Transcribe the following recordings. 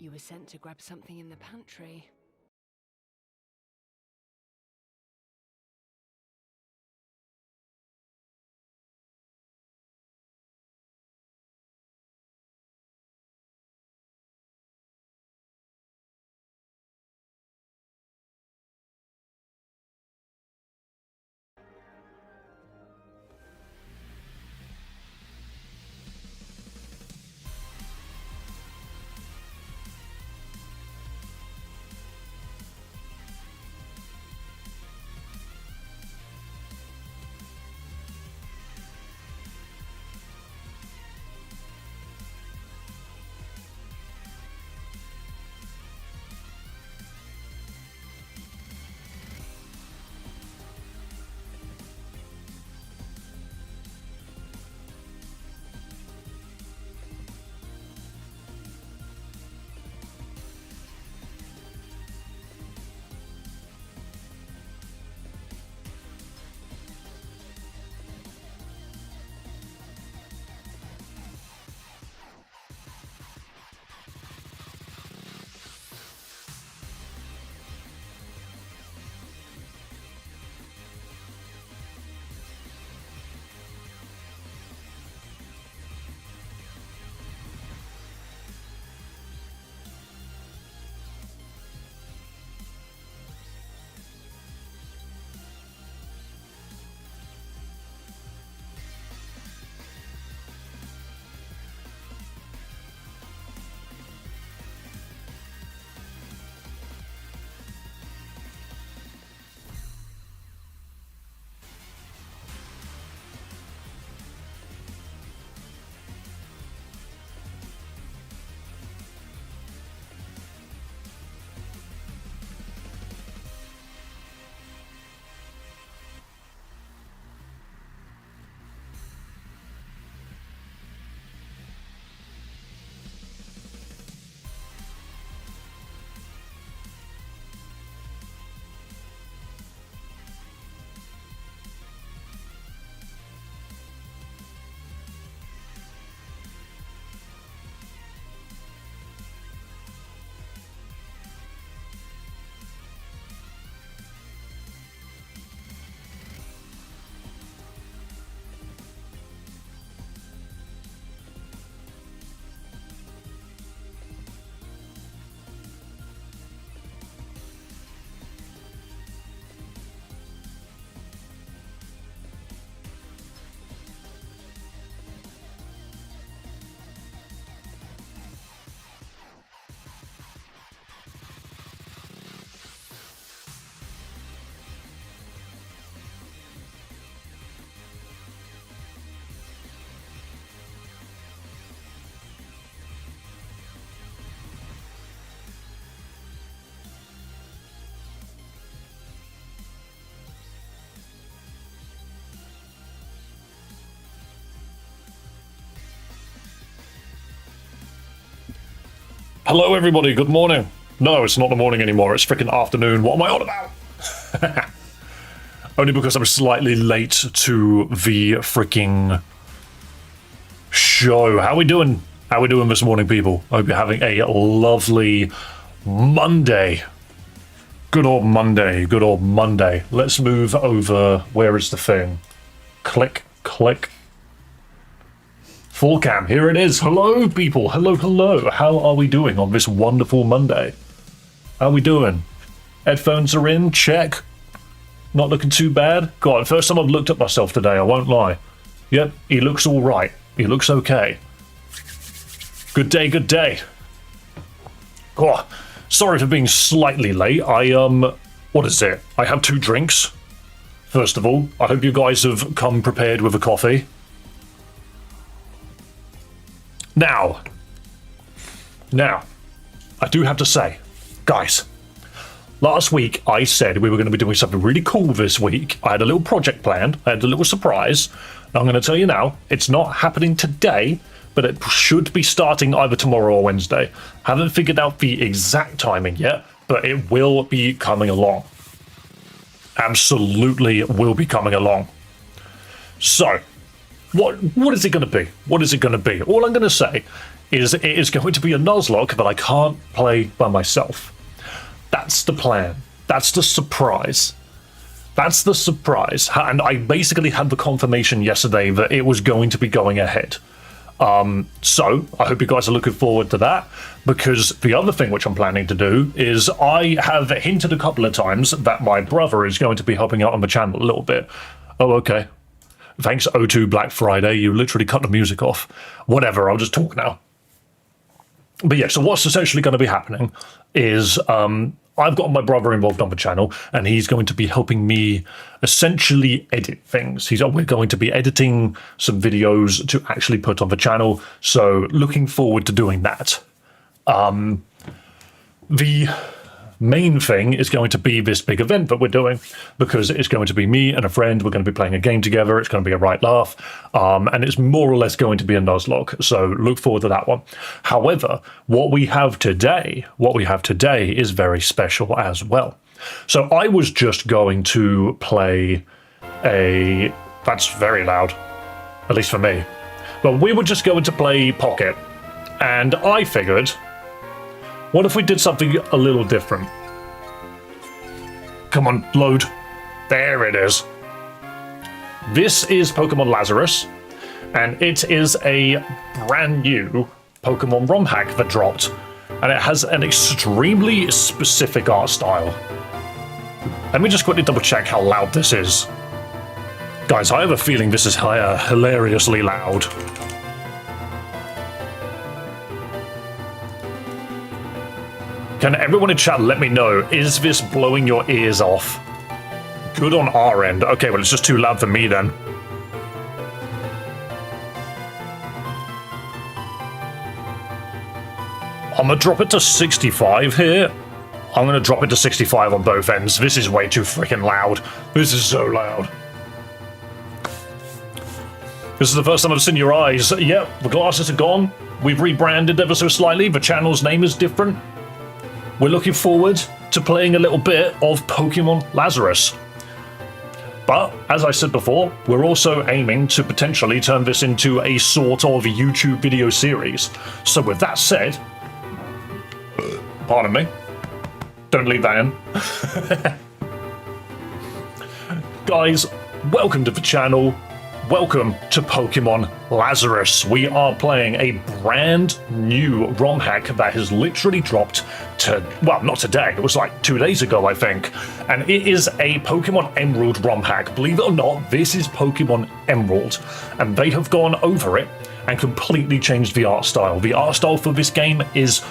You were sent to grab something in the pantry. Hello everybody, good morning. No, it's not the morning anymore, it's freaking afternoon. What am I on about? Only because I'm slightly late to the freaking show. How we doing? How we doing this morning, people? I hope you're having a lovely Monday. Good old Monday, good old Monday. Let's move over. Where is the thing? Click, click. Full cam, here it is. Hello, people. Hello, hello. How are we doing on this wonderful Monday? How are we doing? Headphones are in, check. Not looking too bad. God, first time I've looked at myself today, I won't lie. Yep, he looks all right. He looks okay. Good day, good day. Oh, sorry for being slightly late. What is it? I have 2 drinks. First of all, I hope you guys have come prepared with a coffee. Now, I do have to say, guys, last week I said we were going to be doing something really cool this week. I had a little project planned, I had a little surprise. I'm going to tell you now, it's not happening today, but it should be starting either tomorrow or Wednesday. Haven't figured out the exact timing yet, but it will be coming along. Absolutely will be coming along. So, what is it going to be? What is it going to be? All I'm going to say is it is going to be a Nuzlocke that I can't play by myself. That's the plan. That's the surprise. That's the surprise. And I basically had the confirmation yesterday that it was going to be going ahead. So I hope you guys are looking forward to that, because the other thing which I'm planning to do is I have hinted a couple of times that my brother is going to be helping out on the channel a little bit. Oh, okay. Thanks, O2 Black Friday. You literally cut the music off. Whatever, I'll just talk now. But yeah, so what's essentially going to be happening is I've got my brother involved on the channel, and he's going to be helping me essentially edit things. We're going to be editing some videos to actually put on the channel, so looking forward to doing that. The main thing is going to be this big event that we're doing, because it's going to be me and a friend. We're going to be playing a game together. It's going to be a right laugh, and it's more or less going to be a Nuzlocke, so look forward to that one. However, what we have today is very special as well. So I was just going to play that's very loud, at least for me, but we were just going to play Pocket, and I figured, what if we did something a little different? Come on, load. There it is. This is Pokemon Lazarus, and it is a brand new Pokemon ROM hack that dropped, and it has an extremely specific art style. Let me just quickly double check how loud this is. Guys, I have a feeling this is hilariously loud. Can everyone in chat let me know, is this blowing your ears off? Good on our end. Okay, well, it's just too loud for me then. I'm gonna drop it to 65 here. I'm gonna drop it to 65 on both ends. This is way too freaking loud. This is so loud. This is the first time I've seen your eyes. Yep, the glasses are gone. We've rebranded ever so slightly. The channel's name is different. We're looking forward to playing a little bit of Pokemon Lazarus. But, as I said before, we're also aiming to potentially turn this into a sort of YouTube video series. So with that said, pardon me, don't leave that in. Guys, welcome to the channel. Welcome to Pokemon Lazarus. We are playing a brand new ROM hack that has literally dropped well, not today, it was like 2 days ago, I think. And it is a Pokemon Emerald ROM hack. Believe it or not, this is Pokemon Emerald. And they have gone over it and completely changed the art style. The art style for this game is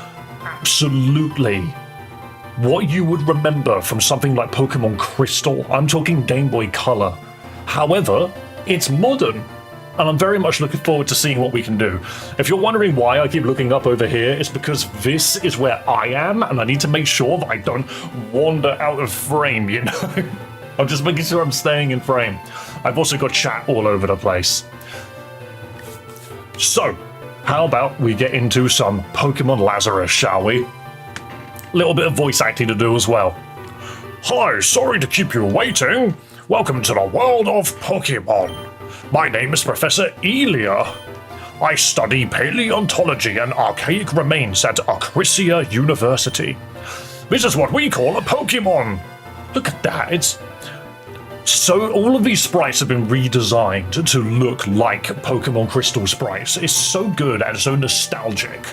absolutely what you would remember from something like Pokemon Crystal. I'm talking Game Boy Color. However, it's modern, and I'm very much looking forward to seeing what we can do. If you're wondering why I keep looking up over here, it's because this is where I am, and I need to make sure that I don't wander out of frame, you know? I'm just making sure I'm staying in frame. I've also got chat all over the place. So, how about we get into some Pokemon Lazarus, shall we? Little bit of voice acting to do as well. Hi, sorry to keep you waiting. Welcome to the world of Pokemon. My name is Professor Elia. I study paleontology and archaic remains at Acrisia University. This is what we call a Pokemon. Look at that. So all of these sprites have been redesigned to look like Pokemon Crystal sprites. It's so good and so nostalgic.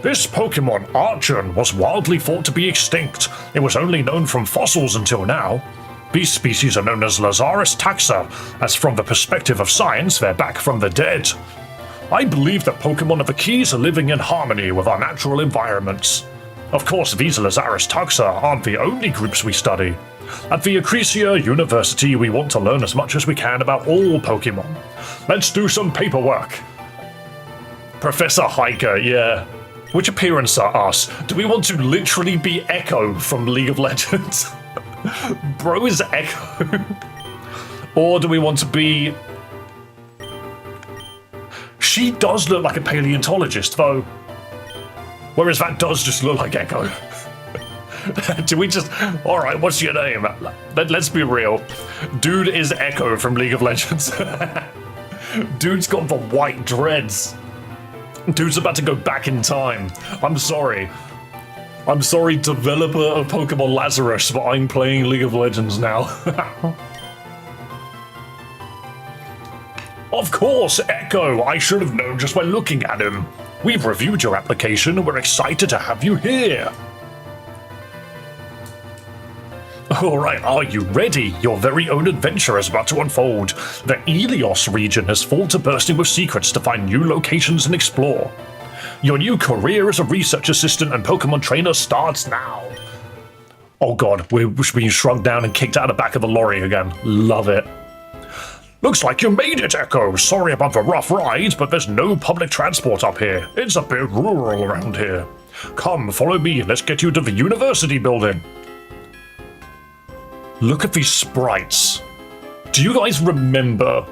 This Pokemon, Archon, was wildly thought to be extinct. It was only known from fossils until now. These species are known as Lazarus taxa, as from the perspective of science, they're back from the dead. I believe that Pokemon are the keys to living in harmony with our natural environments. Of course, these Lazarus taxa aren't the only groups we study. At the Acrisia University, we want to learn as much as we can about all Pokemon. Let's do some paperwork. Professor Hiker, yeah. Which appearance are us? Do we want to literally be Echo from League of Legends? Bro is Echo. Or do we want to be... She does look like a paleontologist, though. Whereas that does just look like Echo. Do we just... Alright, what's your name? Let's be real. Dude is Echo from League of Legends. Dude's got the white dreads. Dude's about to go back in time. I'm sorry. I'm sorry, developer of Pokemon Lazarus, but I'm playing League of Legends now. Of course, Echo! I should have known just by looking at him. We've reviewed your application and we're excited to have you here. Alright, are you ready? Your very own adventure is about to unfold. The Ilios region has full to bursting with secrets to find new locations and explore. Your new career as a research assistant and Pokemon trainer starts now. Oh god, we're being shrunk down and kicked out of the back of the lorry again. Love it. Looks like you made it, Echo. Sorry about the rough ride, but there's no public transport up here. It's a bit rural around here. Come, follow me. Let's get you to the university building. Look at these sprites. Do you guys remember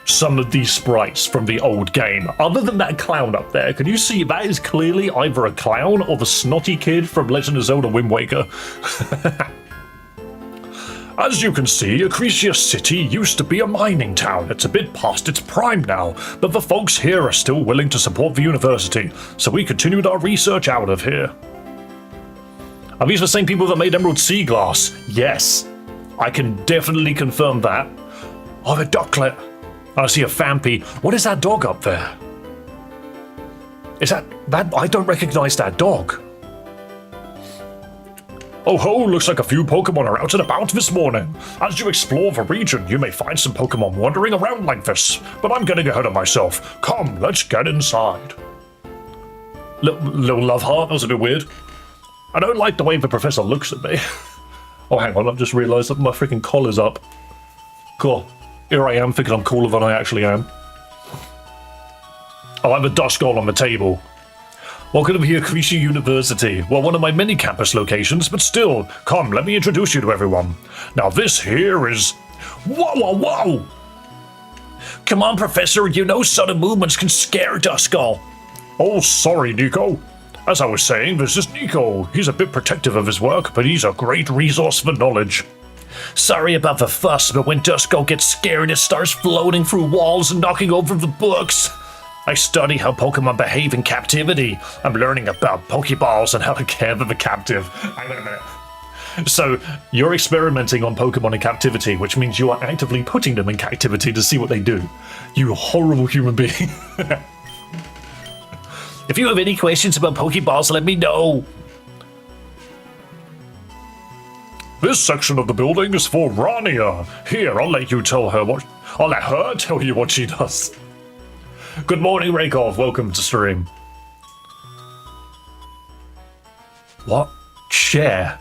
some of these sprites from the old game? Other than that clown up there, can you see that is clearly either a clown or the snotty kid from Legend of Zelda Wind Waker? As you can see, Acrisia City used to be a mining town. It's a bit past its prime now, but the folks here are still willing to support the university, so we continued our research out of here. Are these the same people that made Emerald Sea Glass? Yes, I can definitely confirm that. Oh, the ducklet. I see a Fampi. What is that dog up there? Is that... I don't recognize that dog. Oh ho, looks like a few Pokemon are out and about this morning. As you explore the region, you may find some Pokemon wandering around like this, but I'm getting ahead of myself. Come, let's get inside. Little love heart, that was a bit weird. I don't like the way the professor looks at me. Oh, hang on, I've just realised that my freaking collar's up. Cool. Here I am, thinking I'm cooler than I actually am. Oh, I have a Duskull on the table. Welcome to Acrisia University. Well, one of my many campus locations, but still, come, let me introduce you to everyone. Now, this here is... Whoa! Come on, Professor, you know sudden movements can scare Duskull. Oh, sorry, Nico. As I was saying, this is Nico. He's a bit protective of his work, but he's a great resource for knowledge. Sorry about the fuss, but when Duskull gets scared, it starts floating through walls and knocking over the books. I study how Pokemon behave in captivity. I'm learning about Pokeballs and how to care for the captive. Hang on a minute. So, you're experimenting on Pokemon in captivity, which means you are actively putting them in captivity to see what they do. You horrible human being. If you have any questions about Pokeballs, let me know. This section of the building is for Rania. Here, I'll let her tell you what she does. Good morning, Raykov. Welcome to stream. What? Chair?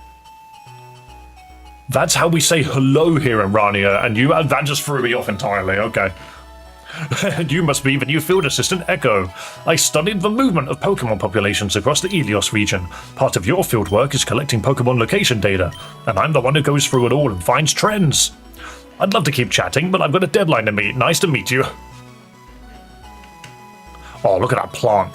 That's how we say hello here in Rania, and that just threw me off entirely. Okay. You must be the new field assistant, Echo. I studied the movement of Pokemon populations across the Ilios region. Part of your field work is collecting Pokemon location data, and I'm the one who goes through it all and finds trends. I'd love to keep chatting, but I've got a deadline to meet. Nice to meet you. Oh, look at that plant.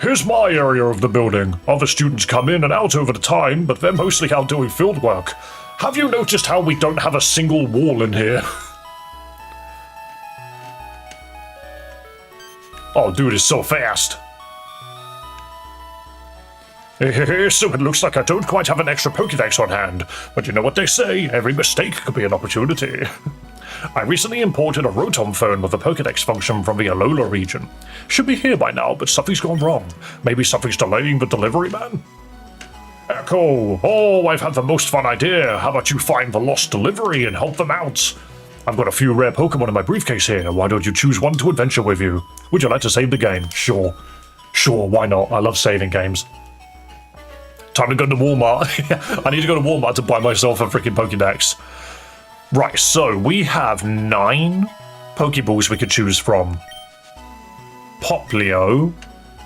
Here's my area of the building. Other students come in and out over the time, but they're mostly out doing field work. Have you noticed how we don't have a single wall in here? Oh, dude is so fast. So it looks like I don't quite have an extra Pokédex on hand, but you know what they say, every mistake could be an opportunity. I recently imported a Rotom phone with a Pokédex function from the Alola region. Should be here by now, but something's gone wrong. Maybe something's delaying the delivery, man? Echo! Oh, I've had the most fun idea. How about you find the lost delivery and help them out? I've got a few rare Pokemon in my briefcase here. Why don't you choose one to adventure with you? Would you like to save the game? Sure. Sure, why not? I love saving games. Time to go to Walmart. I need to go to Walmart to buy myself a freaking Pokédex. Right, so we have 9 Pokeballs we could choose from. Poplio,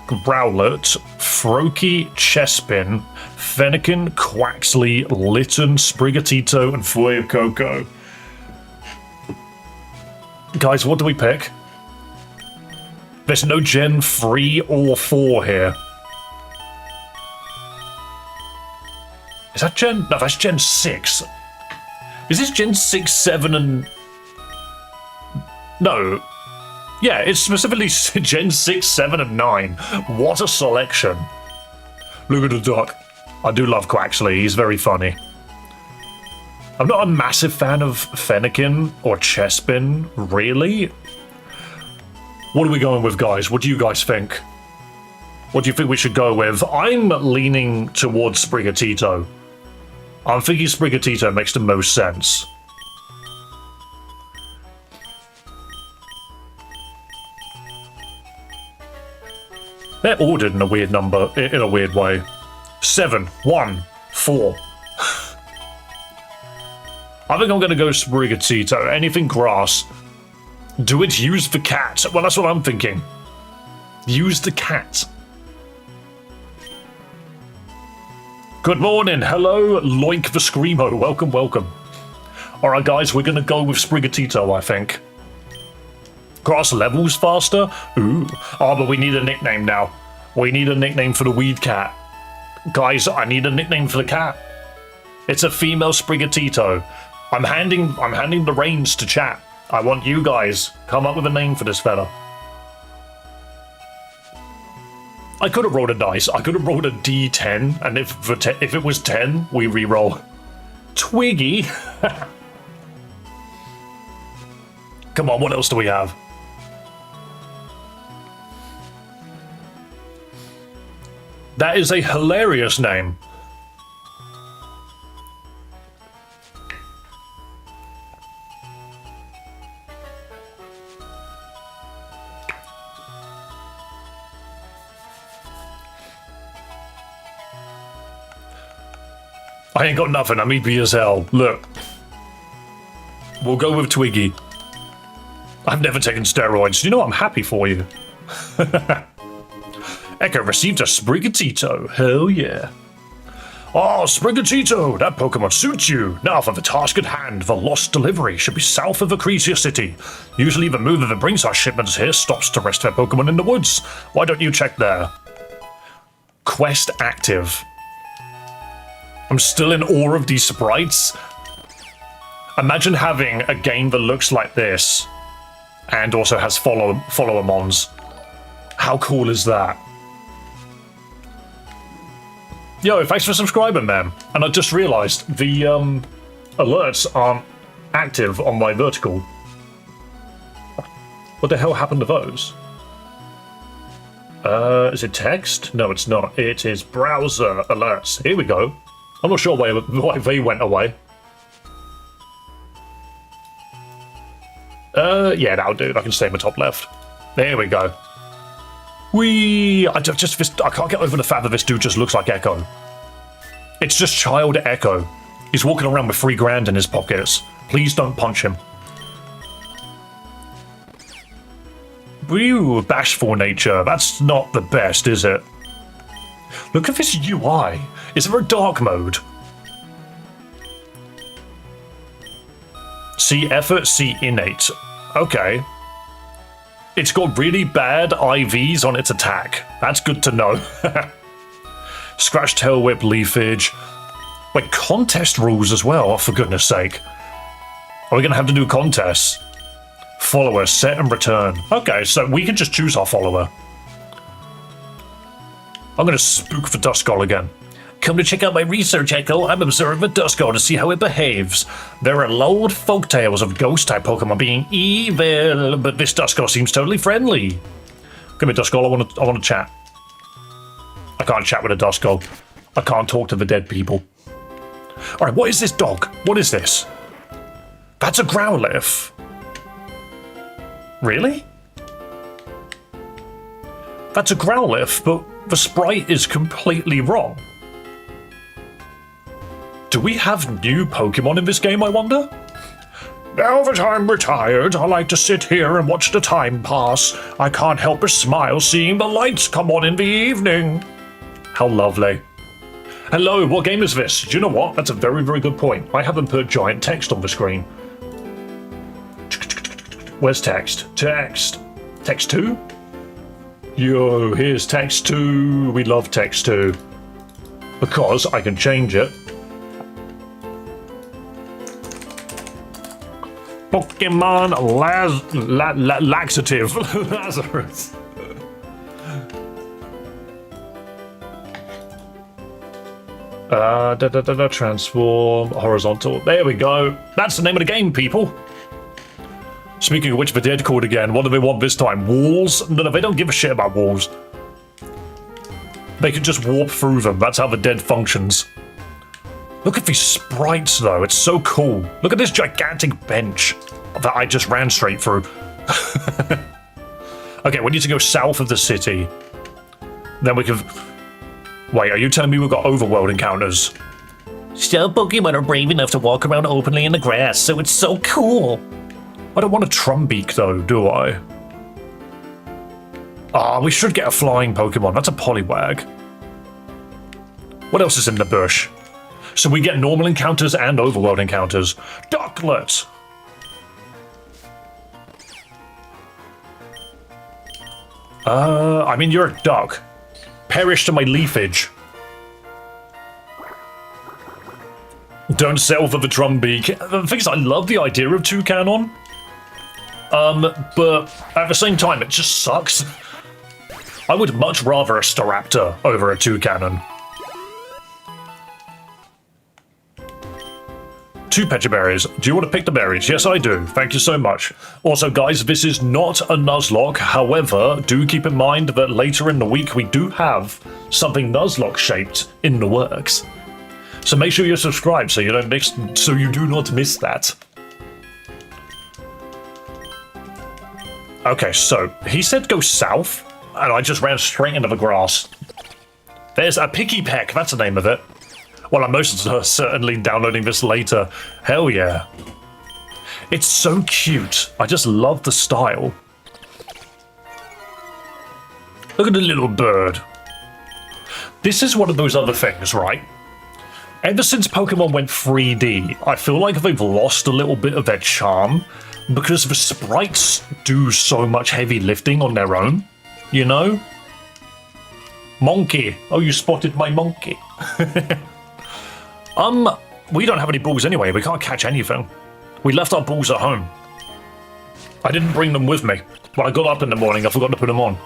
Growlithe, Froakie, Chespin, Fennekin, Quaxley, Litten, Sprigatito, and Fuecoco. Guys, what do we pick? There's no Gen 3 or 4 here. Is that Gen... No, that's Gen 6. Is this Gen 6, 7, and... No. Yeah, it's specifically Gen 6, 7, and 9. What a selection. Look at the duck. I do love Quaxley, he's very funny. I'm not a massive fan of Fennekin or Chespin, really. What are we going with, guys? What do you guys think? What do you think we should go with? I'm leaning towards Sprigatito. I'm thinking Sprigatito makes the most sense. They're ordered in a weird number, in a weird way. 7, 1, 4. I think I'm going to go Sprigatito. Anything grass. Do it, use the cat. Well, that's what I'm thinking. Use the cat. Good morning. Hello, Loink the Screamo. Welcome, welcome. Alright, guys, we're going to go with Sprigatito, I think. Grass levels faster? Ooh. Oh, but we need a nickname now. We need a nickname for the weed cat. Guys, I need a nickname for the cat. It's a female Sprigatito. I'm handing the reins to chat. I want you guys come up with a name for this fella. I could have rolled a dice. I could have rolled a D10, and if it was 10, we re-roll. Twiggy. Come on, what else do we have? That is a hilarious name. I ain't got nothing, I'm EP as hell. Look. We'll go with Twiggy. I've never taken steroids. You know, I'm happy for you. Echo received a Sprigatito. Hell yeah. Oh, Sprigatito, that Pokemon suits you. Now for the task at hand. The lost delivery should be south of Acrisia City. Usually the mover that brings our shipments here stops to rest their Pokemon in the woods. Why don't you check there? Quest active. I'm still in awe of these sprites. Imagine having a game that looks like this and also has follow-a-mons. How cool is that? Yo, thanks for subscribing, man. And I just realized the alerts aren't active on my vertical. What the hell happened to those? Is it text? No, it's not. It is browser alerts. Here we go. I'm not sure why they went away. Yeah, that'll do. I can stay in the top left. There we go. I can't get over the fact that this dude just looks like Echo. It's just child Echo. He's walking around with $3,000 in his pockets. Please don't punch him. Ew, bashful nature. That's not the best, is it? Look at this UI. Is there a dark mode? See effort, see innate. Okay. It's got really bad IVs on its attack. That's good to know. Scratch, tail whip, leafage. Wait, contest rules as well, oh, for goodness sake. Are we going to have to do contests? Follower, set and return. Okay, so we can just choose our follower. I'm going to spook the Duskull again. Come to check out my research, Echo. I'm observing the Duskull to see how it behaves. There are old folktales of ghost-type Pokemon being evil, but this Duskull seems totally friendly. Come here, Duskull. I want to chat. I can't chat with a Duskull. I can't talk to the dead people. All right, what is this dog? What is this? That's a Growlithe. Really? That's a Growlithe, but the sprite is completely wrong. Do we have new Pokemon in this game, I wonder? Now that I'm retired, I like to sit here and watch the time pass. I can't help but smile seeing the lights come on in the evening. How lovely. Hello, what game is this? Do you know what? That's a very, very good point. I haven't put giant text on the screen. Where's text? Text. Text 2? Yo, here's text 2. We love text 2. Because I can change it. Pokemon laxative. Lazarus. Transform horizontal. There we go. That's the name of the game, people. Speaking of which, the dead called again. What do they want this time? Walls? No, they don't give a shit about walls. They can just warp through them. That's how the dead functions. Look at these sprites, though. It's so cool. Look at this gigantic bench that I just ran straight through. Okay, we need to go south of the city. Then we can... Wait, are you telling me we've got overworld encounters? Some Pokemon are brave enough to walk around openly in the grass, so it's so cool. I don't want a Trumbeak, though, do I? Ah, we should get a flying Pokemon. That's a Poliwag. What else is in the bush? So we get normal encounters and overworld encounters. Ducklet! I mean, you're a duck. Perish to my leafage. Don't settle for the Trumbeak. The thing is, I love the idea of Toucanon. But at the same time, it just sucks. I would much rather a Staraptor over a Toucanon. 2 Pecha Berries. Do you want to pick the berries? Yes, I do. Thank you so much. Also, guys, this is not a Nuzlocke. However, do keep in mind that later in the week we do have something Nuzlocke-shaped in the works. So make sure you're subscribed so you do not miss that. Okay, so he said go south, and I just ran straight into the grass. There's a Picky Peck. That's the name of it. Well, I'm most certainly downloading this later. Hell yeah. It's so cute. I just love the style. Look at the little bird. This is one of those other things, right? Ever since Pokemon went 3D, I feel like they've lost a little bit of their charm because the sprites do so much heavy lifting on their own, you know? Monkey. Oh, you spotted my monkey. We don't have any balls anyway. We can't catch anything. We left our balls at home. I didn't bring them with me. When I got up in the morning, I forgot to put them on.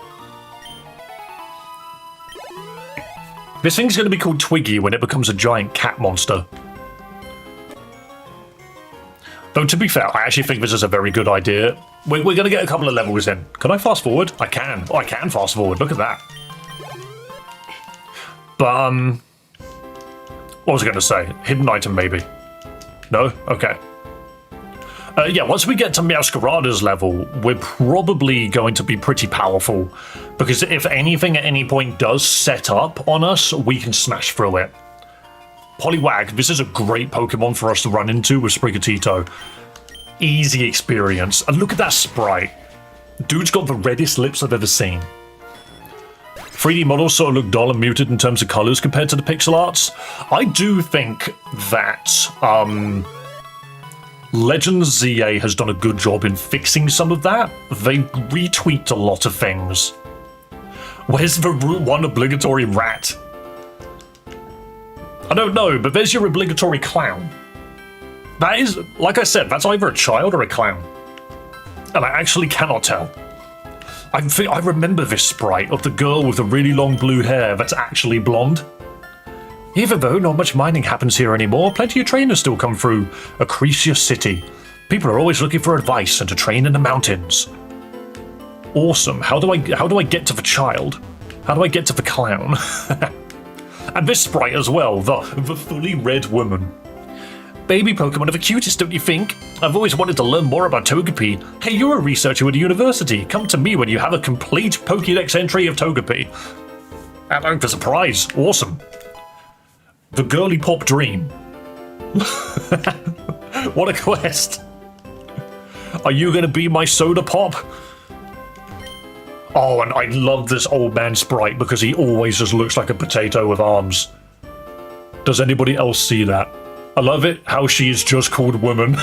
This thing's going to be called Twiggy when it becomes a giant cat monster. Though, to be fair, I actually think this is a very good idea. We're going to get a couple of levels in. Can I fast forward? I can. Oh, I can fast forward. Look at that. But, what was I going to say? Hidden item, maybe. No? Okay. Yeah, once we get to Meowscarada's level, we're probably going to be pretty powerful. Because if anything at any point does set up on us, we can smash through it. Poliwag, this is a great Pokemon for us to run into with Sprigatito. Easy experience. And look at that sprite. Dude's got the reddest lips I've ever seen. 3D models sort of look dull and muted in terms of colors compared to the pixel arts. I do think that Legends ZA has done a good job in fixing some of that. They retweaked a lot of things. Where's the Route 1 obligatory rat? I don't know, but there's your obligatory clown. That is, like I said, that's either a child or a clown. And I actually cannot tell. I remember this sprite of the girl with the really long blue hair that's actually blonde. Even though not much mining happens here anymore, plenty of trainers still come through Acrisia City. People are always looking for advice and to train in the mountains. Awesome. How do I get to the child? How do I get to the clown? And this sprite as well, the fully red woman. Baby Pokemon are the cutest, don't you think? I've always wanted to learn more about Togepi. Hey, you're a researcher at a university. Come to me when you have a complete Pokédex entry of Togepi. And oh, there's a prize. Awesome. The Girly Pop Dream. What a quest. Are you going to be my Soda Pop? Oh, and I love this old man sprite because he always just looks like a potato with arms. Does anybody else see that? I love it how she is just called woman.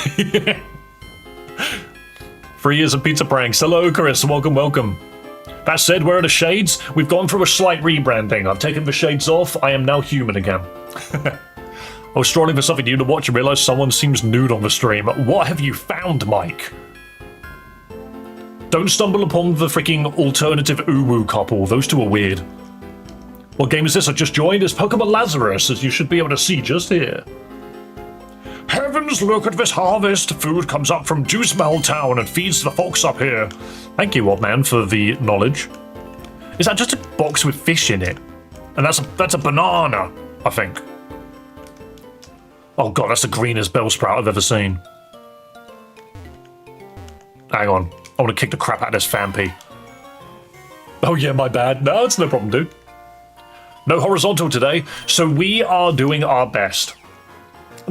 3 years of pizza pranks. Hello, Chris. Welcome, welcome. That said, where are the shades? We've gone through a slight rebranding. I've taken the shades off. I am now human again. I was strolling for something new to watch and realized someone seems nude on the stream. What have you found, Mike? Don't stumble upon the freaking alternative uwu couple. Those two are weird. What game is this I just joined? It's Pokemon Lazarus, as you should be able to see just here. Heavens, look at this harvest. Food comes up from Juicemel Town and feeds the folks up here. Thank you, old man, for the knowledge. Is that just a box with fish in it? And that's a banana, I think. Oh god, that's the greenest Bellsprout I've ever seen. Hang on. I want to kick the crap out of this Phanpy. Oh yeah, my bad. No, it's no problem, dude. No horizontal today, so we are doing our best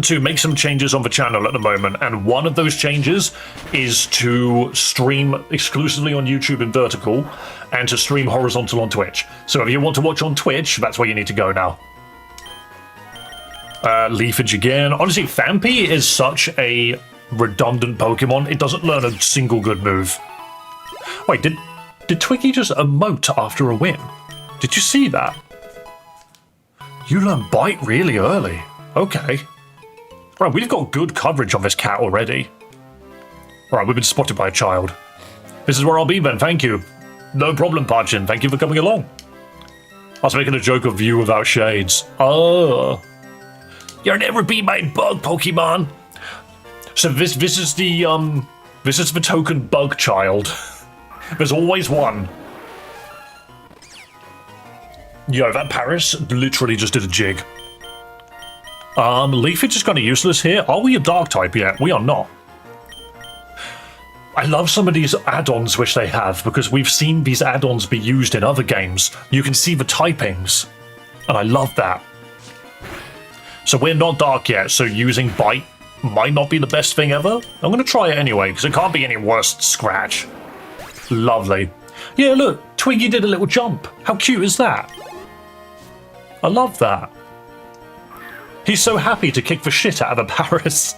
to make some changes on the channel at the moment, and one of those changes is to stream exclusively on YouTube in vertical and to stream horizontal on Twitch. So if you want to watch on Twitch, that's where you need to go now. Leafage again. Honestly, Phanpy is such a redundant Pokemon, it doesn't learn a single good move. Wait, did Twiggy just emote after a win? Did you see that? You learn Bite really early. Okay. Right, we've got good coverage on this cat already. Right, we've been spotted by a child. This is where I'll be then, thank you. No problem, Pachin, thank you for coming along. I was making a joke of you without shades. Oh. You'll never be my bug, Pokemon. So this is the token bug child. There's always one. Yo, that Paris literally just did a jig. Leafage is kind of useless here. Are we a dark type yet? We are not. I love some of these add-ons which they have, because we've seen these add-ons be used in other games. You can see the typings, and I love that. So we're not dark yet, so using Bite might not be the best thing ever. I'm going to try it anyway, because it can't be any worse than Scratch. Lovely. Yeah, look, Twiggy did a little jump. How cute is that? I love that. He's so happy to kick the shit out of the Paris.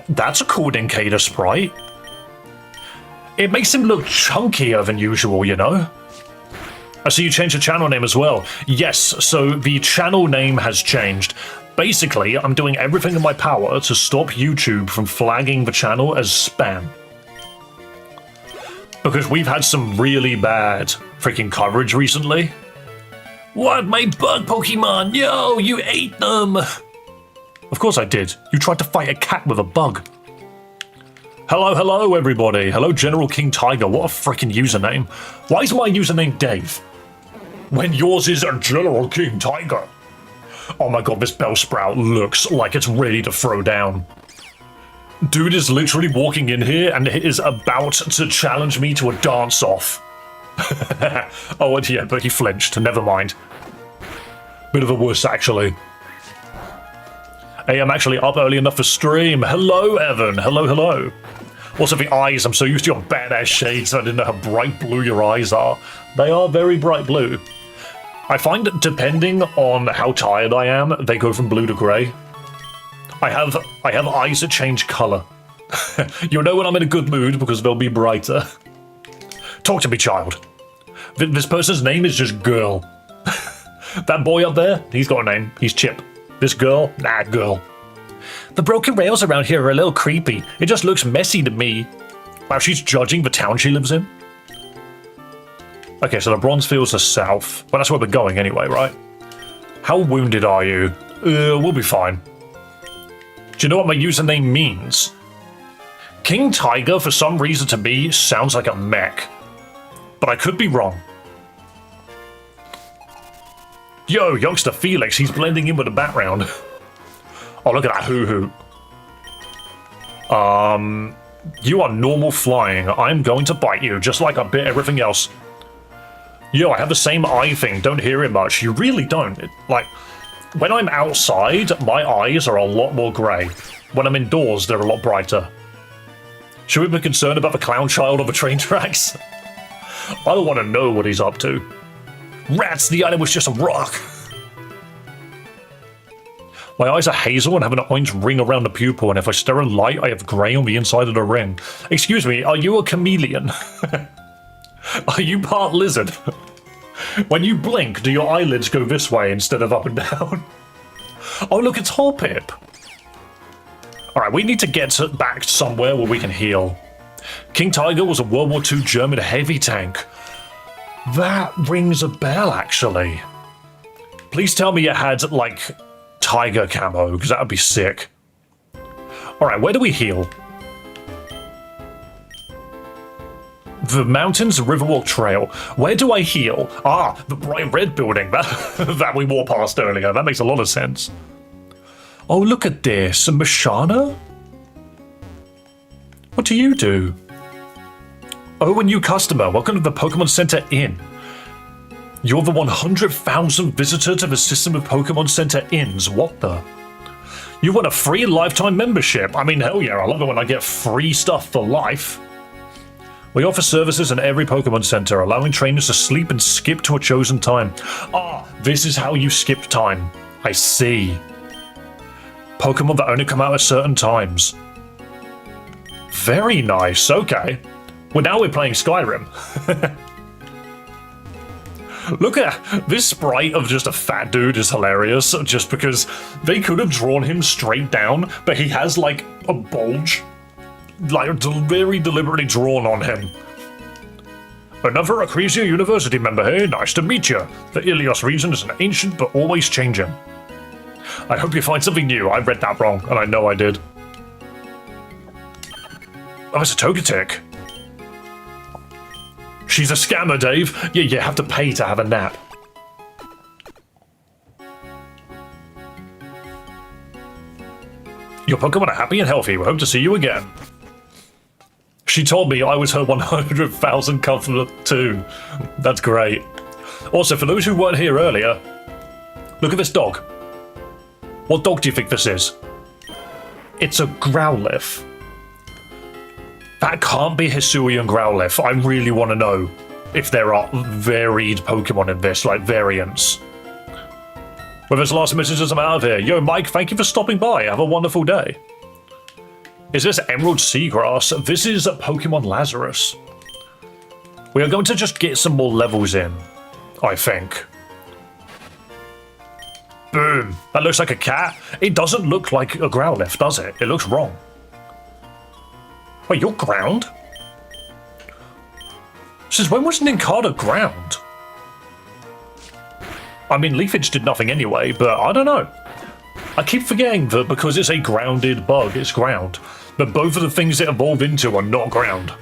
That's a cool Nincada sprite. It makes him look chunkier than usual, you know? I see you changed the channel name as well. Yes, so the channel name has changed. Basically, I'm doing everything in my power to stop YouTube from flagging the channel as spam. Because we've had some really bad freaking coverage recently. What, my bug Pokemon? Yo, you ate them! Of course I did. You tried to fight a cat with a bug. Hello, everybody. Hello, General King Tiger. What a freaking username. Why is my username Dave? When yours is General King Tiger. Oh my god, this Bellsprout looks like it's ready to throw down. Dude is literally walking in here and is about to challenge me to a dance-off. Oh, and yeah, but he flinched. Never mind. Bit of a wuss, actually. Hey, I'm actually up early enough for stream. Hello, Evan. Hello. Also, the eyes. I'm so used to your badass shades, I didn't know how bright blue your eyes are. They are very bright blue. I find that depending on how tired I am, they go from blue to grey. I have eyes that change colour. You'll know when I'm in a good mood because they'll be brighter. Talk to me, child. This person's name is just Girl. That boy up there, he's got a name. He's Chip. This girl, nah, Girl. The broken rails around here are a little creepy. It just looks messy to me. Wow, she's judging the town she lives in? Okay, so the bronze fields are south. Well, that's where we're going anyway, right? How wounded are you? We'll be fine. Do you know what my username means? King Tiger, for some reason to me, sounds like a mech. But I could be wrong. Yo, youngster Felix, he's blending in with the background. Oh, look at that hoo-hoo. You are normal flying. I'm going to bite you, just like I bit everything else. Yo, I have the same eye thing. Don't hear it much. You really don't. Like, when I'm outside, my eyes are a lot more grey. When I'm indoors, they're a lot brighter. Should we be concerned about the clown child on the train tracks? I don't want to know what he's up to. Rats, the item was just a rock. My eyes are hazel and have an orange ring around the pupil, and if I stare at light, I have grey on the inside of the ring. Excuse me, are you a chameleon? Are you part lizard? When you blink, do your eyelids go this way instead of up and down? Oh, look, it's Hoppip. Alright, we need to get back somewhere where we can heal. King Tiger was a World War II German heavy tank. That rings a bell, actually. Please tell me it had, like, tiger camo, because that would be sick. Alright, where do we heal? The mountains, Riverwalk Trail. Where do I heal? Ah, the bright red building that we walked past earlier. That makes a lot of sense. Oh, look at this. Mashana? What do you do? Oh, a new customer. Welcome to the Pokemon Center Inn. You're the 100,000th visitor to the system of Pokemon Center Inns. What the? You want a free lifetime membership? I mean, hell yeah, I love it when I get free stuff for life. We offer services in every Pokemon Center, allowing trainers to sleep and skip to a chosen time. Ah, this is how you skip time. I see. Pokemon that only come out at certain times. Very nice, okay. Well, now we're playing Skyrim. Look at this sprite of just a fat dude is hilarious, just because they could have drawn him straight down, but he has like a bulge, like very deliberately drawn on him. Another Acresia University member, hey, nice to meet you. The Ilios region is an ancient but always changing. I hope you find something new. I read that wrong, and I know I did. Oh, it's a Togetic. She's a scammer, Dave. Yeah, you have to pay to have a nap. Your Pokemon are happy and healthy. We hope to see you again. She told me I was her 100,000 customer too. That's great. Also, for those who weren't here earlier, look at this dog. What dog do you think this is? It's a Growlithe. That can't be Hisuian Growlithe. I really want to know if there are varied Pokemon in this, like variants. With his last messages, I'm out of here. Yo, Mike, thank you for stopping by. Have a wonderful day. Is this Emerald Seagrass? This is Pokemon Lazarus. We are going to just get some more levels in, I think. Boom. That looks like a cat. It doesn't look like a Growlithe, does it? It looks wrong. Wait, you're ground? Since when was Nincada ground? I mean, Leafage did nothing anyway, but I don't know. I keep forgetting that because it's a grounded bug, it's ground. But both of the things it evolved into are not ground.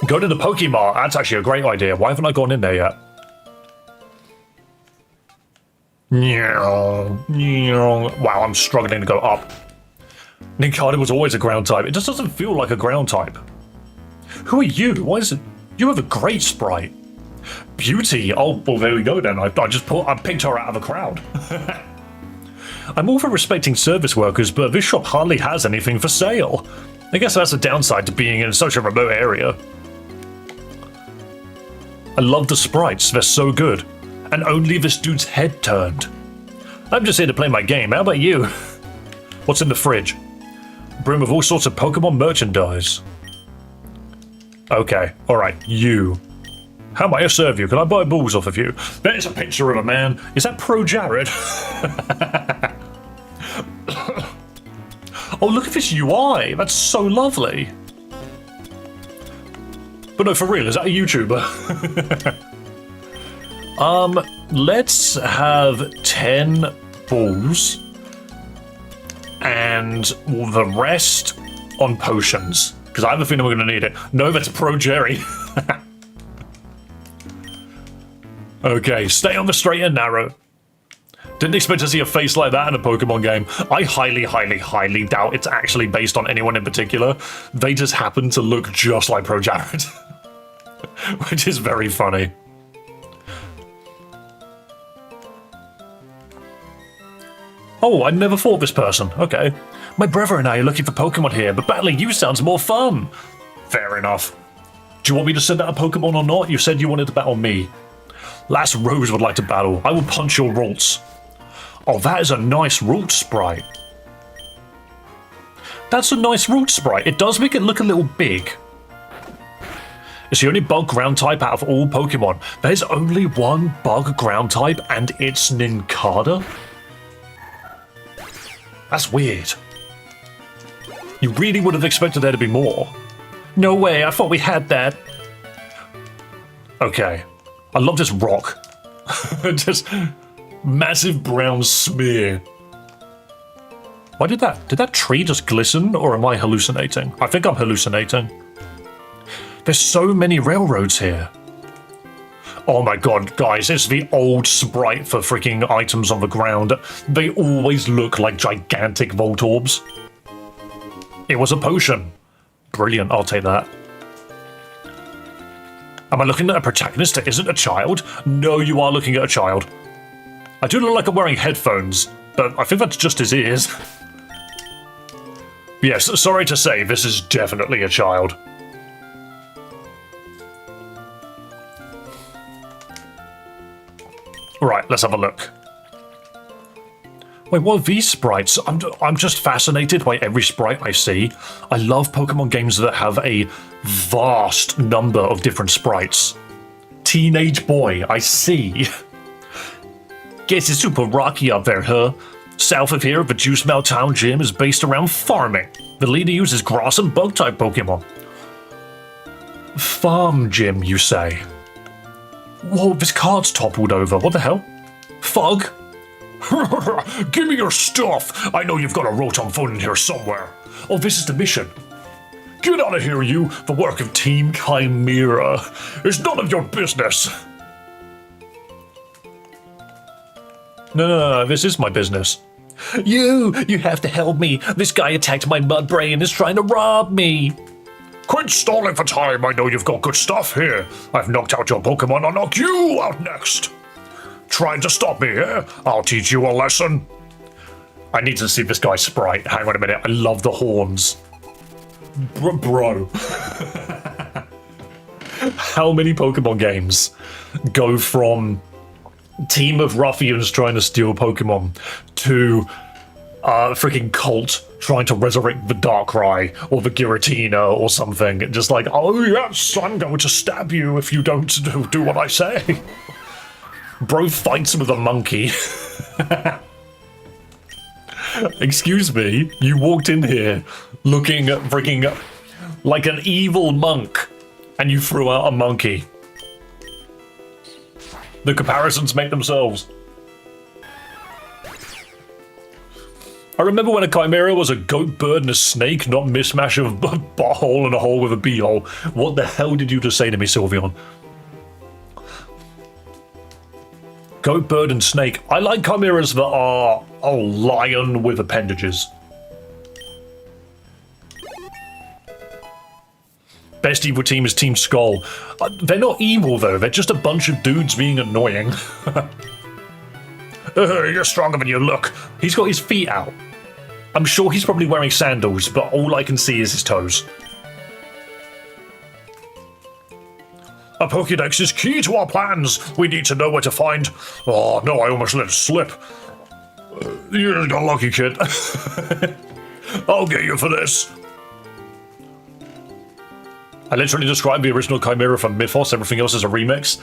Go to the Pokemart. That's actually a great idea. Why haven't I gone in there yet? Wow, I'm struggling to go up. Nincada was always a ground type. It just doesn't feel like a ground type. Who are you? Why is it? You have a great sprite. Beauty. Oh, well, there we go then. I picked her out of a crowd. I'm all for respecting service workers, but this shop hardly has anything for sale. I guess that's a downside to being in such a remote area. I love the sprites. They're so good. And only this dude's head turned. I'm just here to play my game. How about you? What's in the fridge? Brim of all sorts of Pokemon merchandise. Okay, alright, you. How may I serve you? Can I buy balls off of you? There's a picture of a man. Is that Pro Jared? Oh, look at this UI. That's so lovely. But no, for real, is that a YouTuber? Let's have 10 balls and the rest on potions, because I have a feeling we're going to need it. No, that's Pro Jerry. Okay, stay on the straight and narrow. Didn't expect to see a face like that in a Pokemon game. I highly, highly, highly doubt it's actually based on anyone in particular. They just happen to look just like Pro Jared. Which is very funny. Oh, I never fought this person. Okay. My brother and I are looking for Pokemon here, but battling you sounds more fun. Fair enough. Do you want me to send out a Pokemon or not? You said you wanted to battle me. Last Rose would like to battle. I will punch your Ralts. Oh, that is a nice Ralt sprite. That's a nice Ralt sprite. It does make it look a little big. It's the only bug ground type out of all Pokemon. There's only one bug ground type, and it's Nincada? That's weird. You really would have expected there to be more. No way, I thought we had that. Okay. I love this rock. Just massive brown smear. Why did that tree just glisten, or am I hallucinating? I think I'm hallucinating. There's so many railroads here. Oh my god, guys, it's the old sprite for freaking items on the ground. They always look like gigantic Voltorbs. It was a potion. Brilliant, I'll take that. Am I looking at a protagonist that isn't a child? No, you are looking at a child. I do look like I'm wearing headphones, but I think that's just his ears. Yes, sorry to say, this is definitely a child. Right, let's have a look. Wait, what are these sprites? I'm just fascinated by every sprite I see. I love Pokemon games that have a vast number of different sprites. Teenage boy, I see. Guess it's super rocky up there, huh? South of here, the Juice Mount Town Gym is based around farming. The leader uses grass and bug-type Pokemon. Farm gym, you say? Whoa, this card's toppled over. What the hell? Fug? Give me your stuff! I know you've got a Rotom phone in here somewhere. Oh, this is the mission. Get out of here, you! The work of Team Chimera is none of your business. No, this is my business. You have to help me. This guy attacked my Mudbray and is trying to rob me. Quit stalling for time. I know you've got good stuff here. I've knocked out your Pokemon. I'll knock you out next. Trying to stop me, eh? I'll teach you a lesson. I need to see this guy's sprite. Hang on a minute. I love the horns. Bro. How many Pokemon games go from team of ruffians trying to steal Pokemon to freaking cult trying to resurrect the Darkrai or the Giratina or something? Just like, oh yes, I'm going to stab you if you don't do what I say. Bro fights with a monkey. Excuse me, you walked in here looking freaking like an evil monk and you threw out a monkey. The comparisons make themselves. I remember when a Chimera was a goat, bird, and a snake, not mismatch of a butthole and a hole with a beehole. What the hell did you just say to me, Sylveon? Goat, bird, and snake. I like Chimeras that are a lion with appendages. Best evil team is Team Skull. They're not evil, though. They're just a bunch of dudes being annoying. You're stronger than you look. He's got his feet out. I'm sure he's probably wearing sandals, but all I can see is his toes. A Pokédex is key to our plans. We need to know where to find... Oh, no, I almost let it slip. You're a lucky kid. I'll get you for this. I literally described the original Chimera from Mythos. Everything else is a remix.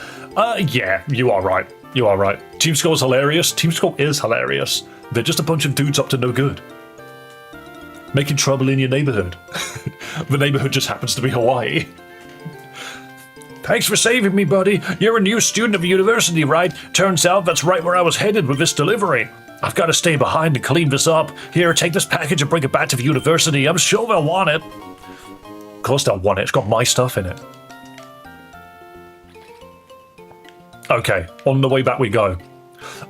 Yeah, you are right. You are right. Team Skull's hilarious. Team Skull is hilarious. They're just a bunch of dudes up to no good. Making trouble in your neighborhood. The neighborhood just happens to be Hawaii. Thanks for saving me, buddy. You're a new student of the university, right? Turns out that's right where I was headed with this delivery. I've got to stay behind and clean this up. Here, take this package and bring it back to the university. I'm sure they'll want it. Of course they'll want it. It's got my stuff in it. Okay, on the way back we go.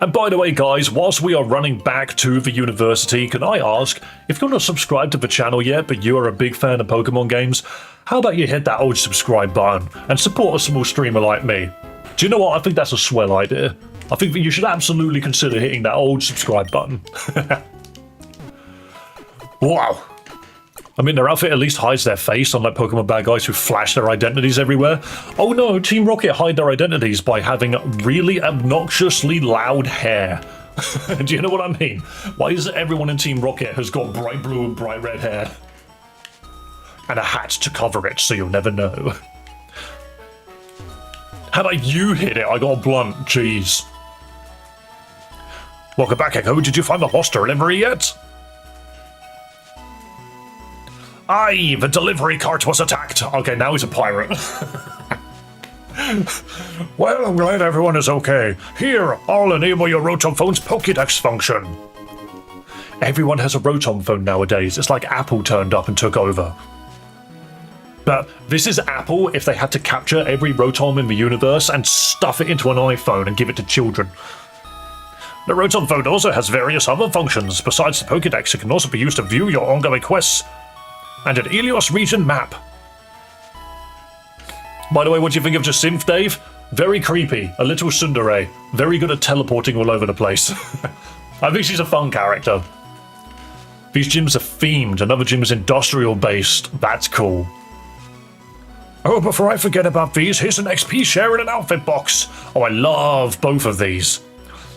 And by the way, guys, whilst we are running back to the university, can I ask, if you're not subscribed to the channel yet, but you are a big fan of Pokemon games, how about you hit that old subscribe button and support a small streamer like me? Do you know what? I think that's a swell idea. I think that you should absolutely consider hitting that old subscribe button. Wow. I mean, their outfit at least hides their face, unlike Pokemon bad guys who flash their identities everywhere. Oh no, Team Rocket hide their identities by having really obnoxiously loud hair. Do you know what I mean? Why is it everyone in Team Rocket has got bright blue and bright red hair? And a hat to cover it, so you'll never know. How about you hit it? I got a blunt. Jeez. Welcome back, Echo. Did you find the horse delivery yet? Aye, the delivery cart was attacked. Okay, now he's a pirate. Well, I'm glad everyone is okay. Here, I'll enable your Rotom phone's Pokédex function. Everyone has a Rotom phone nowadays. It's like Apple turned up and took over. But this is Apple if they had to capture every Rotom in the universe and stuff it into an iPhone and give it to children. The Rotom phone also has various other functions. Besides the Pokédex, it can also be used to view your ongoing quests and an Ilios region map. By the way, what do you think of Jacinth, Dave? Very creepy, a little tsundere, very good at teleporting all over the place. I think she's a fun character. These gyms are themed, another gym is industrial based, that's cool. Oh, before I forget about these, here's an XP share and an outfit box. Oh, I love both of these.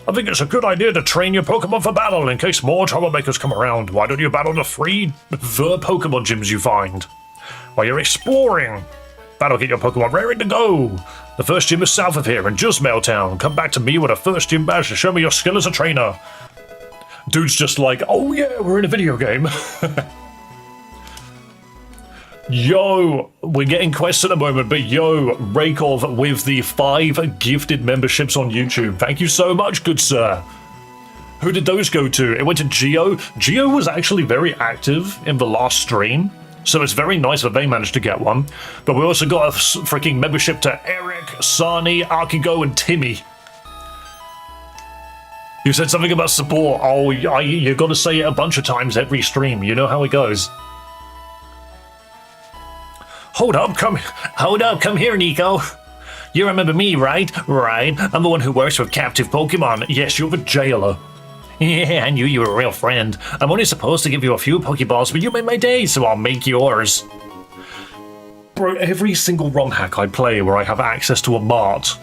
I think it's a good idea to train your Pokemon for battle in case more troublemakers come around. Why don't you battle the Pokemon gyms you find while you're exploring? That'll get your Pokemon raring to go. The first gym is south of here in Jusmail Town. Come back to me with a first gym badge to show me your skill as a trainer. Dude's just like, oh yeah, we're in a video game. Yo, we're getting quests at the moment, but yo, Rakov with the 5 gifted memberships on YouTube. Thank you so much, good sir. Who did those go to? It went to Geo. Geo was actually very active in the last stream, so it's very nice that they managed to get one. But we also got a freaking membership to Eric, Sani, Arkigo, and Timmy. You said something about support. Oh, you got to say it a bunch of times every stream. You know how it goes. Hold up, come here, Nico. You remember me, right? Right, I'm the one who works with captive Pokemon. Yes, you're the jailer. Yeah, I knew you were a real friend. I'm only supposed to give you a few Pokeballs, but you made my day, so I'll make yours. Bro, every single ROM hack I play where I have access to a mart,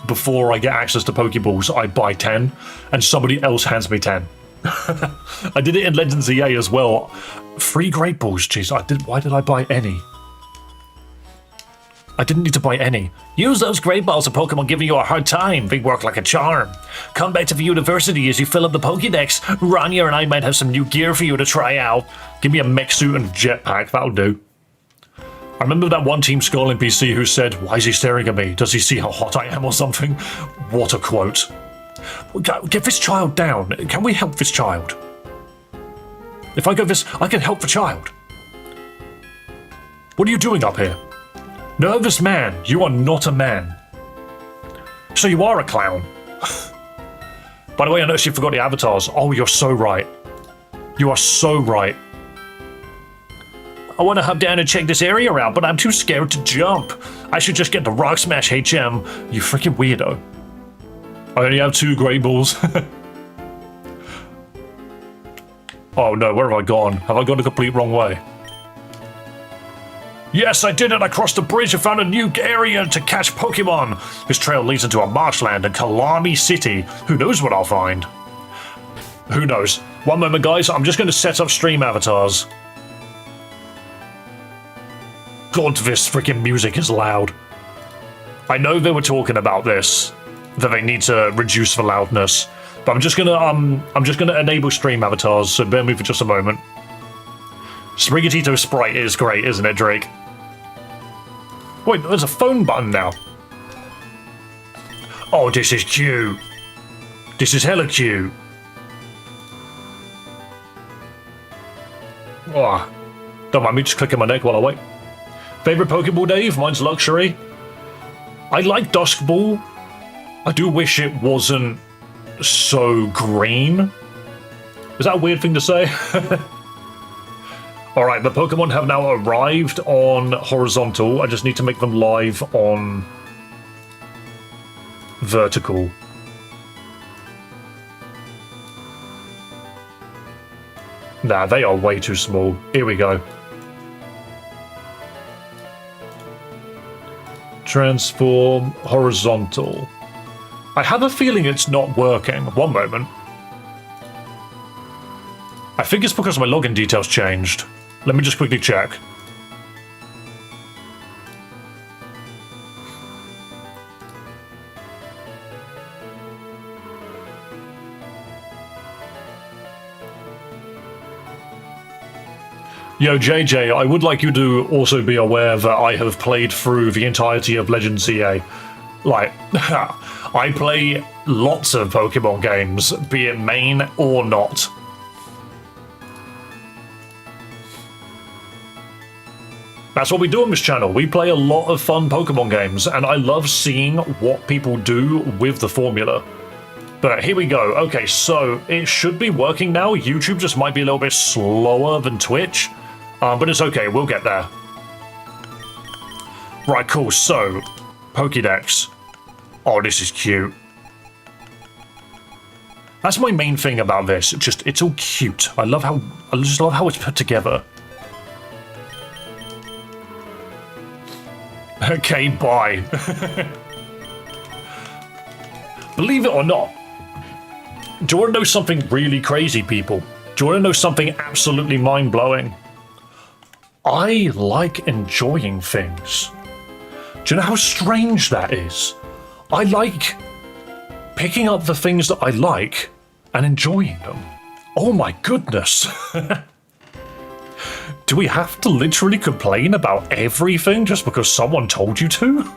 before I get access to Pokeballs, I buy 10, and somebody else hands me 10. I did it in Legends EA as well. 3 Great Balls, jeez, why did I buy any? I didn't need to buy any. Use those Great Balls of Pokemon giving you a hard time. They work like a charm. Come back to the university as you fill up the Pokédex. Rania and I might have some new gear for you to try out. Give me a mech suit and jetpack, that'll do. I remember that one Team Skull NPC who said, why is he staring at me? Does he see how hot I am or something? What a quote. Get this child down. Can we help this child? If I go this, I can help the child. What are you doing up here? Nervous man, you are not a man. So you are a clown. By the way, I noticed you forgot the avatars. Oh, you're so right. You are so right. I want to hop down and check this area out, but I'm too scared to jump. I should just get the Rock Smash HM. You freaking weirdo. I only have 2 Great Balls. Oh no, where have I gone? Have I gone the complete wrong way? Yes, I did it! I crossed the bridge and found a new area to catch Pokemon! This trail leads into a marshland and Kalami City. Who knows what I'll find? Who knows? One moment, guys. I'm just going to set up stream avatars. God, this freaking music is loud. I know they were talking about this, that they need to reduce the loudness, but I'm just gonna enable stream avatars. So bear with me for just a moment. Sprigatito sprite is great, isn't it, Drake? Wait, there's a phone button now. Oh, this is cute. This is hella cute. Oh, don't mind me just clicking my neck while I wait. Favorite Pokeball, Dave? Mine's Luxury. I like Dusk Ball. I do wish it wasn't so green. Is that a weird thing to say? Alright, the Pokemon have now arrived on horizontal. I just need to make them live on vertical. Nah, they are way too small. Here we go. Transform horizontal. I have a feeling it's not working. One moment. I think it's because my login details changed. Let me just quickly check. Yo, JJ, I would like you to also be aware that I have played through the entirety of Legend CA. Like, I play lots of Pokemon games, be it main or not. That's what we do on this channel. We play a lot of fun Pokemon games, and I love seeing what people do with the formula. But here we go. Okay, so it should be working now. YouTube just might be a little bit slower than Twitch, but it's okay. We'll get there. Right, cool. So, Pokédex. Oh, this is cute. That's my main thing about this. Just, it's all cute. I just love how it's put together. Okay, bye. Believe it or not, do you want to know something really crazy, people? Do you want to know something absolutely mind-blowing? I like enjoying things. Do you know how strange that is? I like picking up the things that I like and enjoying them. Oh my goodness. Do we have to literally complain about everything just because someone told you to?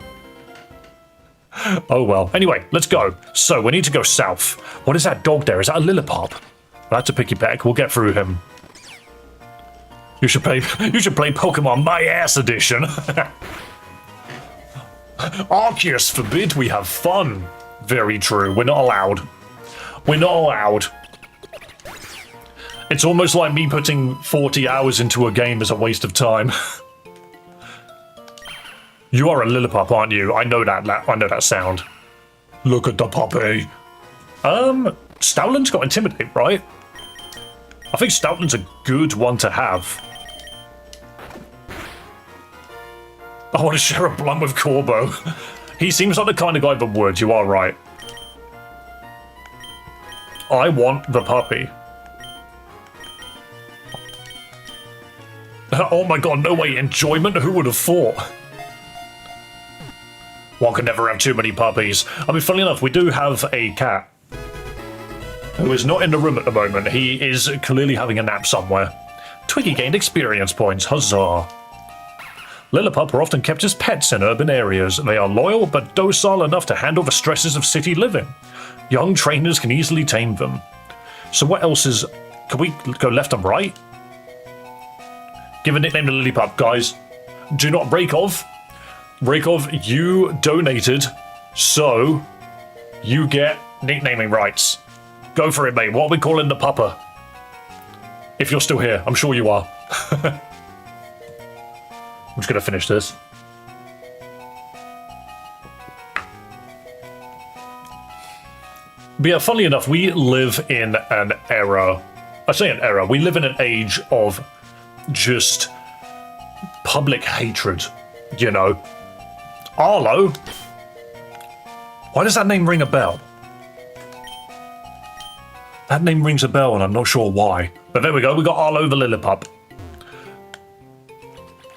Oh well. Anyway, let's go. So, we need to go south. What is that dog there? Is that a Lillipop? That's a picky peck. We'll get through him. You should play Pokemon My Ass Edition. Arceus forbid we have fun. Very true. We're not allowed. We're not allowed. It's almost like me putting 40 hours into a game is a waste of time. You are a Lillipop, aren't you? I know that sound. Look at the puppy. Stoutland's got Intimidate, right? I think Stoutland's a good one to have. I want to share a blunt with Corbo. He seems like the kind of guy that would, you are right. I want the puppy. Oh my god, no way, enjoyment? Who would have thought? One can never have too many puppies. I mean, funnily enough, we do have a cat who is not in the room at the moment. He is clearly having a nap somewhere. Twiggy gained experience points, huzzah. Lillipop are often kept as pets in urban areas. They are loyal but docile enough to handle the stresses of city living. Young trainers can easily tame them. So what else is... Can we go left and right? Give a nickname to Lillipop, guys. Do not break off. Breakov, you donated, so you get nicknaming rights. Go for it, mate. What are we calling the pupper? If you're still here, I'm sure you are. I'm just going to finish this. But yeah, funnily enough, we live in an era. I say an era. We live in an age of just public hatred, you know. Arlo? Why does that name ring a bell? That name rings a bell and I'm not sure why. But there we go, we got Arlo the Lillipop.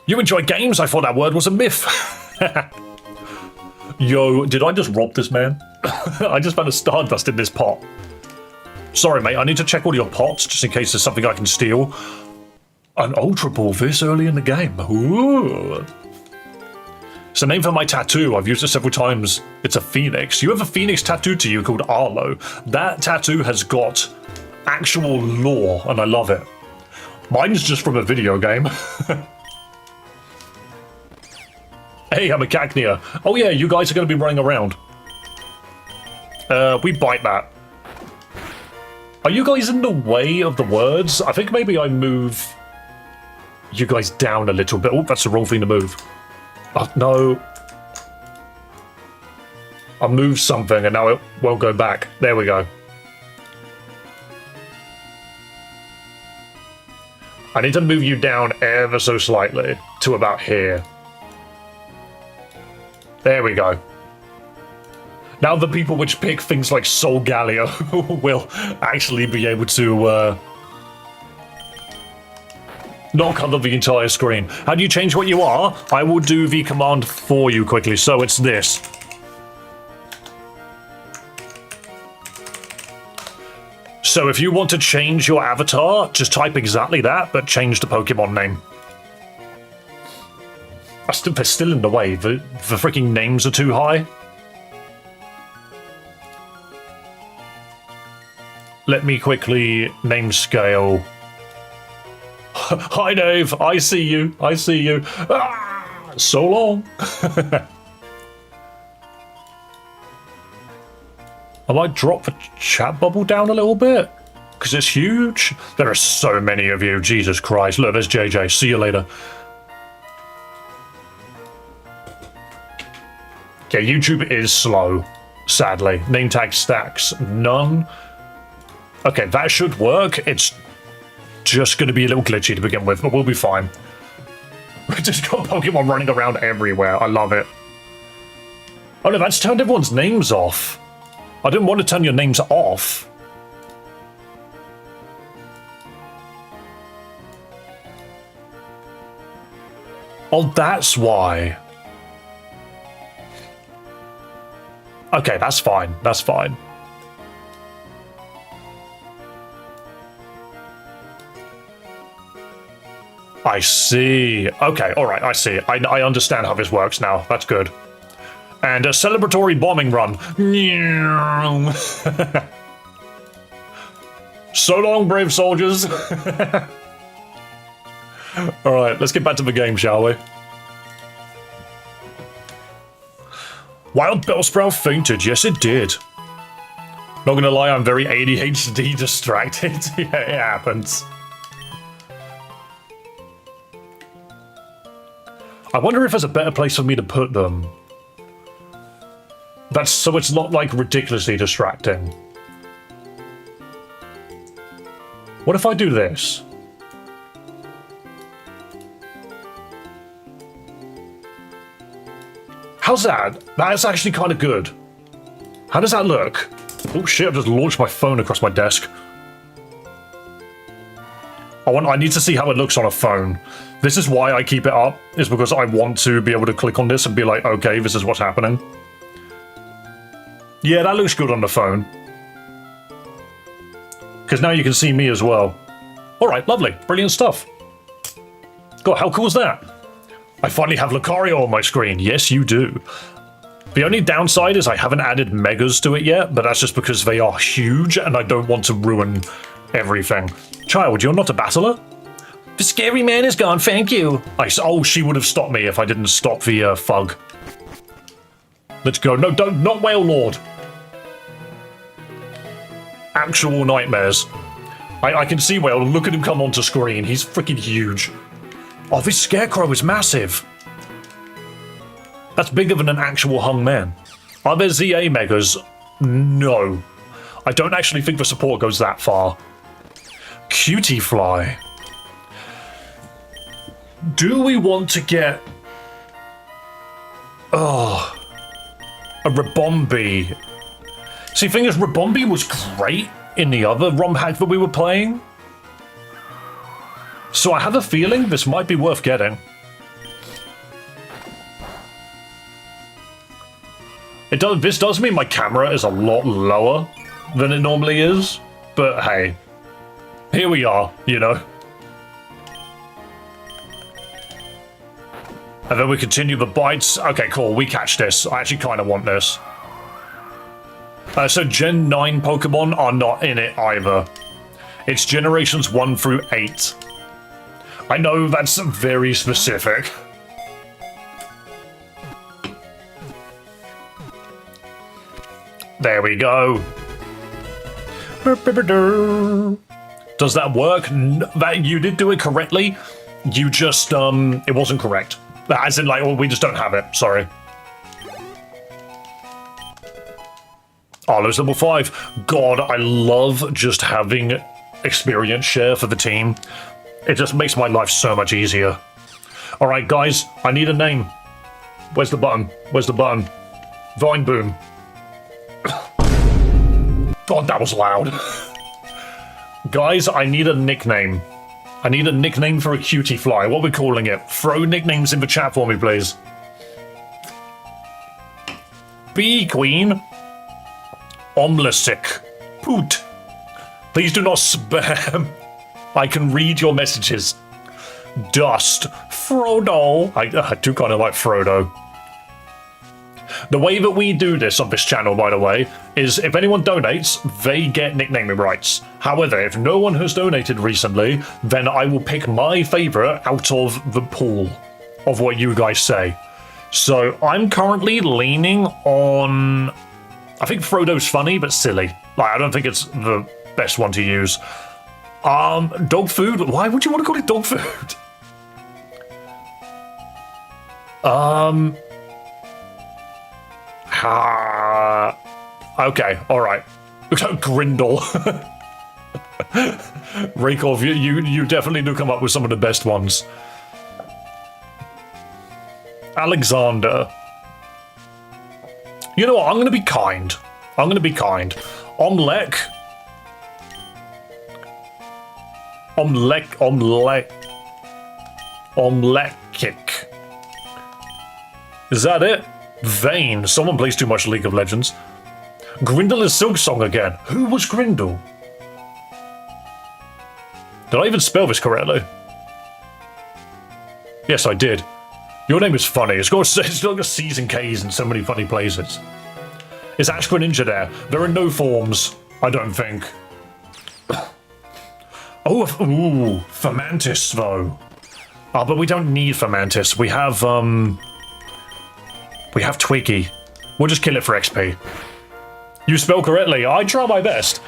You enjoy games? I thought that word was a myth. Yo, did I just rob this man? I just found a Stardust in this pot. Sorry mate, I need to check all your pots just in case there's something I can steal. An Ultra Ball this early in the game. Ooh. It's the name for my tattoo. I've used it several times. It's a phoenix. You have a phoenix tattooed to you called Arlo. That tattoo has got actual lore, and I love it. Mine's just from a video game. Hey, I'm a Cacnea. Oh yeah, you guys are going to be running around. We bite that. Are you guys in the way of the words? I think maybe I move you guys down a little bit. Oh, that's the wrong thing to move. Oh, no. I moved something and now it won't go back. There we go. I need to move you down ever so slightly to about here. There we go. Now the people which pick things like Soul Galio will actually be able to not cover the entire screen. How do you change what you are? I will do the command for you quickly. So it's this. So if you want to change your avatar, just type exactly that, but change the Pokemon name. They're still in the way. The freaking names are too high. Let me quickly name scale. Hi, Dave. I see you. I see you. Ah, so long. I might drop the chat bubble down a little bit because it's huge. There are so many of you. Jesus Christ. Look, there's JJ. See you later. Okay, YouTube is slow, sadly. Name tag stacks, none. Okay, that should work. It's just going to be a little glitchy to begin with, but we'll be fine. We just got Pokemon running around everywhere. I love it. Oh no, that's turned everyone's names off. I didn't want to turn your names off. Oh, that's why. Okay, that's fine. That's fine. I see. Okay, alright, I see. I understand how this works now. That's good. And a celebratory bombing run. So long, brave soldiers. Alright, let's get back to the game, shall we? Wild Bellsprout fainted. Yes, it did. Not gonna lie, I'm very ADHD distracted. Yeah, it happens. I wonder if there's a better place for me to put them. That's so it's not like ridiculously distracting. What if I do this? How's that? That's actually kind of good. How does that look? Oh shit, I've just launched my phone across my desk. I need to see how it looks on a phone. This is why I keep it up, is because I want to be able to click on this and be like, okay, this is what's happening. Yeah, that looks good on the phone. Because now you can see me as well. Alright, lovely. Brilliant stuff. God, how cool is that? I finally have Lucario on my screen. Yes, you do. The only downside is I haven't added Megas to it yet, but that's just because they are huge and I don't want to ruin everything. Child, you're not a battler? The scary man is gone, thank you. Oh, she would have stopped me if I didn't stop the Fug. Let's go. No, don't, not Whale Lord. Actual nightmares. I can see Whale. Look at him come onto screen. He's freaking huge. Oh, this Scarecrow is massive. That's bigger than an actual hung man. Are there ZA Megas? No. I don't actually think the support goes that far. Cutie Fly. Do we want to get... Oh... a Rabombi? See, the thing is, Rabombi was great in the other ROM hack that we were playing. So I have a feeling this might be worth getting. This does mean my camera is a lot lower than it normally is, but hey, here we are, you know. And then we continue the bites. Okay, cool, we catch this. I actually kind of want this. So Gen 9 Pokemon are not in it either. It's generations 1 through 8. I know that's very specific. There we go. Does that work? That you did do it correctly. You just it wasn't correct. As in, like, well, we just don't have it. Sorry. Arlo's level 5. God, I love just having experience share for the team. It just makes my life so much easier. Alright, guys, I need a name. Where's the button? Where's the button? Vine Boom. God, that was loud. Guys, I need a nickname. I need a nickname for a cutie fly. What are we calling it? Throw nicknames in the chat for me, please. Bee Queen. Omlesic. Poot. Please do not spam. I can read your messages. Dust. Frodo. I do kind of like Frodo. The way that we do this on this channel, by the way, is if anyone donates, they get nicknaming rights. However, if no one has donated recently, then I will pick my favourite out of the pool of what you guys say. So I'm currently leaning on... I think Frodo's funny, but silly. Like, I don't think it's the best one to use. Dog food? Why would you want to call it dog food? Okay, alright. Grindel. Raykov, you definitely do come up with some of the best ones. Alexander. You know what, I'm gonna be kind. I'm gonna be kind. Omelek. Omelekik. Is that it? Vane. Someone plays too much League of Legends. Grindel is Silksong again. Who was Grindel? Did I even spell this correctly? Yes, I did. Your name is funny. It's got C's and K's in so many funny places. Is Ashqua Ninja there? There are no forms, I don't think. Oh, ooh, Fermantis though. Oh, but we don't need Fermantis. We have Twiggy. We'll just kill it for XP. You spell correctly. I try my best.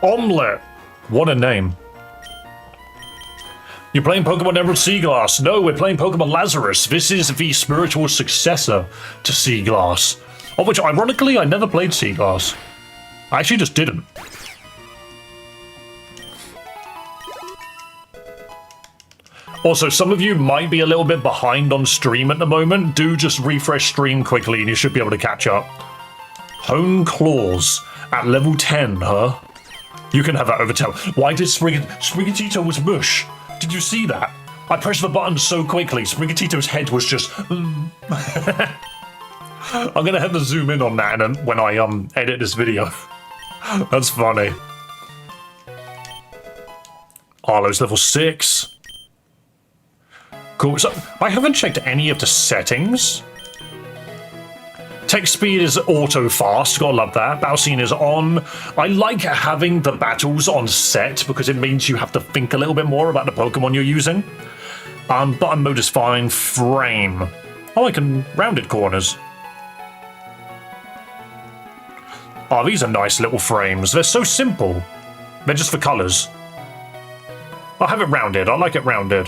Omelette. What a name. You're playing Pokemon Emerald Seaglass. No, we're playing Pokemon Lazarus. This is the spiritual successor to Seaglass. Of which, ironically, I never played Seaglass. I actually just didn't. Also, some of you might be a little bit behind on stream at the moment. Do just refresh stream quickly and you should be able to catch up. Hone Claws at level 10, huh? You can have that overtell. Why did Sprigatito was mush? Did you see that? I pressed the button so quickly, Sprigatito's head was just... I'm gonna have to zoom in on that and when I edit this video. That's funny. Arlo's level 6. Cool, so I haven't checked any of the settings. Text speed is auto fast, gotta love that. Battle scene is on. I like having the battles on set because it means you have to think a little bit more about the Pokemon you're using. Button mode is fine. Frame. Oh, I can rounded corners. Oh, these are nice little frames. They're so simple. They're just for colours. I'll have it rounded. I like it rounded.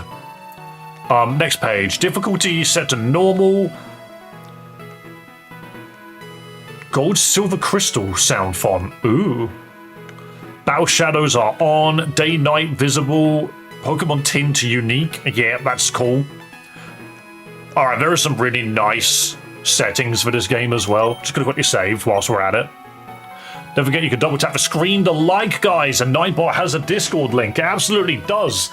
Next page. Difficulty set to normal. Gold Silver Crystal sound font. Ooh. Battle shadows are on. Day night visible. Pokemon tint unique. Yeah, that's cool. Alright, there are some really nice settings for this game as well. Just gonna quickly save whilst we're at it. Don't forget you can double tap the screen to like, guys. And Nightbot has a Discord link. It absolutely does.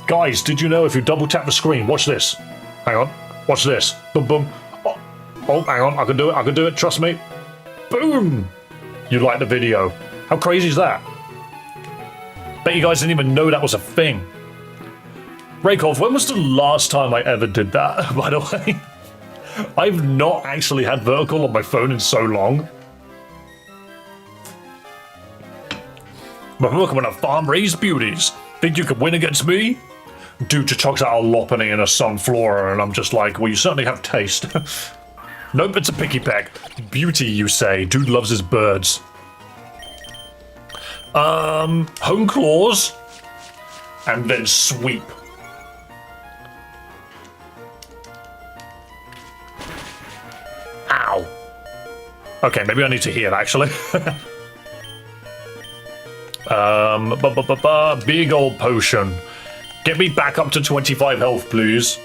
Guys, did you know if you double tap the screen, watch this. Hang on, watch this. Boom, boom. Oh, hang on, I can do it, I can do it, trust me. Boom! You like the video. How crazy is that? Bet you guys didn't even know that was a thing. Raykov, when was the last time I ever did that, by the way? I've not actually had vertical on my phone in so long. My Pokemon are farm-raised beauties. Think you could win against me? Dude just chucks out a Lopunny and a Sunflora, and I'm just like, well, you certainly have taste. Nope, it's a picky peck. Beauty, you say. Dude loves his birds. Hone Claws. And then Sweep. Ow. Okay, maybe I need to heal, actually. Big old potion. Get me back up to 25 health, please.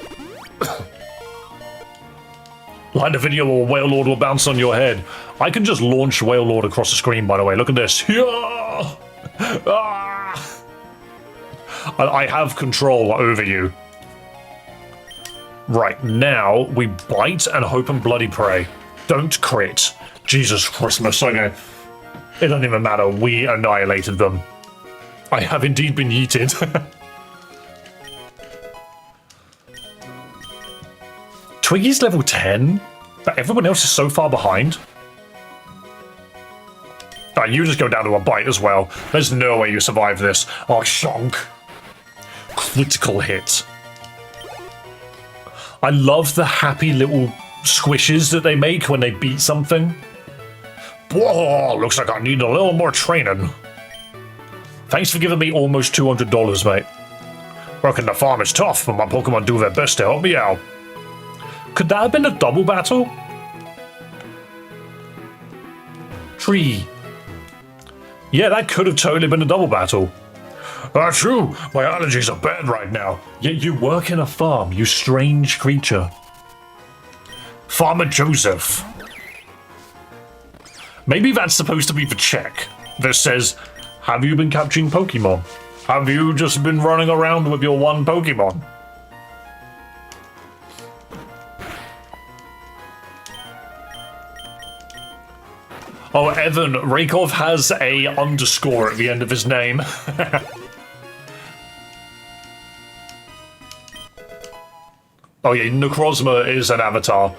Like the video or Wailord will bounce on your head. I can just launch Wailord across the screen, by the way. Look at this. I have control over you. Right, now we bite and hope and bloody pray. Don't crit. Jesus Christmas, okay. It doesn't even matter. We annihilated them. I have indeed been yeeted. Twiggy's level 10, but everyone else is so far behind. Alright, you just go down to a bite as well. There's no way you survive this. Oh, shonk. Critical hit. I love the happy little squishes that they make when they beat something. Whoa, looks like I need a little more training. Thanks for giving me almost $200, mate. Working the farm is tough, but my Pokemon do their best to help me out. Could that have been a double battle? Tree. Yeah, that could have totally been a double battle. True. My allergies are bad right now. Yet you work in a farm, you strange creature. Farmer Joseph. Maybe that's supposed to be the check that says, have you been catching Pokemon? Have you just been running around with your one Pokemon? Oh, Evan, Raykov has a underscore at the end of his name. Oh yeah, Necrozma is an avatar.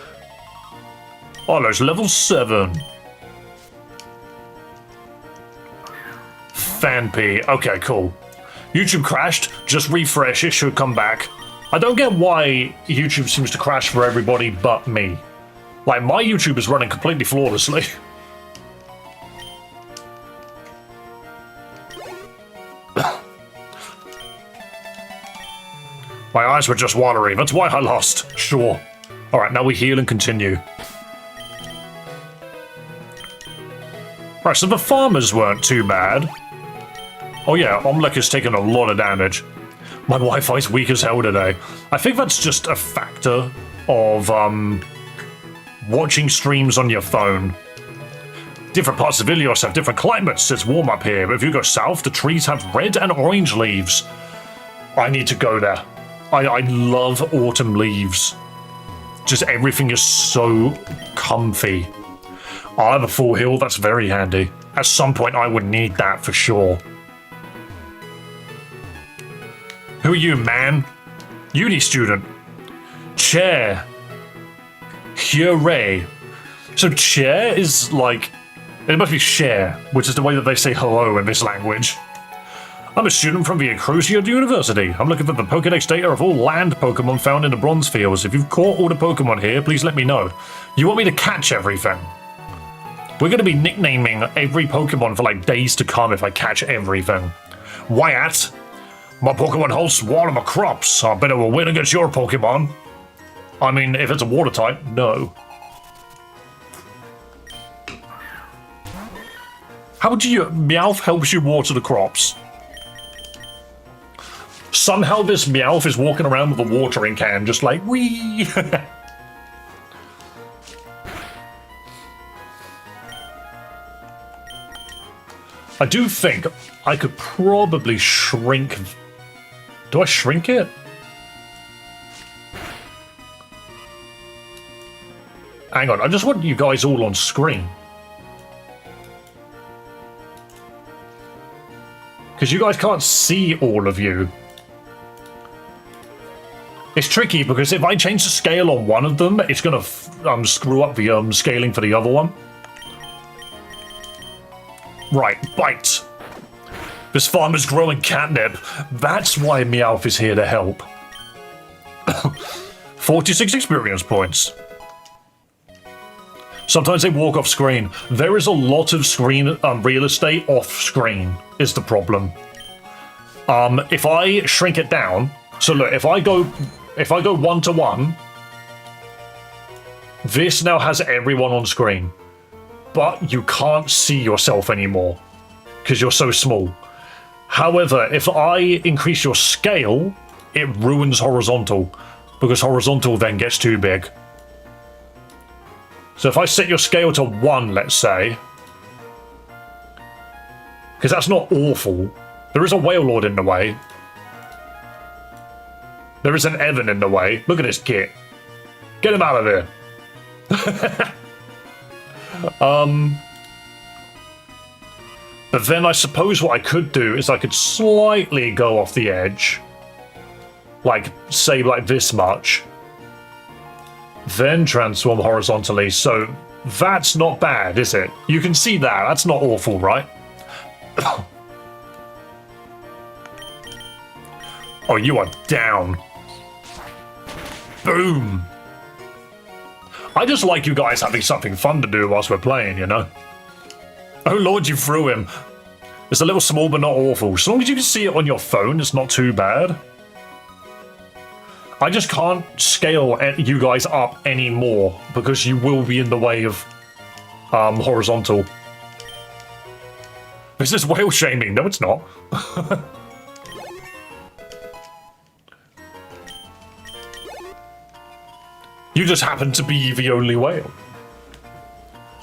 Oh, there's level 7. Fanpy. Okay, cool. YouTube crashed. Just refresh. It should come back. I don't get why YouTube seems to crash for everybody but me. Like, my YouTube is running completely flawlessly. My eyes were just watery. That's why I lost. Sure. Alright, now we heal and continue. Right, so the farmers weren't too bad. Oh yeah, Omlek has taken a lot of damage. My Wi-Fi's weak as hell today. I think that's just a factor of, watching streams on your phone. Different parts of Ilios have different climates. It's warm up here, but if you go south, the trees have red and orange leaves. I need to go there. I love autumn leaves. Just everything is so comfy. I have a full heal, that's very handy. At some point I would need that for sure. Who are you, man? Uni student. Chair. Hooray. So chair is like... It must be share, which is the way that they say hello in this language. I'm a student from the Cruciate University. I'm looking for the Pokedex data of all land Pokemon found in the Bronze Fields. If you've caught all the Pokemon here, please let me know. You want me to catch everything? We're going to be nicknaming every Pokemon for like days to come if I catch everything. Wyatt, my Pokemon holds Swarm of crops. I bet it will win against your Pokemon. I mean, if it's a water type, no. How do you... Meowth helps you water the crops. Somehow this Meowth is walking around with a watering can, just like, wee. I do think I could probably shrink... Do I shrink it? Hang on, I just want you guys all on screen. Because you guys can't see all of you. It's tricky because if I change the scale on one of them, it's going to screw up the scaling for the other one. Right, bite. This farmer's growing catnip. That's why Meowth is here to help. 46 experience points. Sometimes they walk off screen. There is a lot of screen real estate off screen is the problem. If I shrink it down, so look, if I go 1-to-1, this now has everyone on screen, but you can't see yourself anymore because you're so small. However, if I increase your scale, it ruins horizontal because horizontal then gets too big. So if I set your scale to 1, let's say, because that's not awful. There is a Wailord in the way. There is an Evan in the way. Look at this kid. Get him out of there. But then I suppose what I could do is I could slightly go off the edge. Like, say like this much. Then transform horizontally, so that's not bad, is it? You can see that, that's not awful, right? Oh, you are down. Boom. I just like you guys having something fun to do whilst we're playing, you know? Oh lord, you threw him. It's a little small but not awful. As long as you can see it on your phone, it's not too bad. I just can't scale you guys up anymore because you will be in the way of horizontal. This is whale shaming. No, it's not. You just happen to be the only whale.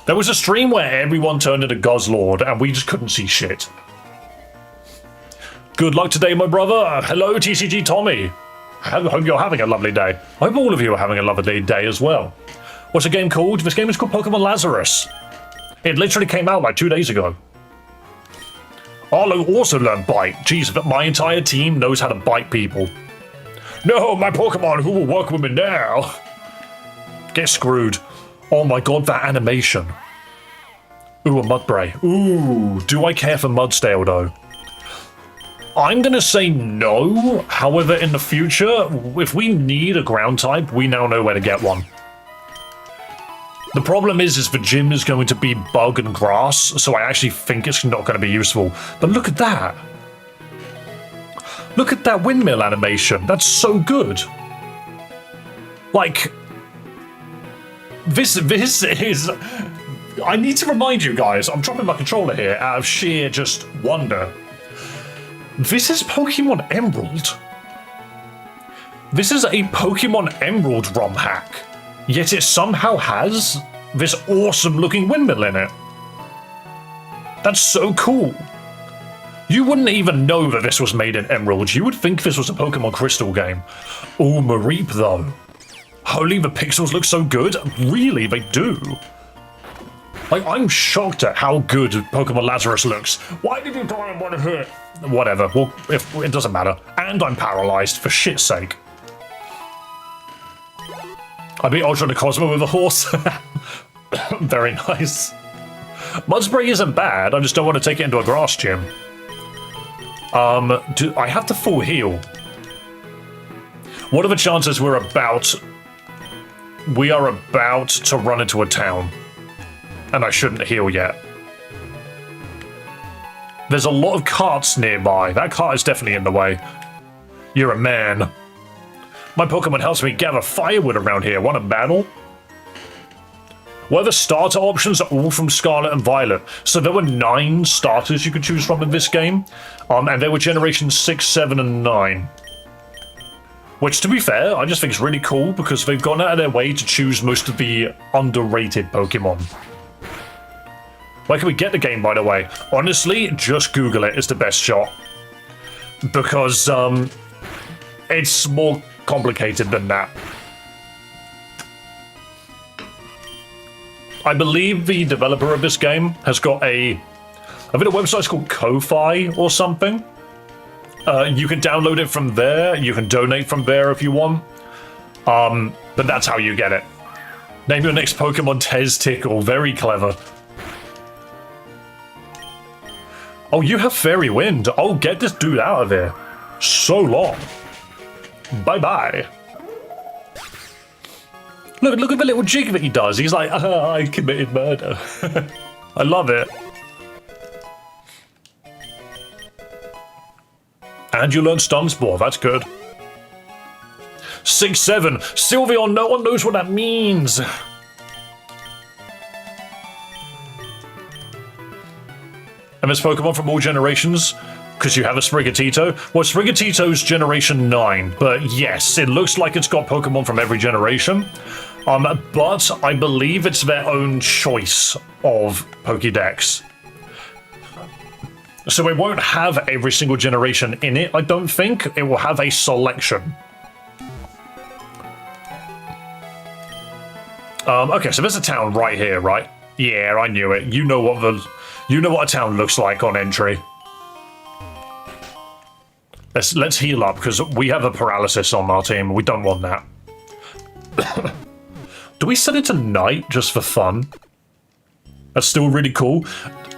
There was a stream where everyone turned into Guzzlord and we just couldn't see shit. Good luck today, my brother. Hello, TCG Tommy. I hope you're having a lovely day. I hope all of you are having a lovely day as well. What's the game called? This game is called Pokemon Lazarus. It literally came out like 2 days ago. Arlo also learned Bite. Jeez, my entire team knows how to bite people. No, my Pokemon, who will work with me now? Get screwed. Oh my god, that animation. Ooh, a Mudbray. Ooh, do I care for Mudstale though? I'm gonna say no. However, in the future, if we need a ground type, we now know where to get one. The problem is the gym is going to be bug and grass, so I actually think it's not going to be useful. But look at that. Look at that windmill animation. That's so good. Like, this is... I need to remind you guys, I'm dropping my controller here out of sheer just wonder. This is Pokemon Emerald. This is a Pokemon Emerald ROM hack, yet it somehow has this awesome looking windmill in it. That's so cool. You wouldn't even know that this was made in Emerald. You would think this was a Pokemon Crystal game. Oh, Mareep though. Holy, the pixels look so good. Really, they do. Like, I'm shocked at how good Pokemon Lazarus looks. Why did you die in one hit? Whatever, well, it doesn't matter. And I'm paralyzed, for shit's sake. I beat Ultra Necrozma with a horse. Very nice. Mudspray isn't bad, I just don't want to take it into a grass gym. Do I have to full heal? What are the chances we are about to run into a town? And I shouldn't heal yet. There's a lot of carts nearby. That cart is definitely in the way. You're a man. My Pokemon helps me gather firewood around here. Want a battle? Well, the starter options are all from Scarlet and Violet. So there were 9 starters you could choose from in this game. And they were generations 6, 7, and 9. Which, to be fair, I just think is really cool because they've gone out of their way to choose most of the underrated Pokemon. Where can we get the game, by the way? Honestly, just Google it. It's the best shot. Because, it's more complicated than that. I believe the developer of this game has got I think the website's called Ko-Fi or something. You can download it from there. You can donate from there if you want. But that's how you get it. Name your next Pokemon Tez Tickle. Very clever. Oh, you have Fairy Wind. Oh, get this dude out of here. So long. Bye-bye. Look at the little jig that he does. He's like, I committed murder. I love it. And you learn Stun Spore. That's good. 6-7. Sylveon, no one knows what that means. And there's Pokemon from all generations, because you have a Sprigatito. Well, Sprigatito's generation 9, but yes, it looks like it's got Pokemon from every generation. But I believe it's their own choice of Pokédex. So it won't have every single generation in it, I don't think. It will have a selection. Okay, so there's a town right here, right? Yeah, I knew it. You know what You know what a town looks like on entry. Let's heal up, because we have a paralysis on our team. We don't want that. Do we set it to night just for fun? That's still really cool.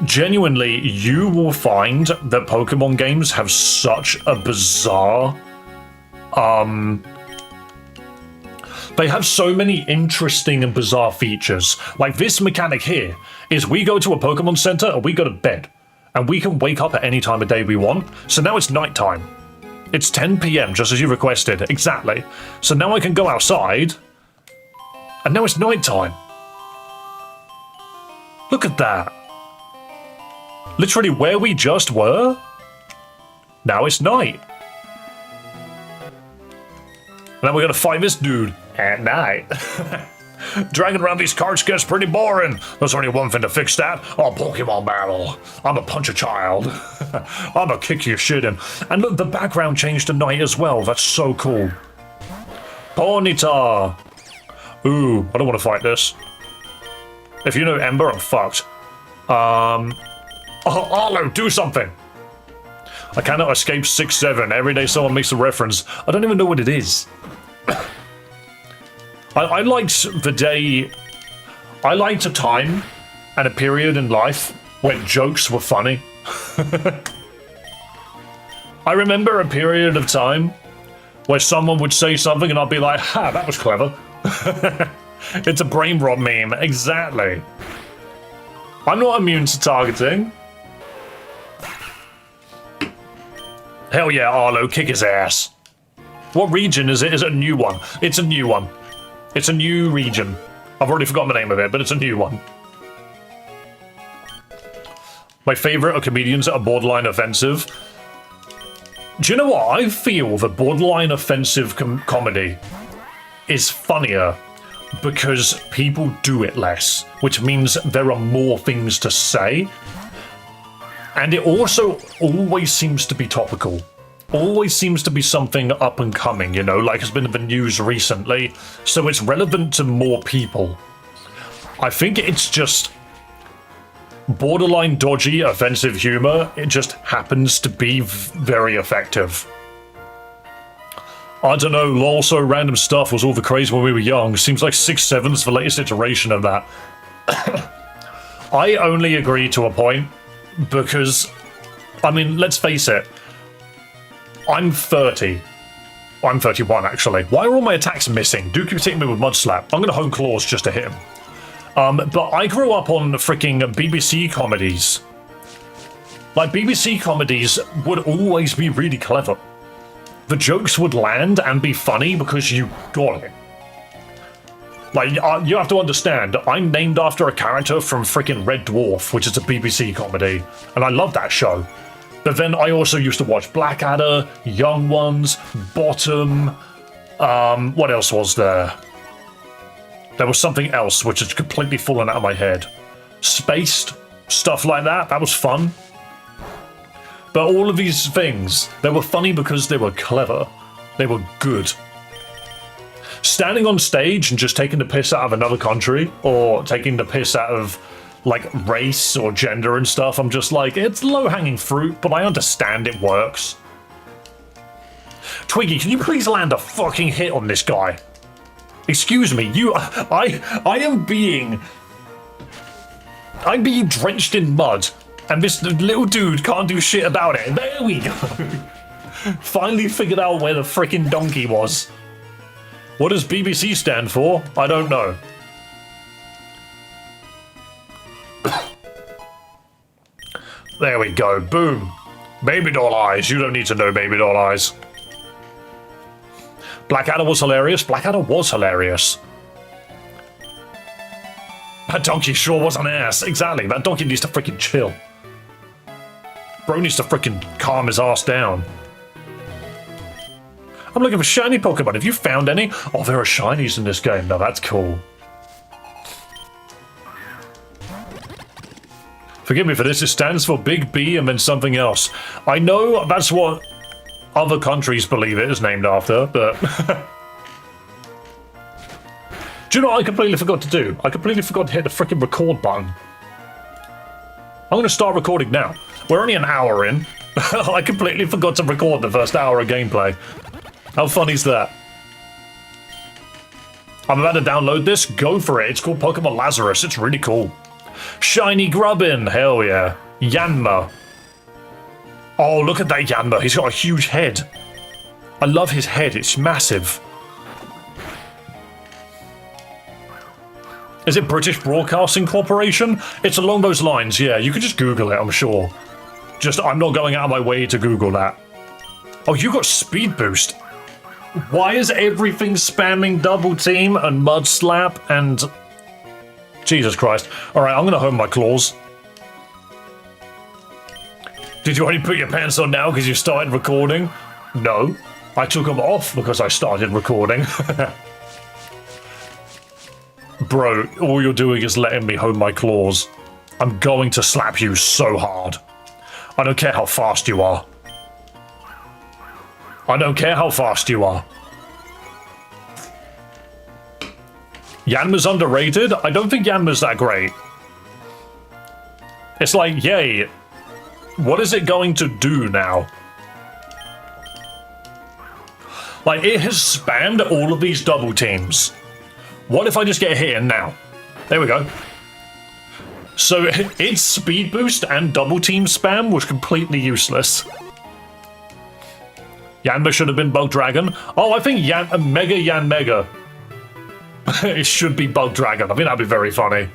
Genuinely, you will find that Pokemon games have such a bizarre... They have so many interesting and bizarre features. Like this mechanic here is we go to a Pokemon Center and we go to bed. And we can wake up at any time of day we want. So now it's nighttime. It's 10 PM, just as you requested. Exactly. So now I can go outside. And now it's nighttime. Look at that. Literally where we just were. Now it's night. Now we're gonna fight this dude at night. Dragging around these carts gets pretty boring. There's only one thing to fix that. A Pokemon battle. I'm a punch a child. I'm a kick your shit in. And look, the background changed to night as well. That's so cool. Ponyta. Ooh, I don't want to fight this. If you know Ember, I'm fucked. Arlo, do something. I cannot escape 6-7. Every day someone makes a reference. I don't even know what it is. I liked the day... I liked a time and a period in life when jokes were funny. I remember a period of time where someone would say something and I'd be like, ha, that was clever. It's a brain rot meme, exactly. I'm not immune to targeting. Hell yeah, Arlo, kick his ass. What region is it? Is it a new one? It's a new one. It's a new region. I've already forgotten the name of it, but it's a new one. My favorite are comedians that are borderline offensive. Do you know what? I feel that borderline offensive comedy is funnier because people do it less, which means there are more things to say. And it also always seems to be topical. Always seems to be something up and coming, you know, like has been in the news recently, so it's relevant to more people. I think it's just borderline dodgy, offensive humor. It just happens to be very effective. I don't know, lol, so random stuff was all the craze when we were young. Seems like 6-7's the latest iteration of that. I only agree to a point because, I mean, let's face it, I'm 30. I'm 31, actually. Why are all my attacks missing? Duke keeps hitting me with Mud Slap. I'm going to Hone Claws just to hit him. But I grew up on freaking BBC comedies. Like, BBC comedies would always be really clever. The jokes would land and be funny because you got it. Like, you have to understand, I'm named after a character from freaking Red Dwarf, which is a BBC comedy, and I love that show. But then I also used to watch Blackadder, Young Ones, Bottom, what else was there? There was something else which has completely fallen out of my head. Spaced, stuff like that, that was fun. But all of these things, they were funny because they were clever. They were good. Standing on stage and just taking the piss out of another country, or taking the piss out of, like, race or gender and stuff, I'm just like, it's low-hanging fruit, but I understand it works. Twiggy, can you please land a fucking hit on this guy? Excuse me, I'm being drenched in mud, and this little dude can't do shit about it. There we go. Finally figured out where the frickin' donkey was. What does BBC stand for? I don't know. There we go, boom. Baby doll eyes, you don't need to know baby doll eyes. Blackadder was hilarious, Blackadder was hilarious. That donkey sure was an ass, exactly, that donkey needs to freaking chill. Bro needs to freaking calm his ass down. I'm looking for shiny Pokemon, have you found any? Oh, there are shinies in this game, now that's cool. Forgive me for this, it stands for Big B and then something else. I know that's what other countries believe it is named after, but... Do you know what I completely forgot to do? I completely forgot to hit the frickin' record button. I'm going to start recording now. We're only an hour in. I completely forgot to record the first hour of gameplay. How funny is that? I'm about to download this. Go for it. It's called Pokemon Lazarus. It's really cool. Shiny Grubbin. Hell yeah. Yanma. Oh, look at that Yanma. He's got a huge head. I love his head. It's massive. Is it British Broadcasting Corporation? It's along those lines, yeah. You could just Google it, I'm sure. I'm not going out of my way to Google that. Oh, you got Speed Boost. Why is everything spamming Double Team and Mud Slap and... Jesus Christ. Alright, I'm gonna home my claws. Did you only put your pants on now because you started recording? No. I took them off because I started recording. Bro, all you're doing is letting me home my claws. I'm going to slap you so hard. I don't care how fast you are. I don't care how fast you are. Yanma's underrated? I don't think Yanma's that great. It's like, yay. What is it going to do now? Like, it has spammed all of these double teams. What if I just get a hit in now? There we go. So its speed boost and double team spam was completely useless. Yanma should have been Bug Dragon. Oh, I think Mega Yanmega. It should be Bug Dragon. I think that'd be very funny.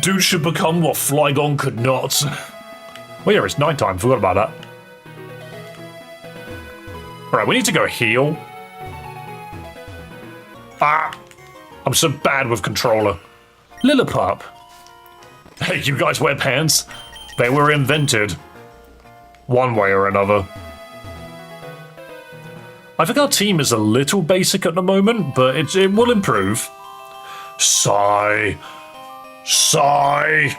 Dude should become what Flygon could not. Well, yeah, it's nighttime. Forgot about that. Alright, we need to go heal. Ah! I'm so bad with controller. Lillipup. Hey, you guys wear pants? They were invented. One way or another. I think our team is a little basic at the moment, but it will improve. Sigh. Sigh.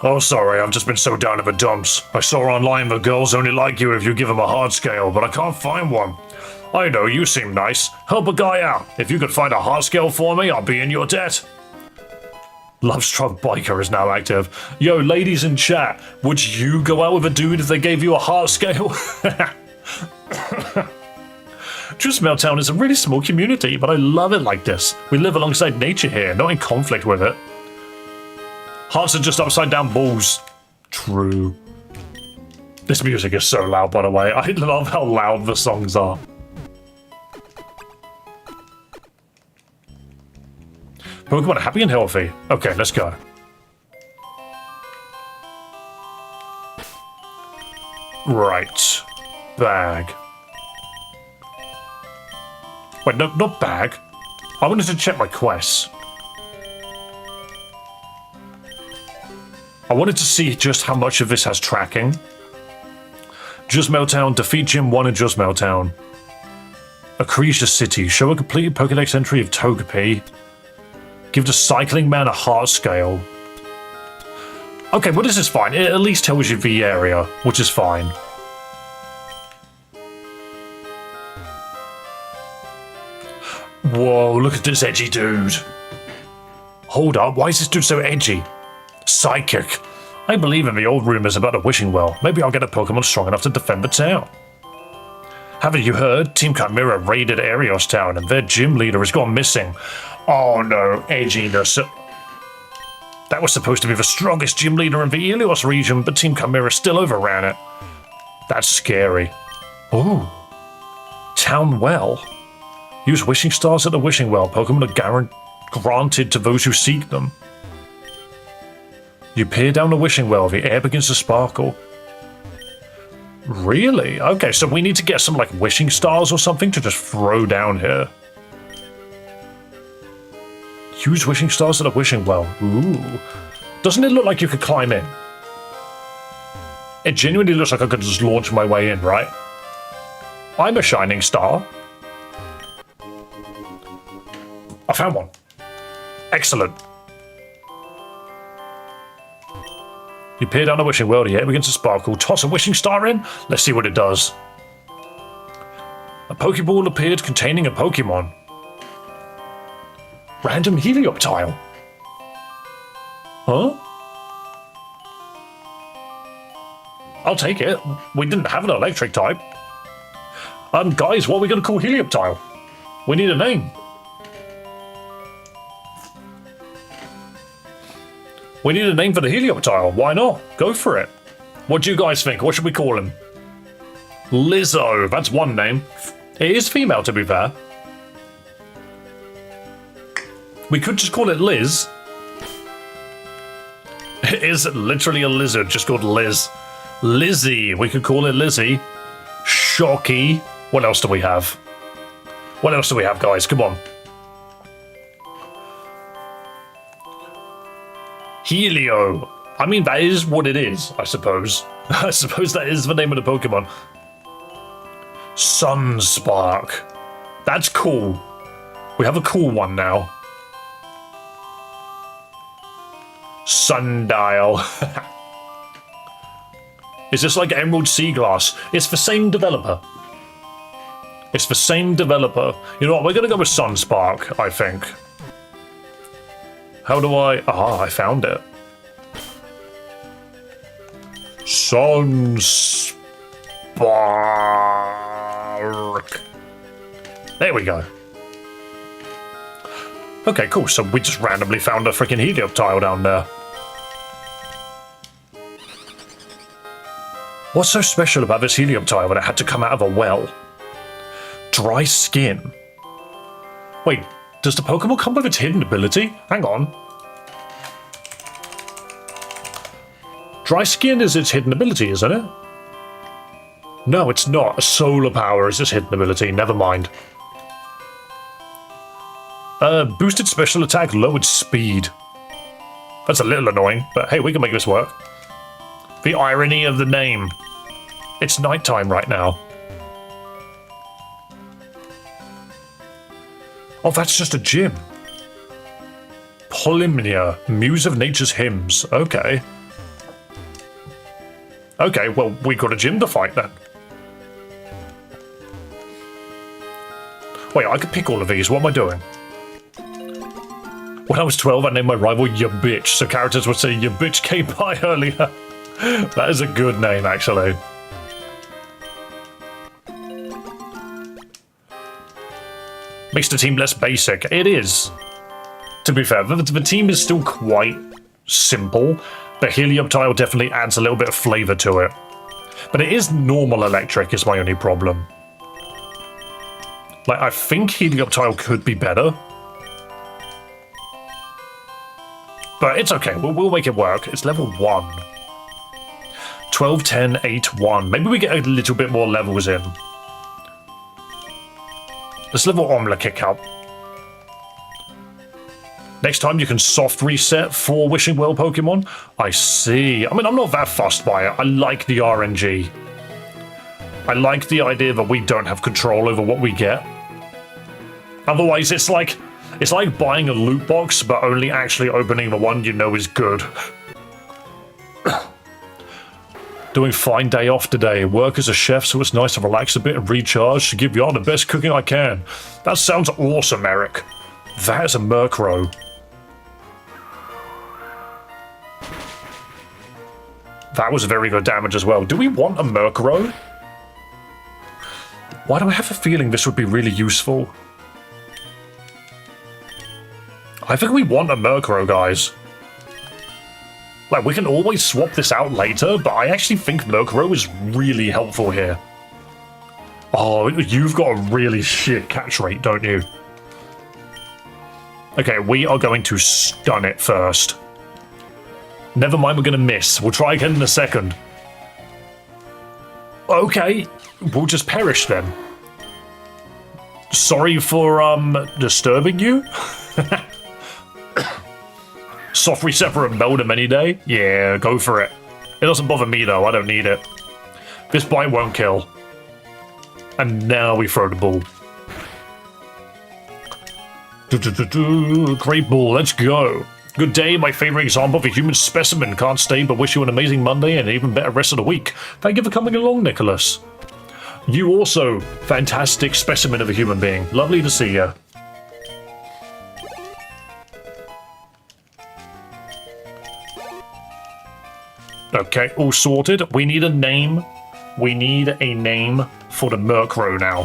Oh, sorry, I've just been so down in the dumps. I saw online that girls only like you if you give them a hard scale, but I can't find one. I know, you seem nice. Help a guy out. If you could find a hard scale for me, I'll be in your debt. Lovestruck Biker is now active. Yo, ladies in chat, would you go out with a dude if they gave you a heart scale? Jusmail Town is a really small community, but I love it like this. We live alongside nature here, not in conflict with it. Hearts are just upside down balls. True. This music is so loud, by the way. I love how loud the songs are. Pokemon happy and healthy. Okay, let's go. Right. Bag. Wait, no, not bag. I wanted to check my quests. I wanted to see just how much of this has tracking. Jusmail Town, defeat Gym 1 in Jusmail Town. Acacia City, show a completed Pokedex entry of Togepi. Give the Cycling Man a heart scale. Okay, well this is fine. It at least tells you the area, which is fine. Whoa, look at this edgy dude. Hold up, why is this dude so edgy? Psychic. I believe in the old rumors about a wishing well. Maybe I'll get a Pokemon strong enough to defend the town. Haven't you heard? Team Chimera raided Arios Town and their gym leader has gone missing. Oh no, edginess. That was supposed to be the strongest gym leader in the Helios region, but Team Chimera still overran it. That's scary. Ooh. Town Well. Use wishing stars at the wishing well. Pokemon are granted to those who seek them. You peer down the wishing well, the air begins to sparkle. Really? Okay, so we need to get some like wishing stars or something to just throw down here. Use wishing stars at a wishing well. Ooh. Doesn't it look like you could climb in? It genuinely looks like I could just launch my way in, right? I'm a shining star. I found one. Excellent. You peer down a wishing well, the air begins to sparkle. Toss a wishing star in. Let's see what it does. A Pokeball appeared containing a Pokemon. Random Helioptile. Huh? I'll take it. We didn't have an electric type. Guys, what are we going to call Helioptile? We need a name. We need a name for the Helioptile. Why not? Go for it. What do you guys think? What should we call him? Lizzo. That's one name. It is female, to be fair. We could just call it Liz. It is literally a lizard, just called Liz. Lizzie. We could call it Lizzie. Shocky. What else do we have? What else do we have, guys? Come on. Helio. I mean, that is what it is, I suppose. I suppose that is the name of the Pokemon. Sunspark. That's cool. We have a cool one now. Sundial. Is this like Emerald Sea Glass? It's the same developer. It's the same developer. You know what? We're going to go with Sunspark, I think. How do I... Ah, I found it. Sunspark. There we go. Okay, cool. So we just randomly found a freaking Helioptile down there. What's so special about this Helioptile that it had to come out of a well? Dry skin. Wait, does the Pokemon come with its hidden ability? Hang on. Dry skin is its hidden ability, isn't it? No, it's not. Solar power is its hidden ability. Never mind. Boosted special attack, lowered speed. That's a little annoying, but hey, we can make this work. The irony of the name. It's nighttime right now. Oh, that's just a gym. Polymnia, Muse of Nature's Hymns. Okay. Okay, well, we got a gym to fight then. Wait, I could pick all of these. What am I doing? When I was 12, I named my rival Ya Bitch, so characters would say Ya Bitch came by earlier. That is a good name, actually. Makes the team less basic. It is. To be fair, the team is still quite simple, but Helioptile definitely adds a little bit of flavour to it. But it is normal electric is my only problem. Like, I think Helioptile could be better. But it's okay, we'll make it work. It's level 1. 12, 10, 8, 1. Maybe we get a little bit more levels in. Let's level Omla up. Next time you can soft reset for Wishing Well Pokemon. I see. I mean, I'm not that fussed by it. I like the RNG. I like the idea that we don't have control over what we get. Otherwise, it's like buying a loot box, but only actually opening the one you know is good. Doing fine day off today. Work as a chef, so it's nice to relax a bit and recharge to give y'all the best cooking I can. That sounds awesome, Eric. That is a Murkrow. That was very good damage as well. Do we want a Murkrow? Why do I have a feeling this would be really useful? I think we want a Murkrow, guys. Like, we can always swap this out later, but I actually think Murkrow is really helpful here. Oh, you've got a really shit catch rate, don't you? Okay, we are going to stun it first. Never mind, we're going to miss. We'll try again in a second. Okay, we'll just perish then. Sorry for, disturbing you? Soft reset for a Meldum any day? Yeah, go for it. It doesn't bother me though, I don't need it. This bite won't kill. And now we throw the ball. Great ball, let's go. Good day, my favorite example of a human specimen. Can't stay, but wish you an amazing Monday and an even better rest of the week. Thank you for coming along, Nicholas. You also, fantastic specimen of a human being. Lovely to see you. Okay, all sorted. We need a name. We need a name for the Murkrow now.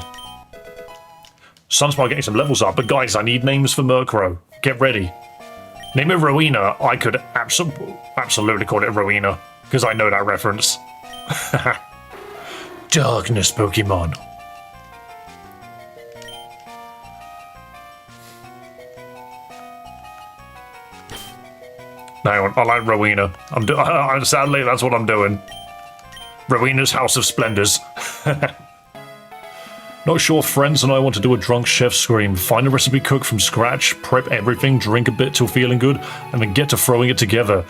Sunsmart getting some levels up, but guys, I need names for Murkrow. Get ready. Name it Rowena. I could absolutely call it Rowena, because I know that reference. Darkness Pokemon. Hang on, I like Rowena. Sadly, that's what I'm doing. Rowena's House of Splendors. Not sure friends and I want to do a drunk chef scream. Find a recipe, cook from scratch, prep everything, drink a bit till feeling good, and then get to throwing it together.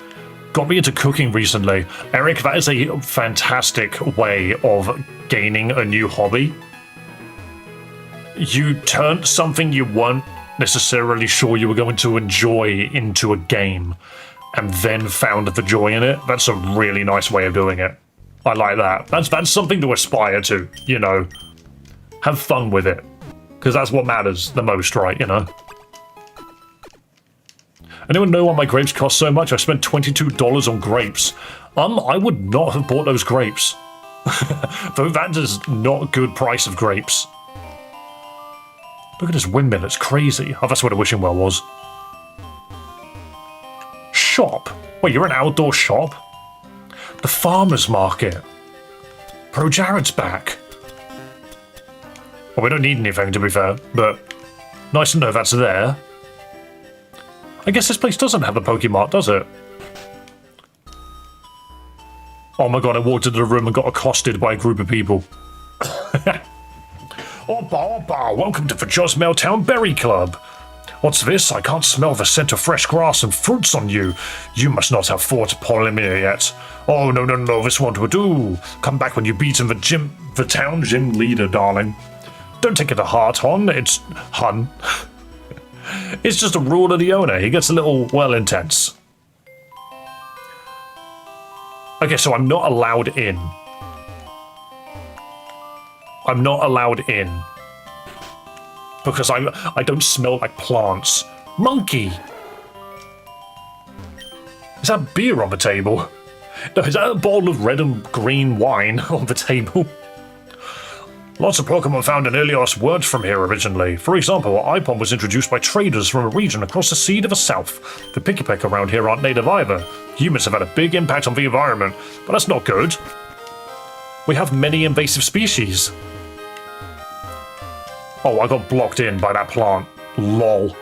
Got me into cooking recently. Eric, that is a fantastic way of gaining a new hobby. You turned something you weren't necessarily sure you were going to enjoy into a game, and then found the joy in it. That's a really nice way of doing it. I like that. That's something to aspire to, you know. Have fun with it. Because that's what matters the most, right, you know? Anyone know why my grapes cost so much? I spent $22 on grapes. I would not have bought those grapes. Though that is not a good price of grapes. Look at this windmill, it's crazy. Oh, that's where the wishing well was. Shop? Wait, you're an outdoor shop? The farmer's market. Bro Jared's back. Well, we don't need anything, to be fair, but nice to know that's there. I guess this place doesn't have a Pokemart, does it? Oh my god, I walked into the room and got accosted by a group of people. Opa, welcome to the Josmel Town Berry Club. What's this? I can't smell the scent of fresh grass and fruits on you. You must not have fought Polymere yet. Oh, no, this won't do. Come back when you've beaten the town gym leader, darling. Don't take it to heart, Hon. It's just a rule of the owner. He gets a little, well, intense. Okay, so I'm not allowed in. I'm not allowed in. Because I don't smell like plants. Monkey! Is that beer on the table? No, is that a bottle of red and green wine on the table? Lots of Pokemon found in Ilios weren't from here originally. For example, Ipon was introduced by traders from a region across the sea to the south. The Pikipek around here aren't native either. Humans have had a big impact on the environment, but that's not good. We have many invasive species. Oh, I got blocked in by that plant. Lol.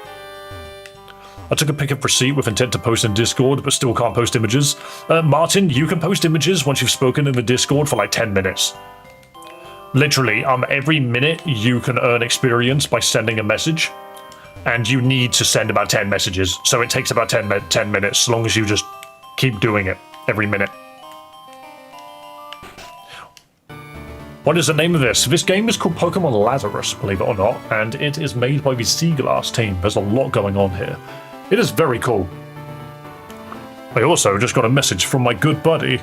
I took a pick-up receipt with intent to post in Discord, but still can't post images. Martin, you can post images once you've spoken in the Discord for like 10 minutes. Literally, every minute you can earn experience by sending a message, and you need to send about 10 messages, so it takes about 10 minutes, as long as you just keep doing it every minute. What is the name of this? This game is called Pokemon Lazarus, believe it or not, and it is made by the Seaglass team. There's a lot going on here. It is very cool. I also just got a message from my good buddy.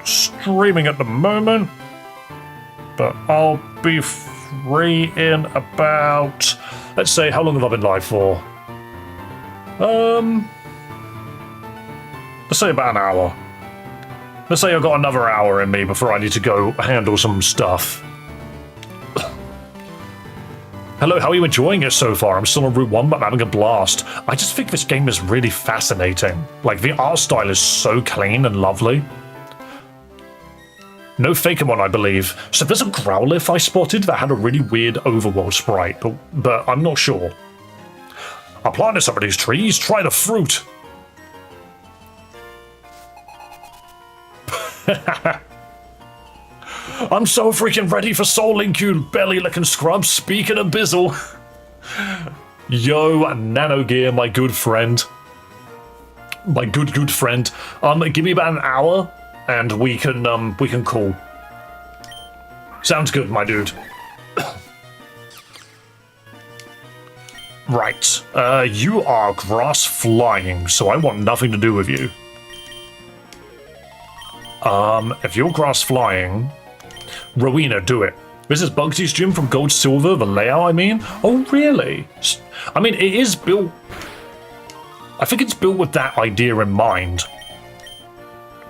Streaming at the moment, but I'll be free in about, let's say, how long have I been live for? Let's say about an hour. Let's say I've got another hour in me before I need to go handle some stuff. Hello, how are you enjoying it so far? I'm still on Route 1, but I'm having a blast. I just think this game is really fascinating. Like, the art style is so clean and lovely. No Fakemon, I believe. So there's a Growlithe I spotted that had a really weird overworld sprite, but I'm not sure. I planted some of these trees. Try the fruit. I'm so freaking ready for Soul Link, you belly-licking scrub. Speaking of Bizzle. Yo, Nano Gear, my good friend. My good friend. Give me about an hour, and we can call. Sounds good, my dude. Right. You are grass flying, so I want nothing to do with you. If you're grass flying, Rowena, do it. This is Bugsy's gym from Gold Silver, the layout, I mean. Oh, really? I mean, it is built... I think it's built with that idea in mind.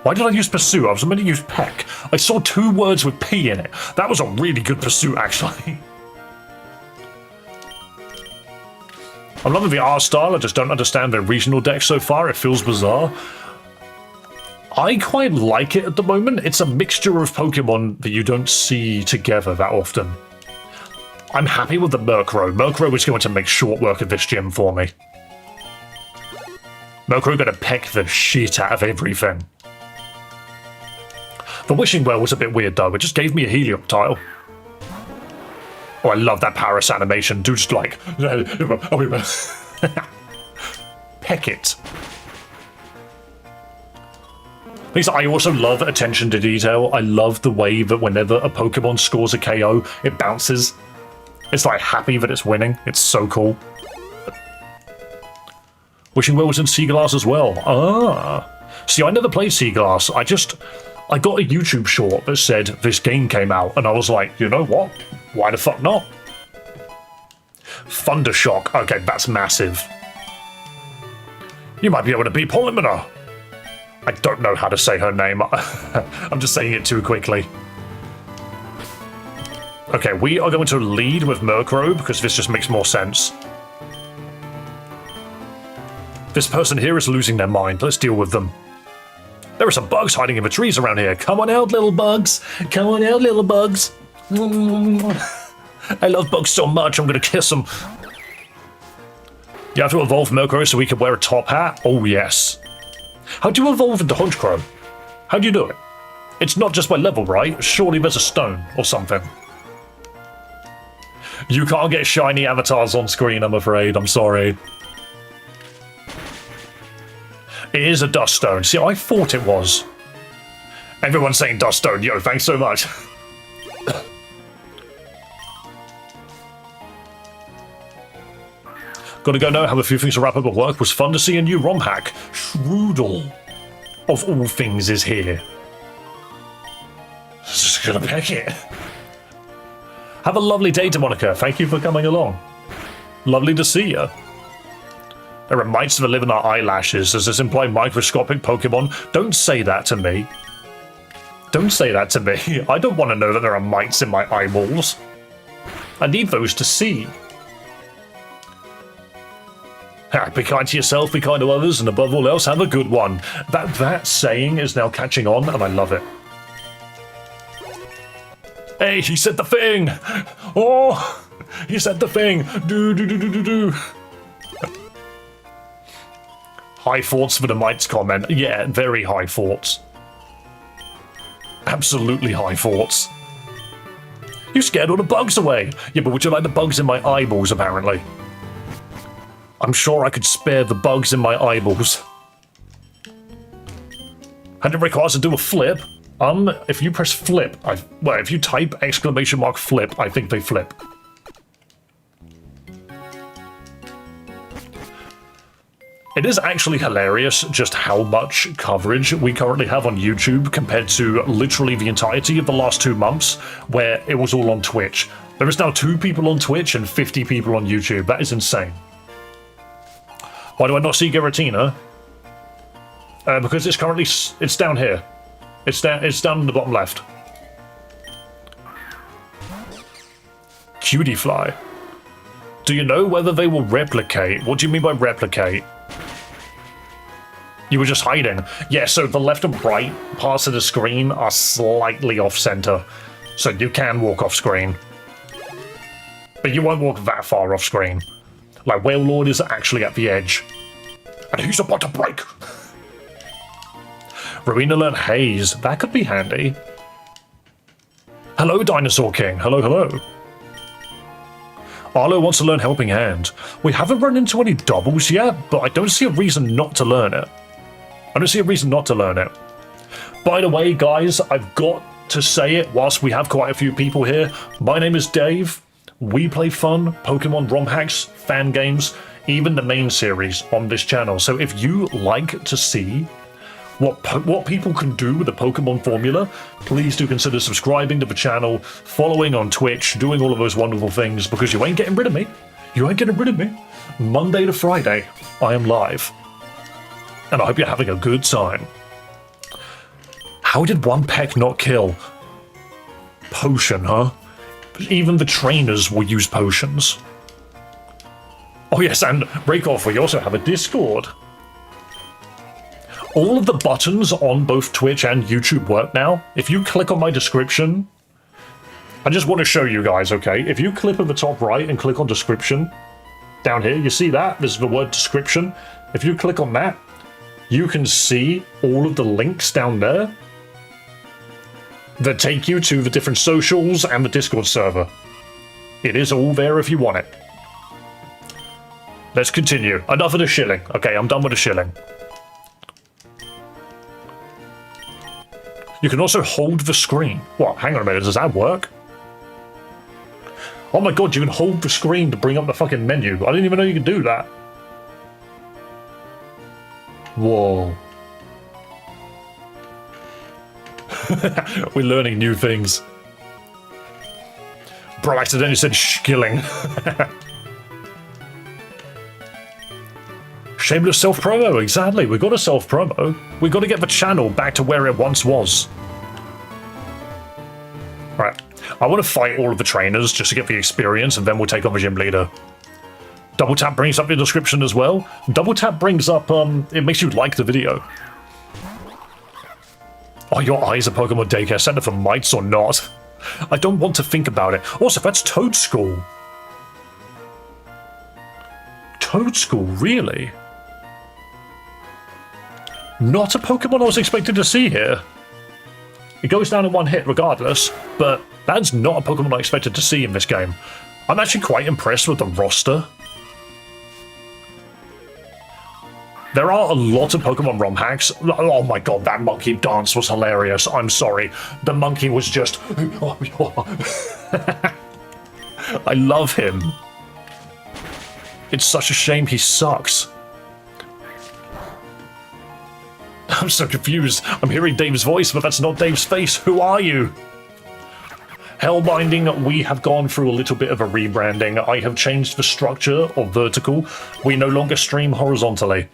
Why did I use pursue? I was meant to use peck. I saw 2 words with P in it. That was a really good pursuit, actually. I'm loving the art style. I just don't understand the regional deck so far. It feels bizarre. I quite like it at the moment. It's a mixture of Pokemon that you don't see together that often. I'm happy with the Murkrow. Murkrow is going to make short work of this gym for me. Murkrow going to peck the shit out of everything. The Wishing Well was a bit weird though. It just gave me a Helium tile. Oh, I love that Paris animation. Dude, just like... peck it. I also love attention to detail. I love the way that whenever a Pokemon scores a KO, it bounces. It's like happy that it's winning. It's so cool. Wishing Well was in Sea Glass as well. Ah. See, I never played Sea Glass. I got a YouTube short that said this game came out, and I was like, you know what? Why the fuck not? Thundershock. Okay, that's massive. You might be able to beat Polymina. I don't know how to say her name. I'm just saying it too quickly. Okay, we are going to lead with Murkrow because this just makes more sense. This person here is losing their mind. Let's deal with them. There are some bugs hiding in the trees around here. Come on out, little bugs. Come on out, little bugs. I love bugs so much, I'm going to kiss them. You have to evolve Murkrow so we can wear a top hat? Oh, yes. How do you evolve into Honchkrow? How do you do it? It's not just by level, right? Surely there's a stone or something. You can't get shiny avatars on screen, I'm afraid. I'm sorry. It is a dust stone. See, I thought it was. Everyone's saying dust stone. Yo, thanks so much. Gotta go now, have a few things to wrap up at work. Was fun to see a new ROM hack. Shroodle, of all things, is here. Just gonna peck it. Have a lovely day, Demonica. Thank you for coming along. Lovely to see you. There are mites that live in our eyelashes. Does this imply microscopic Pokemon? Don't say that to me. Don't say that to me. I don't want to know that there are mites in my eyeballs. I need those to see. Be kind to yourself, be kind to others, and above all else, have a good one. That saying is now catching on, and I love it. Hey, he said the thing! Oh, he said the thing! Do. High thoughts for the mites comment. Yeah, very high thoughts. Absolutely high thoughts. You scared all the bugs away. Yeah, but would you like the bugs in my eyeballs, apparently? I'm sure I could spare the bugs in my eyeballs. And it requires to do a flip. If you press flip, if you type ! flip, I think they flip. It is actually hilarious just how much coverage we currently have on YouTube compared to literally the entirety of the last 2 months, where it was all on Twitch. There is now 2 people on Twitch and 50 people on YouTube. That is insane. Why do I not see Giratina? Because it's currently... it's down here. It's down in the bottom left. Cutie Fly. Do you know whether they will replicate? What do you mean by replicate? You were just hiding. Yeah, so the left and right parts of the screen are slightly off-center. So you can walk off-screen. But you won't walk that far off-screen. Like, Wailord is actually at the edge. And he's about to break! Rowena learned Haze. That could be handy. Hello, Dinosaur King. Hello, hello. Arlo wants to learn Helping Hand. We haven't run into any doubles yet, but I don't see a reason not to learn it. By the way, guys, I've got to say it whilst we have quite a few people here. My name is Dave. We play fun Pokemon ROM hacks, fan games, even the main series on this channel. So if you like to see what people can do with the Pokemon formula, please do consider subscribing to the channel, following on Twitch, doing all of those wonderful things, because you ain't getting rid of me. You ain't getting rid of me. Monday to Friday, I am live. and I hope you're having a good time. How did one peck not kill? Potion, huh? Even the trainers will use potions. Oh yes, and Rakeoff, we also have a Discord. All of the buttons on both Twitch and YouTube work now. If you click on my description, I just want to show you guys, okay? If you click on the top right and click on description, down here, you see that? There's the word description. If you click on that, you can see all of the links down there that take you to the different socials and the Discord server. It is all there if you want it. Let's continue. Enough of the shilling. Okay, I'm done with the shilling. You can also hold the screen. What? Hang on a minute, does that work? Oh my god, you can hold the screen to bring up the fucking menu. I didn't even know you could do that. Whoa. We're learning new things. Bro accidentally said shilling. Shameless self-promo, exactly. We got a self-promo. We got to get the channel back to where it once was. Right. I want to fight all of the trainers just to get the experience, and then we'll take on the gym leader. Double tap brings up the description as well. Double tap brings up, it makes you like the video. Oh, your eyes are Pokemon Daycare Center for mites or not? I don't want to think about it. Also, that's Toad School. Toad School, really? Not a Pokemon I was expecting to see here. It goes down in one hit regardless, but that's not a Pokemon I expected to see in this game. I'm actually quite impressed with the roster. There are a lot of Pokemon ROM hacks. Oh my god, that monkey dance was hilarious. I'm sorry. The monkey was just... I love him. It's such a shame he sucks. I'm so confused. I'm hearing Dave's voice, but that's not Dave's face. Who are you? Hellbinding, we have gone through a little bit of a rebranding. I have changed the structure of vertical. We no longer stream horizontally.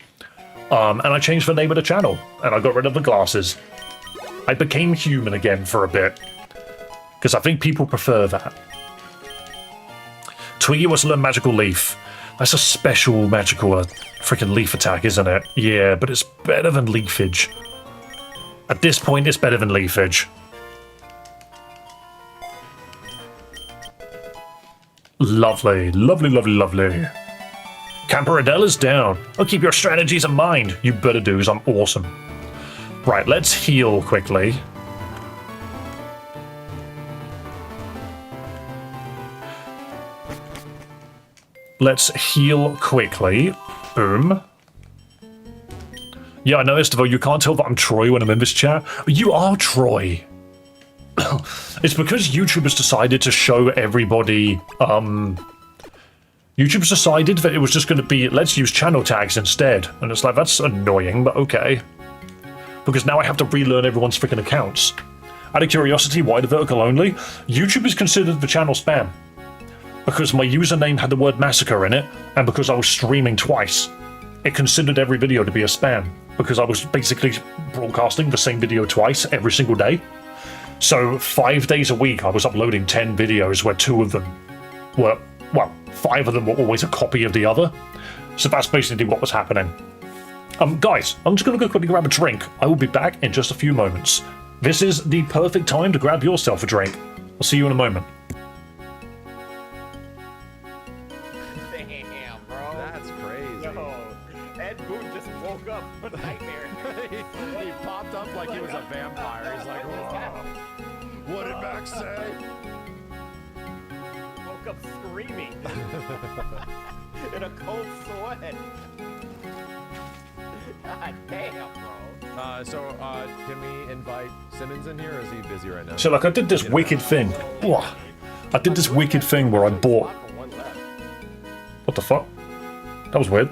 And I changed the name of the channel, and I got rid of the glasses. I became human again for a bit, because I think people prefer that. Twiggy wants to learn Magical Leaf. That's a special magical freaking leaf attack, isn't it? Yeah, but it's better than Leafage. At this point, it's better than Leafage. Lovely, lovely, lovely, lovely. Camparadella's down. I'll keep your strategies in mind. You better do, because I'm awesome. Right, let's heal quickly. Let's heal quickly. Boom. Yeah, I noticed, though, you can't tell that I'm Troy when I'm in this chat. You are Troy. It's because YouTube has decided to show everybody, YouTube's decided that it was just going to be, let's use channel tags instead. And it's like, that's annoying, but okay. Because now I have to relearn everyone's freaking accounts. Out of curiosity, why the vertical only? YouTube is considered the channel spam. Because my username had the word massacre in it, and because I was streaming twice. It considered every video to be a spam. Because I was basically broadcasting the same video twice every single day. So 5 days a week I was uploading 10 videos where 2 of them were, well, 5 of them were always a copy of the other. So that's basically what was happening. Guys, I'm just going to go quickly grab a drink. I will be back in just a few moments. This is the perfect time to grab yourself a drink. I'll see you in a moment. Damn, bro. That's crazy. Yo, Ed Boon just woke up from a nightmare. he popped up like he was a vampire. He's like, whoa. What did Max say? Woke up screaming. In a cold sweat. God damn, bro. Can we invite Simmons in here, or is he busy right now? So, like, I did this wicked thing. I did this wicked thing where I bought... What the fuck? That was weird.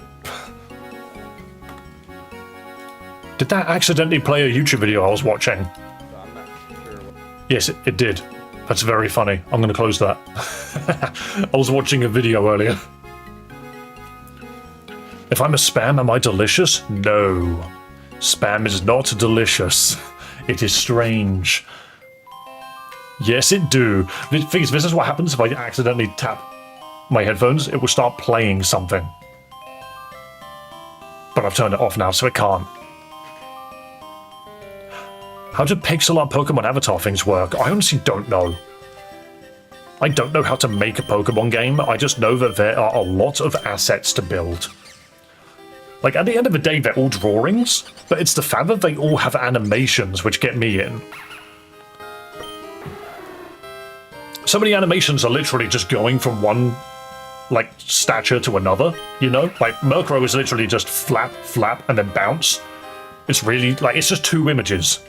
Did that accidentally play a YouTube video I was watching? I'm not sure what... Yes, it did. That's very funny. I'm going to close that. I was watching a video earlier. If I'm a spam, am I delicious? No. Spam is not delicious. It is strange. Yes, it do. This is what happens if I accidentally tap my headphones. It will start playing something. But I've turned it off now, so it can't. How do pixel art Pokemon avatar things work? I honestly don't know. I don't know how to make a Pokemon game. I just know that there are a lot of assets to build. Like, at the end of the day, they're all drawings, but it's the fact that they all have animations which get me in. So many animations are literally just going from one, like, stature to another, you know? Like, Murkrow is literally just flap, flap, and then bounce. It's really, like, it's just 2 images.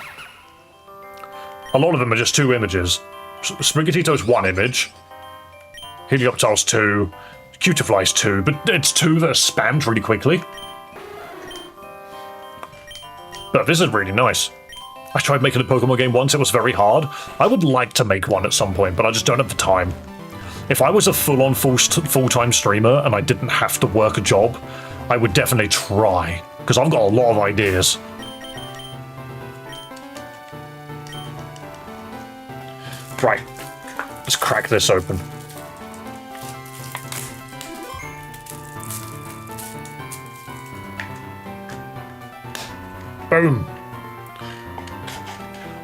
A lot of them are just 2 images. Sprigatito's 1 image. Helioptile's 2. Cutiefly's 2, but it's 2 that are spammed really quickly. But this is really nice. I tried making a Pokemon game once, it was very hard. I would like to make one at some point, but I just don't have the time. If I was a full-on full-time streamer and I didn't have to work a job, I would definitely try, because I've got a lot of ideas. Right, let's crack this open. Boom.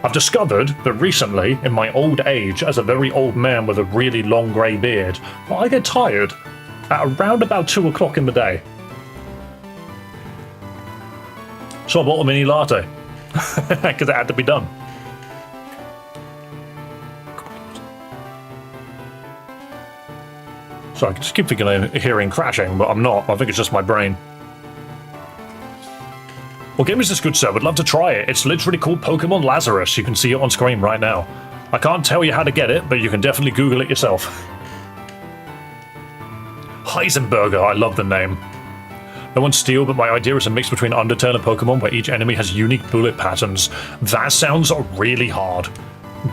I've discovered that recently, in my old age, as a very old man with a really long grey beard, I get tired at around about 2 o'clock in the day. So I bought a mini latte, because it had to be done. So I just keep thinking I'm hearing crashing, but I'm not. I think it's just my brain. What game is this, good sir? Would love to try it. It's literally called Pokemon Lazarus. You can see it on screen right now. I can't tell you how to get it, but you can definitely Google it yourself. Heisenberger, I love the name. No one's Steel, but my idea is a mix between Undertale and Pokemon where each enemy has unique bullet patterns. That sounds really hard.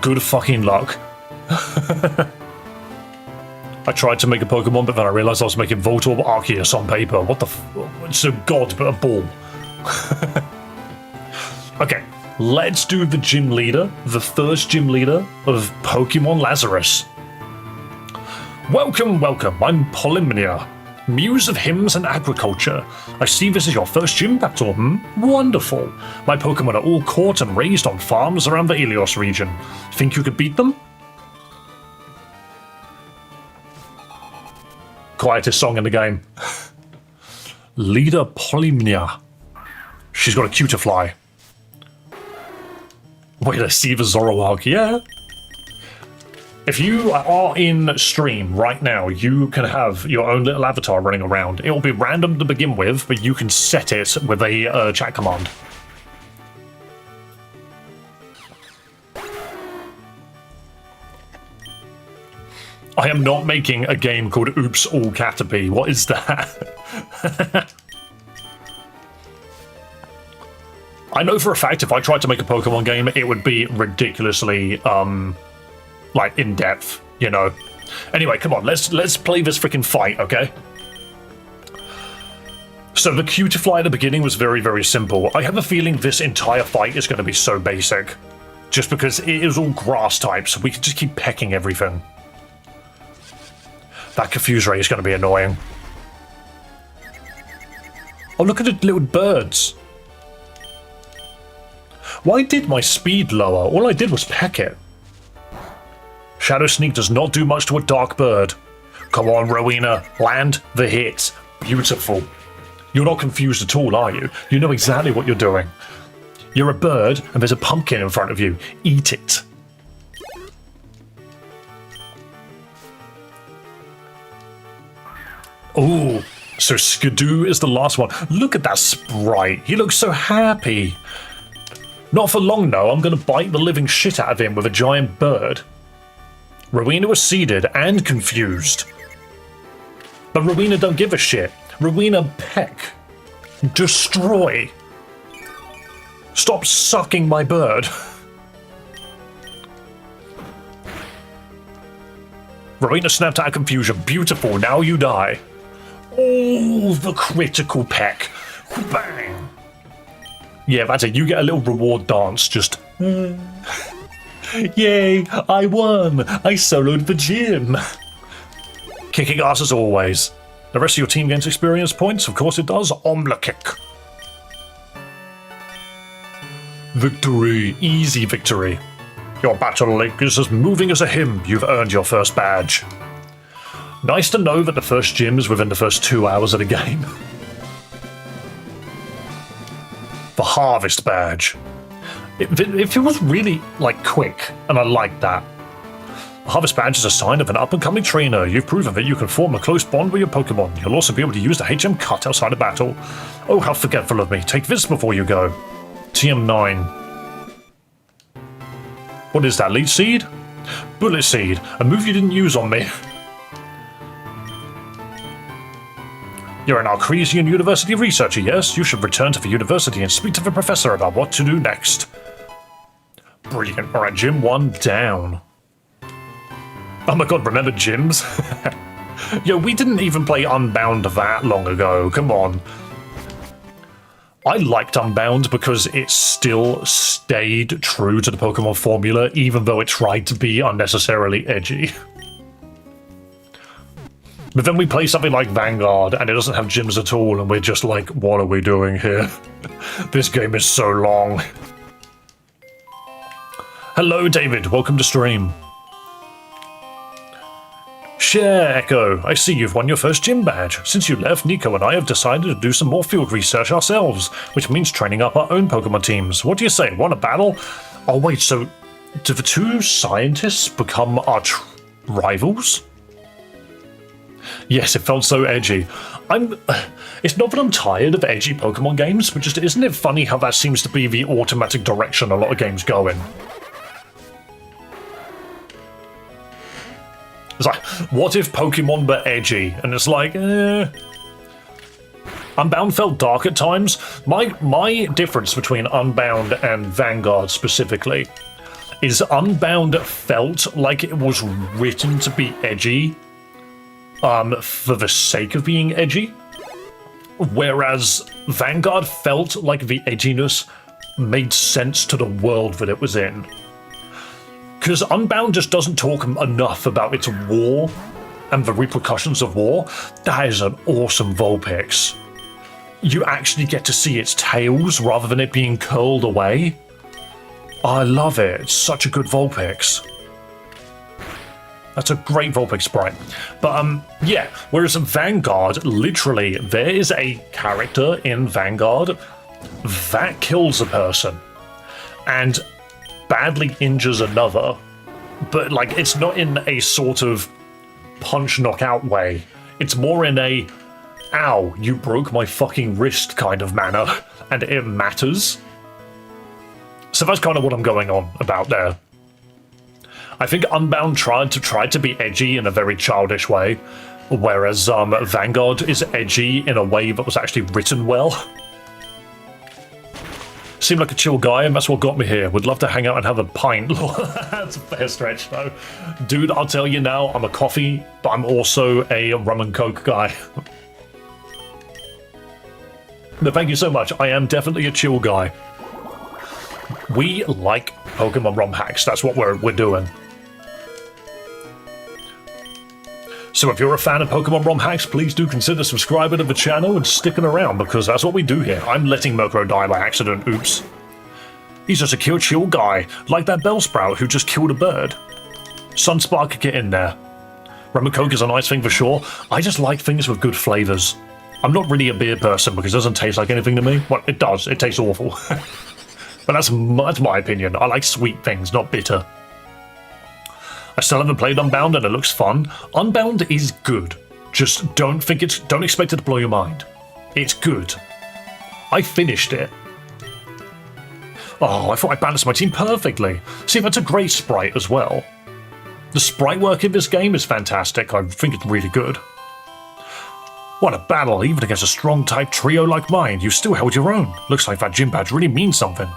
Good fucking luck. I tried to make a Pokemon, but then I realized I was making Voltorb Arceus on paper. What the it's a god, but a ball. Okay, let's do the gym leader, the first gym leader of Pokemon Lazarus. Welcome, welcome, I'm Polymnia, Muse of Hymns and Agriculture. I see this is your first gym battle, Wonderful. My Pokemon are all caught and raised on farms around the Helios region. Think you could beat them? Quietest song in the game. Leader Polymnia. She's got a Cutiefly. Wait, I see the Zoroark, yeah. If you are in stream right now, you can have your own little avatar running around. It will be random to begin with, but you can set it with a chat command. I am not making a game called Oops All Caterpie. What is that? I know for a fact if I tried to make a Pokemon game, it would be ridiculously, like, in-depth, you know? Anyway, come on, let's play this freaking fight, okay? So the Cutiefly at the beginning was very, very simple. I have a feeling this entire fight is going to be so basic. Just because it is all grass types, so we can just keep pecking everything. That Confuse Ray is going to be annoying. Oh, look at the little birds. Why did my speed lower? All I did was peck it. Shadow Sneak does not do much to a dark bird. Come on, Rowena, land the hit. Beautiful. You're not confused at all, are you? You know exactly what you're doing. You're a bird, and there's a pumpkin in front of you. Eat it. Oh, so Skidoo is the last one. Look at that sprite. He looks so happy. Not for long, though. I'm going to bite the living shit out of him with a giant bird. Rowena was seeded and confused. But Rowena don't give a shit. Rowena peck. Destroy. Stop sucking my bird. Rowena snapped out of confusion. Beautiful. Now you die. Oh, the critical peck. Bang. Yeah, that's it. You get a little reward dance. Just... Yay, I won. I soloed the gym. Kicking ass as always. The rest of your team gains experience points. Of course it does. Omla kick. Victory. Easy victory. Your battle lake is as moving as a hymn. You've earned your first badge. Nice to know that the first gym is within the first 2 hours of the game. The harvest badge. It feels really, like, quick, and I like that. The harvest badge is a sign of an up-and-coming trainer. You've proven that you can form a close bond with your Pokemon. You'll also be able to use the HM cut outside of battle. Oh, how forgetful of me. Take this before you go. TM9. What is that, Leech Seed? Bullet Seed, a move you didn't use on me. You're an Arcresian University researcher, yes? You should return to the university and speak to the professor about what to do next. Brilliant. Alright, Gym 1 down. Oh my god, remember gyms? Yo, we didn't even play Unbound that long ago, come on. I liked Unbound because it still stayed true to the Pokemon formula, even though it tried to be unnecessarily edgy. But then we play something like Vanguard, and it doesn't have gyms at all, and we're just like, what are we doing here? This game is so long. Hello, David. Welcome to stream. Share, Echo. I see you've won your first gym badge. Since you left, Nico and I have decided to do some more field research ourselves, which means training up our own Pokemon teams. What do you say? Want a battle? Oh, wait, so do the two scientists become our rivals? Yes, it felt so edgy. It's not that I'm tired of edgy Pokemon games, but just isn't it funny how that seems to be the automatic direction a lot of games go in? It's like, what if Pokemon were edgy? And it's like, Unbound felt dark at times. My difference between Unbound and Vanguard specifically is Unbound felt like it was written to be edgy for the sake of being edgy, whereas Vanguard felt like the edginess made sense to the world that it was in. Because Unbound just doesn't talk enough about its war and the repercussions of war. That is an awesome Vulpix. You actually get to see its tails rather than it being curled away. I love it. It's such a good Vulpix. That's a great Vulpix sprite. But, yeah, whereas in Vanguard, literally, there is a character in Vanguard that kills a person and badly injures another, but, like, it's not in a sort of punch knockout way. It's more in a, ow, you broke my fucking wrist kind of manner, and it matters. So that's kind of what I'm going on about there. I think Unbound tried to be edgy in a very childish way, whereas Vanguard is edgy in a way that was actually written well. Seemed like a chill guy, and that's what got me here. Would love to hang out and have a pint. That's a fair stretch, though. Dude, I'll tell you now, I'm a coffee, but I'm also a rum and coke guy. But thank you so much. I am definitely a chill guy. We like Pokemon ROM hacks. That's what we're doing. So if you're a fan of Pokemon ROM hacks, please do consider subscribing to the channel and sticking around, because that's what we do here. I'm letting Mokro die by accident, oops. He's just a cute, chill guy, like that Bellsprout who just killed a bird. Sunspark could get in there. Rum and Coke is a nice thing for sure. I just like things with good flavours. I'm not really a beer person because it doesn't taste like anything to me. Well, it does. It tastes awful. But that's my opinion. I like sweet things, not bitter. I still haven't played Unbound and it looks fun. Unbound is good. Just don't expect it to blow your mind. It's good. I finished it. Oh, I thought I balanced my team perfectly. See, that's a great sprite as well. The sprite work in this game is fantastic. I think it's really good. What a battle, even against a strong type trio like mine. You still held your own. Looks like that gym badge really means something.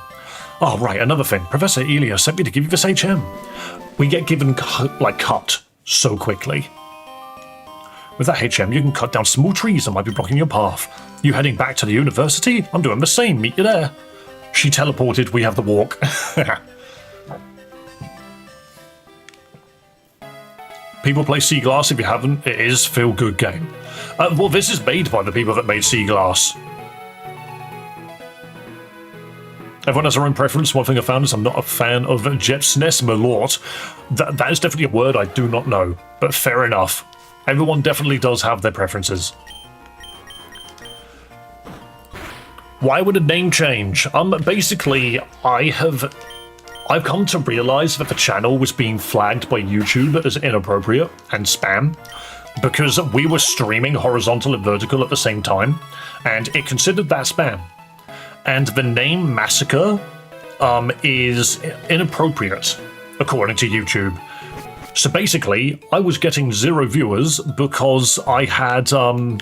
Oh, right, another thing. Professor Elia sent me to give you this HM. We get given, cut so quickly. With that HM, you can cut down small trees that might be blocking your path. You heading back to the university? I'm doing the same, meet you there. She teleported, we have the walk. People play Sea Glass. If you haven't, it is feel-good game. Well, this is made by the people that made Sea Glass. Everyone has their own preference. One thing I found is I'm not a fan of Jepsnes Malort. That is definitely a word I do not know, but fair enough. Everyone definitely does have their preferences. Why would a name change? Basically, I've come to realize that the channel was being flagged by YouTube as inappropriate and spam because we were streaming horizontal and vertical at the same time, and it considered that spam. And the name Massacre is inappropriate, according to YouTube. So basically, I was getting 0 viewers because I had an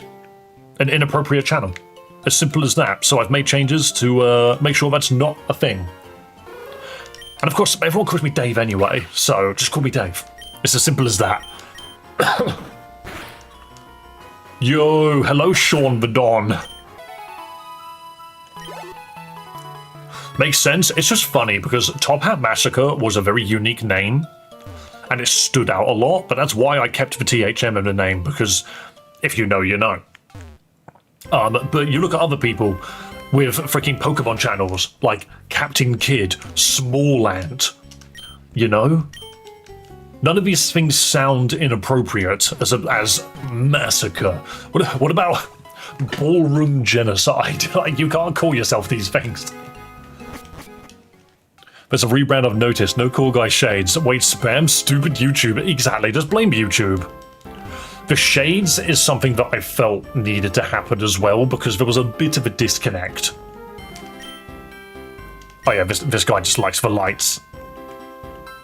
inappropriate channel. As simple as that. So I've made changes to make sure that's not a thing. And of course, everyone calls me Dave anyway, so just call me Dave. It's as simple as that. Yo, hello Sean the Don. Makes sense. It's just funny because Tophat Massacre was a very unique name and it stood out a lot, but that's why I kept the THM in the name, because if you know, you know. But you look at other people with freaking Pokemon channels like Captain Kid, Smallland, you know? None of these things sound inappropriate as Massacre. What about Ballroom Genocide? Like, you can't call yourself these things. There's a rebrand I've noticed. No cool guy shades. Wait, spam? Stupid YouTube. Exactly, just blame YouTube. The shades is something that I felt needed to happen as well because there was a bit of a disconnect. Oh yeah, this guy just likes the lights.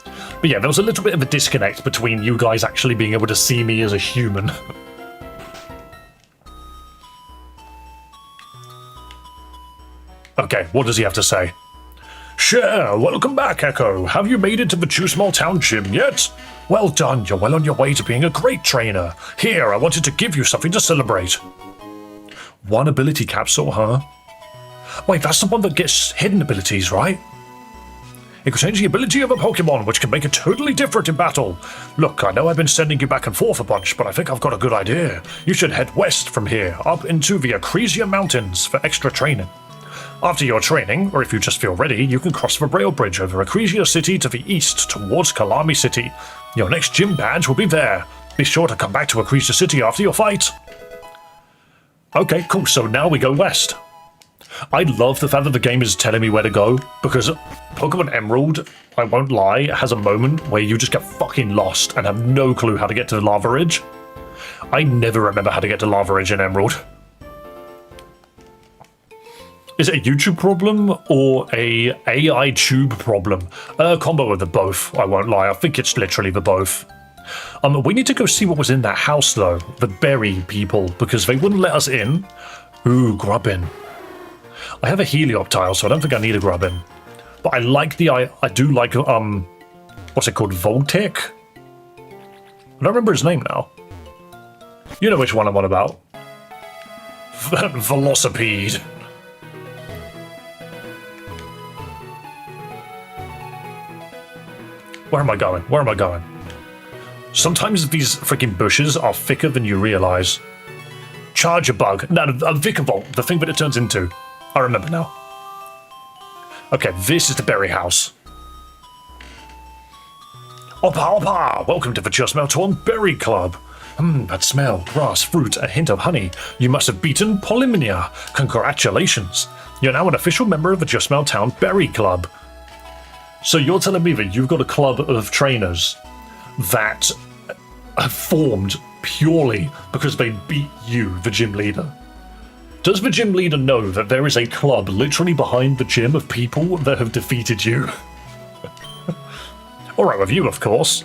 But yeah, there was a little bit of a disconnect between you guys actually being able to see me as a human. Okay, what does he have to say? Sure, welcome back, Echo. Have you made it to the Chusmal Town Gym yet? Well done, you're well on your way to being a great trainer. Here, I wanted to give you something to celebrate. One ability capsule, huh? Wait, that's the one that gets hidden abilities, right? It contains the ability of a Pokemon, which can make it totally different in battle. Look, I know I've been sending you back and forth a bunch, but I think I've got a good idea. You should head west from here, up into the Acresia Mountains for extra training. After your training, or if you just feel ready, you can cross the rail bridge over Acresia City to the east towards Kalami City. Your next gym badge will be there. Be sure to come back to Acresia City after your fight. Okay, cool, so now we go west. I love the fact that the game is telling me where to go, because Pokemon Emerald, I won't lie, has a moment where you just get fucking lost and have no clue how to get to the Lava Ridge. I never remember how to get to Lava Ridge in Emerald. Is it a YouTube problem or a AI tube problem? A combo of the both, I won't lie. I think it's literally the both. We need to go see what was in that house though, the berry people, because they wouldn't let us in. Ooh, Grubbin. I have a Helioptile, so I don't think I need a Grubbin. But I like I do like, what's it called, Voltec? I don't remember his name now. You know which one I'm on about. Velocipede. Where am I going? Where am I going? Sometimes these freaking bushes are thicker than you realize. Charge a bug. No, a Vikavolt, the thing that it turns into. I remember now. Okay, this is the berry house. Oppa, oppa! Welcome to the Just Meltorn Berry Club. That smell, grass, fruit, a hint of honey. You must have beaten Polymnia. Congratulations. You're now an official member of the Just Meltown Berry Club. So you're telling me that you've got a club of trainers that have formed purely because they beat you, the gym leader. Does the gym leader know that there is a club literally behind the gym of people that have defeated you? Alright with you, of course.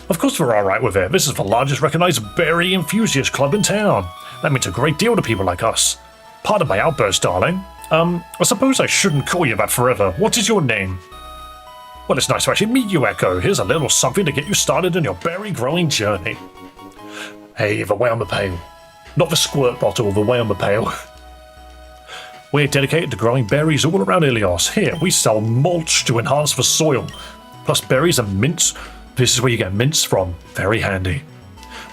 Of course we're alright with it. This is the largest recognized berry enthusiast club in town. That means a great deal to people like us. Pardon my outburst, darling. I suppose I shouldn't call you that forever. What is your name? Well, it's nice to actually meet you, Echo. Here's a little something to get you started in your berry growing journey. Hey, the way on the pail. Not the squirt bottle, the way on the pail. We're dedicated to growing berries all around Ilios. Here, we sell mulch to enhance the soil. Plus berries and mints. This is where you get mints from. Very handy.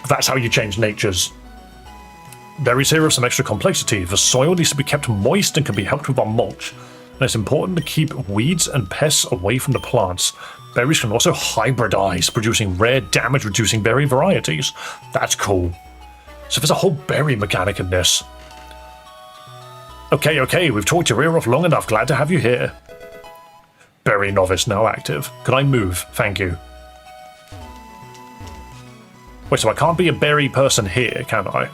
That's how you change natures. Berries here have some extra complexity. The soil needs to be kept moist and can be helped with our mulch. And it's important to keep weeds and pests away from the plants. Berries can also hybridize, producing rare damage-reducing berry varieties. That's cool. So there's a whole berry mechanic in this. Okay, we've talked your ear off long enough. Glad to have you here. Berry novice now active. Can I move? Thank you. Wait, so I can't be a berry person here, can I?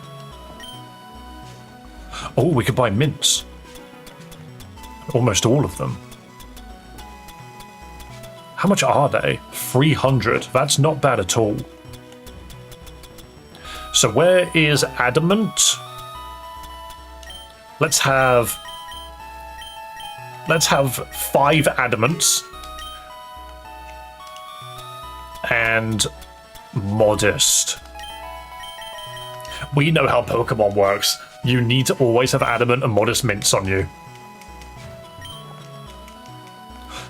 Oh, we could buy mints. Almost all of them. How much are they? 300. That's not bad at all. So where is adamant? Let's have 5 adamants. And modest. We know how Pokemon works. You need to always have adamant and modest mints on you.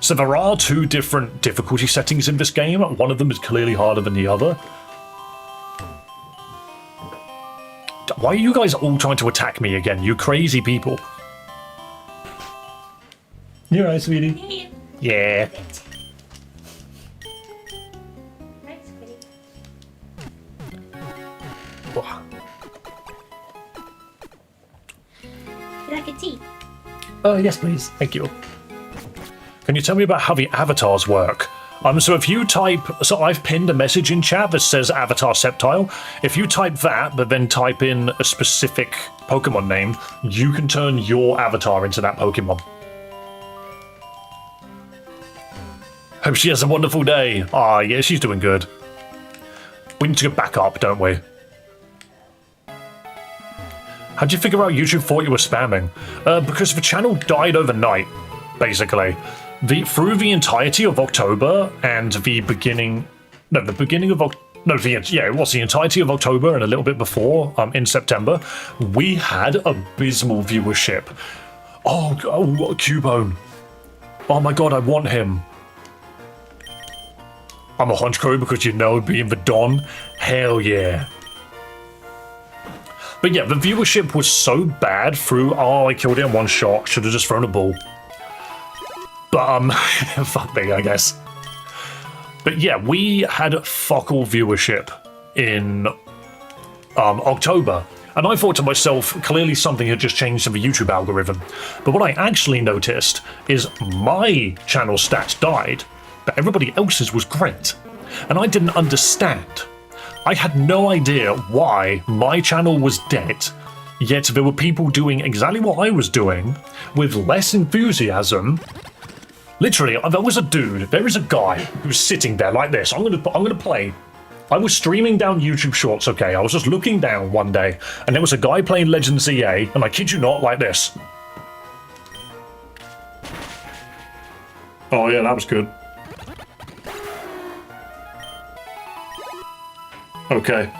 So there are 2 different difficulty settings in this game. One of them is clearly harder than the other. Why are you guys all trying to attack me again, you crazy people? You alright, sweetie? Yeah. Would you like a tea? Yes, please. Thank you. Can you tell me about how the avatars work? So if you type... So I've pinned a message in chat that says Avatar Sceptile. If you type that, but then type in a specific Pokemon name, you can turn your avatar into that Pokemon. Hope she has a wonderful day. Ah, yeah, she's doing good. We need to get back up, don't we? How'd you figure out YouTube thought you were spamming? Because the channel died overnight, basically. Through the entirety of October and the beginning... No, the beginning of... yeah, it was the entirety of October and a little bit before, in September, we had abysmal viewership. Oh, what a Cubone. Oh my god, I want him. I'm a Honchkrow because you know, being the Don. Hell yeah. But yeah, the viewership was so bad through... Oh, I killed it in one shot. Should have just thrown a ball. But, fuck me, I guess. But yeah, we had fuck all viewership in October. And I thought to myself, clearly something had just changed in the YouTube algorithm. But what I actually noticed is my channel stats died, but everybody else's was great. And I didn't understand. I had no idea why my channel was dead, yet there were people doing exactly what I was doing, with less enthusiasm. Literally, there was a dude, there is a guy who's sitting there like this. I'm gonna play. I was streaming down YouTube Shorts, okay? I was just looking down one day, and there was a guy playing Legends EA, and I kid you not, like this. Oh yeah, that was good. Okay.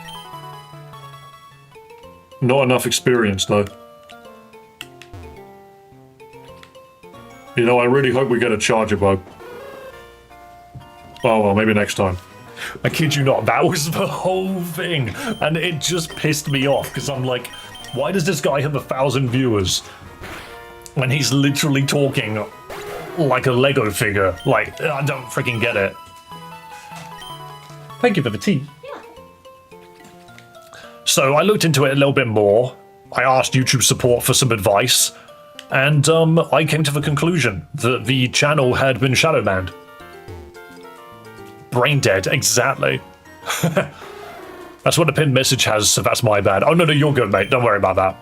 Not enough experience, though. You know, I really hope we get a charger bug. Oh well, maybe next time. I kid you not, that was the whole thing, and it just pissed me off, because I'm like, why does this guy have 1,000 viewers when he's literally talking like a Lego figure? Like, I don't freaking get it. Thank you for the tea. So I looked into it a little bit more. I asked YouTube support for some advice, and I came to the conclusion that the channel had been shadow banned. Brain dead, exactly. That's what the pinned message has, so that's my bad. Oh no, you're good, mate. Don't worry about that.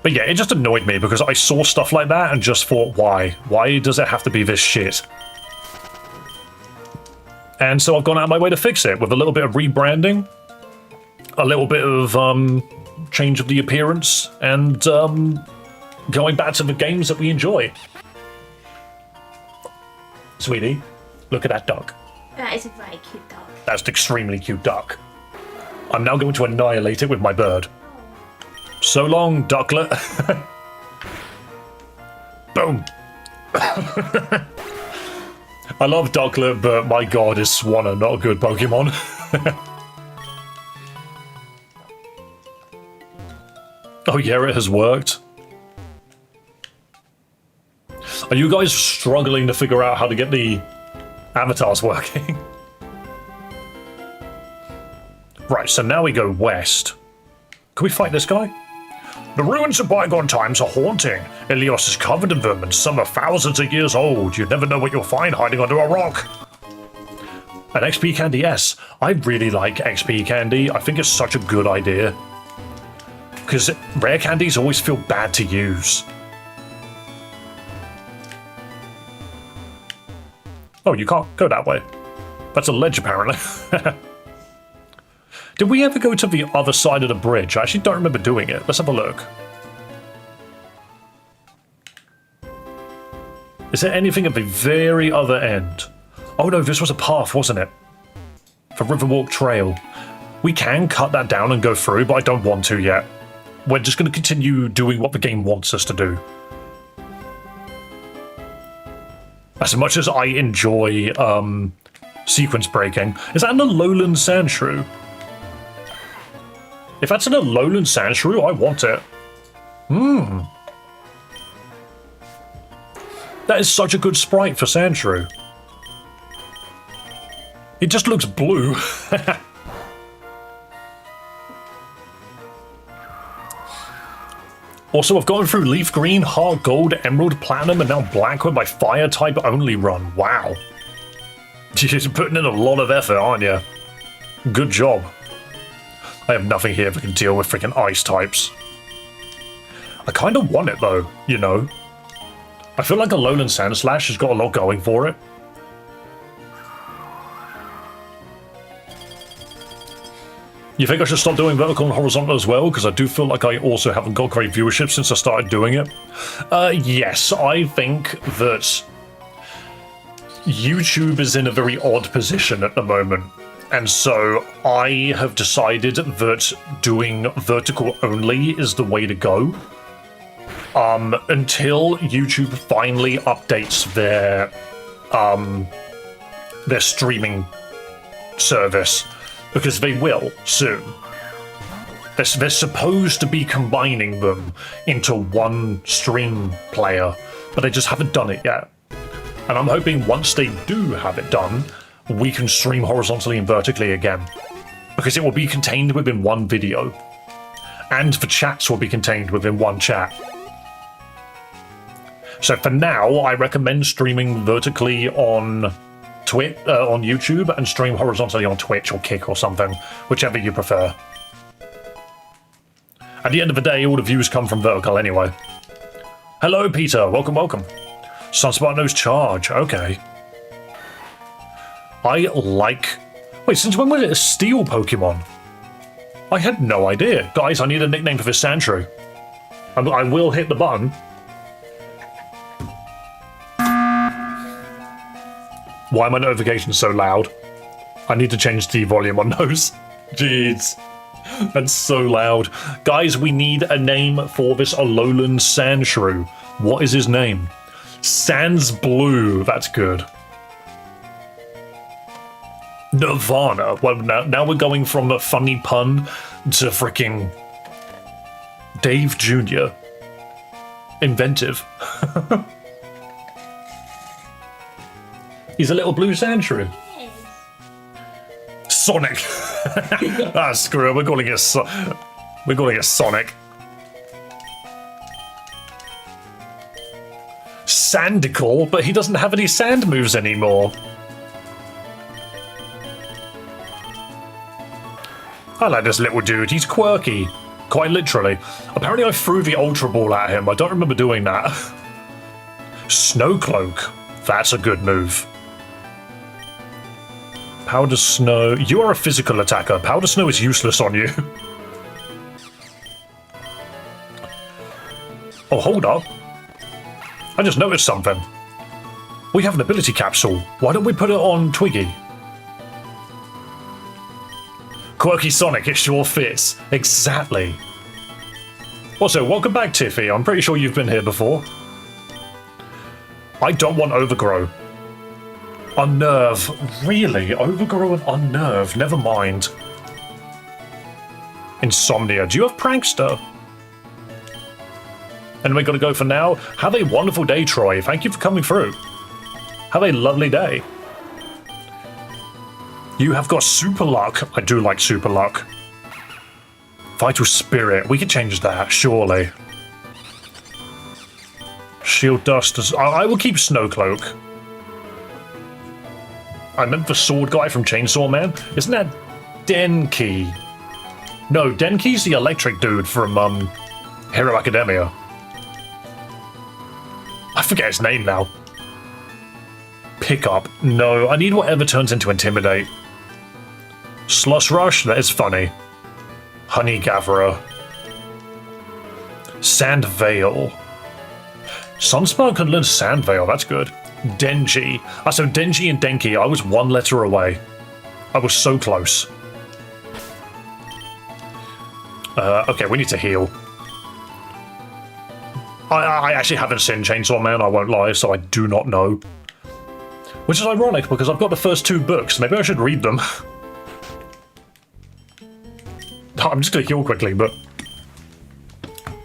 But yeah, it just annoyed me because I saw stuff like that and just thought, why? Why does it have to be this shit? And so I've gone out of my way to fix it with a little bit of rebranding, a little bit of change of the appearance, and going back to the games that we enjoy. Sweetie, look at that dog. That is a very cute dog. That's an extremely cute duck. I'm now going to annihilate it with my bird. So long, ducklet. Boom. I love ducklet, but my god, is Swanna not a good Pokemon? Oh yeah, it has worked. Are you guys struggling to figure out how to get the avatars working? Right, so now we go west. Can we fight this guy? The ruins of bygone times are haunting. Ilios is covered in them, and some are thousands of years old. You never know what you'll find hiding under a rock. An XP candy, yes. I really like XP candy. I think it's such a good idea. Because rare candies always feel bad to use. Oh, you can't go that way. That's a ledge, apparently. Did we ever go to the other side of the bridge? I actually don't remember doing it. Let's have a look. Is there anything at the very other end? Oh no, this was a path, wasn't it? For Riverwalk Trail. We can cut that down and go through, but I don't want to yet. We're just going to continue doing what the game wants us to do. As much as I enjoy sequence breaking, is that an Alolan Sandshrew? If that's an Alolan Sandshrew, I want it. That is such a good sprite for Sandshrew. It just looks blue. Also, I've gone through Leaf Green, Heart Gold, Emerald, Platinum, and now Black with my Fire type only run. Wow. You're putting in a lot of effort, aren't you? Good job. I have nothing here that can deal with freaking ice types. I kind of want it though, you know. I feel like Alolan Sandslash has got a lot going for it. You think I should stop doing vertical and horizontal as well? Because I do feel like I also haven't got great viewership since I started doing it. Yes, I think that YouTube is in a very odd position at the moment. And so I have decided that doing vertical only is the way to go. Until YouTube finally updates their streaming service. Because they will soon. They're supposed to be combining them into one stream player, but they just haven't done it yet. And I'm hoping once they do have it done, we can stream horizontally and vertically again. Because it will be contained within one video. And the chats will be contained within one chat. So for now, I recommend streaming vertically on on YouTube and stream horizontally on Twitch or Kick or something, whichever you prefer. At the end of the day, all the views come from vertical anyway. Hello, Peter. Welcome, welcome. Sunspot knows charge. Okay. I like... Wait, since when was it a steel Pokemon? I had no idea. Guys, I need a nickname for this Sandshrew. I will hit the button. Why are my notifications so loud? I need to change the volume on those. Jeez. That's so loud. Guys, we need a name for this Alolan Sandshrew. What is his name? Sans Blue. That's good. Nirvana. Well, now we're going from a funny pun to freaking Dave Jr. Inventive. He's a little blue Sandshrew. Sonic. Ah, screw it. We're calling it Sonic. Sandicle, but he doesn't have any sand moves anymore. I like this little dude. He's quirky. Quite literally. Apparently I threw the Ultra Ball at him. I don't remember doing that. Snowcloak. That's a good move. Powder Snow. You are a physical attacker. Powder Snow is useless on you. Oh, hold up. I just noticed something. We have an ability capsule. Why don't we put it on Twiggy? Quirky Sonic, it sure fits. Exactly. Also, welcome back, Tiffy. I'm pretty sure you've been here before. I don't want Overgrow. Unnerve. Really? Overgrow and Unnerve? Never mind. Insomnia. Do you have Prankster? And we're going to go for now. Have a wonderful day, Troy. Thank you for coming through. Have a lovely day. You have got Super Luck. I do like Super Luck. Vital Spirit. We could change that, surely. Shield Dust. I will keep Snowcloak. I meant the sword guy from Chainsaw Man. Isn't that Denki? No, Denki's the electric dude from Hero Academia. I forget his name now. Pickup. No, I need whatever turns into Intimidate. Slush Rush, that is funny. Honey Gatherer. Sand Veil. Sunspark can learn Sand Veil, that's good. Denji. So Denji and Denki, I was one letter away. I was so close. Okay, we need to heal. I actually haven't seen Chainsaw Man, I won't lie, so I do not know. Which is ironic, because I've got the first 2 books. Maybe I should read them. I'm just going to heal quickly, but...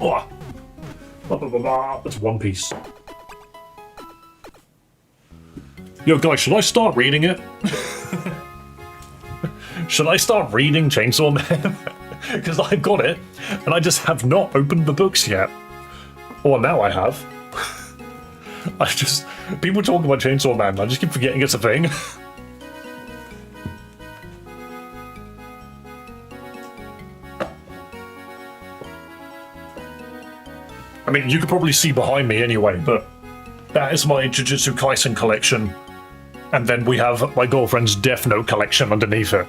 Oh. That's One Piece. Yo, guys, should I start reading it? Should I start reading Chainsaw Man? Because I've got it, and I just have not opened the books yet. Or now I have. People talk about Chainsaw Man, I just keep forgetting it's a thing. I mean, you could probably see behind me anyway, but that is my Jujutsu Kaisen collection. And then we have my girlfriend's Death Note collection underneath it.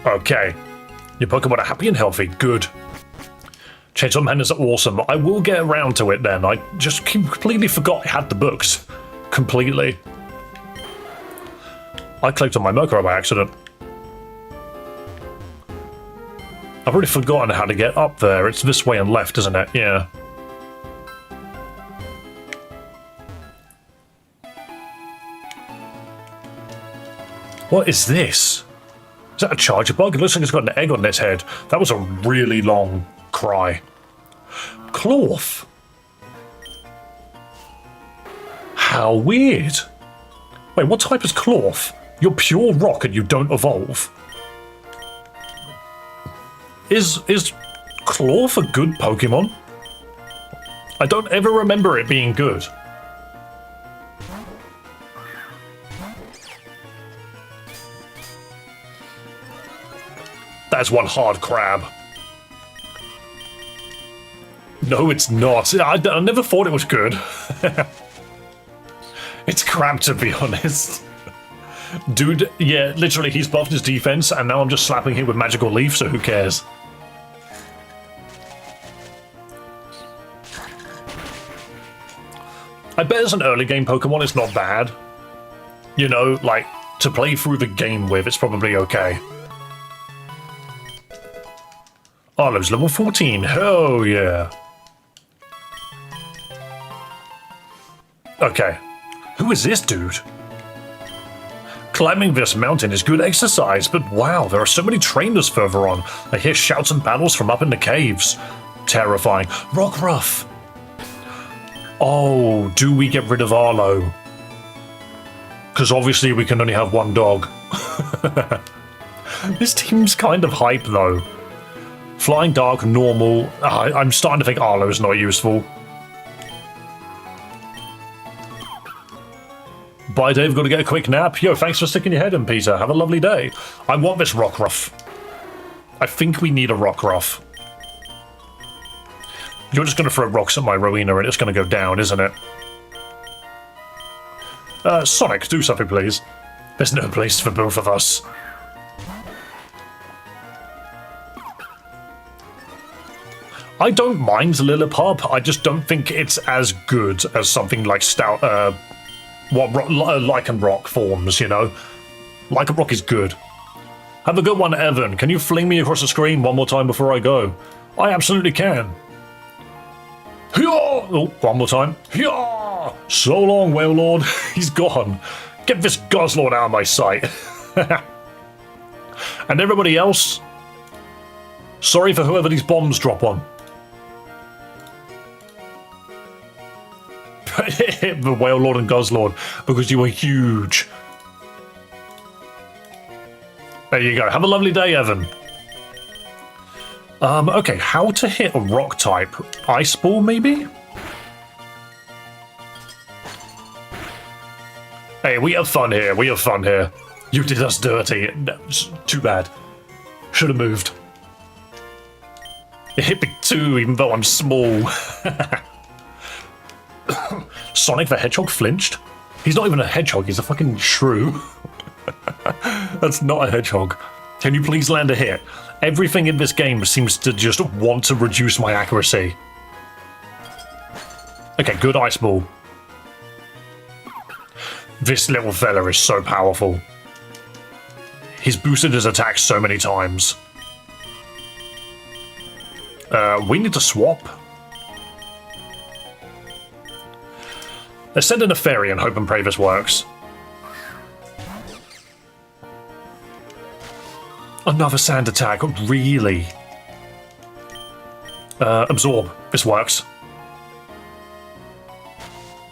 Okay. Your Pokemon are happy and healthy. Good. Chainsaw Man is awesome. I will get around to it then. I just completely forgot I had the books. Completely. I clicked on my Mokoro by accident. I've already forgotten how to get up there. It's this way and left, isn't it? Yeah. What is this? Is that a charger bug? It looks like it's got an egg on its head. That was a really long cry. Cloth. How weird. Wait, what type is Cloth? You're pure rock and you don't evolve. Is Cloth a good Pokemon? I don't ever remember it being good. That's one hard crab. No, it's not. I never thought it was good. It's crap, to be honest. Dude, yeah, literally, he's buffed his defense, and now I'm just slapping him with Magical Leaf, so who cares? I bet as an early game Pokemon, it's not bad. You know, like, to play through the game with, it's probably okay. Arlo's level 14, hell yeah. Okay, who is this dude? Climbing this mountain is good exercise, but wow, there are so many trainers further on. I hear shouts and battles from up in the caves. Terrifying. Rockruff! Oh, do we get rid of Arlo? Because obviously we can only have one dog. This team's kind of hype though. Flying Dark, normal. I'm starting to think Arlo's not useful. Bye, Dave. Got to get a quick nap. Yo, thanks for sticking your head in, Peter. Have a lovely day. I want this Rockruff. I think we need a Rockruff. You're just going to throw rocks at my Rowena and it's going to go down, isn't it? Sonic, do something, please. There's no place for both of us. I don't mind Lillipup, I just don't think it's as good as something like what Lichen Rock forms, you know? Lichen Rock is good. Have a good one, Evan. Can you fling me across the screen one more time before I go? I absolutely can. Oh, one more time. So long, Whale Lord. He's gone. Get this Guzzlord out of my sight. And everybody else, sorry for whoever these bombs drop on. Hit the Whale Lord and Guzzlord because you were huge. There you go. Have a lovely day, Evan. Okay, how to hit a rock type? Ice Ball, maybe? Hey, we have fun here. We have fun here. You did us dirty. Too bad. Should have moved. It hit me too, even though I'm small. Sonic the Hedgehog flinched? He's not even a hedgehog, he's a fucking shrew. That's not a hedgehog. Can you please land a hit? Everything in this game seems to just want to reduce my accuracy. Okay, good Ice Ball. This little fella is so powerful. He's boosted his attack so many times. We need to swap. Let's send in a fairy and hope and pray this works. Another sand attack, really? Absorb. This works.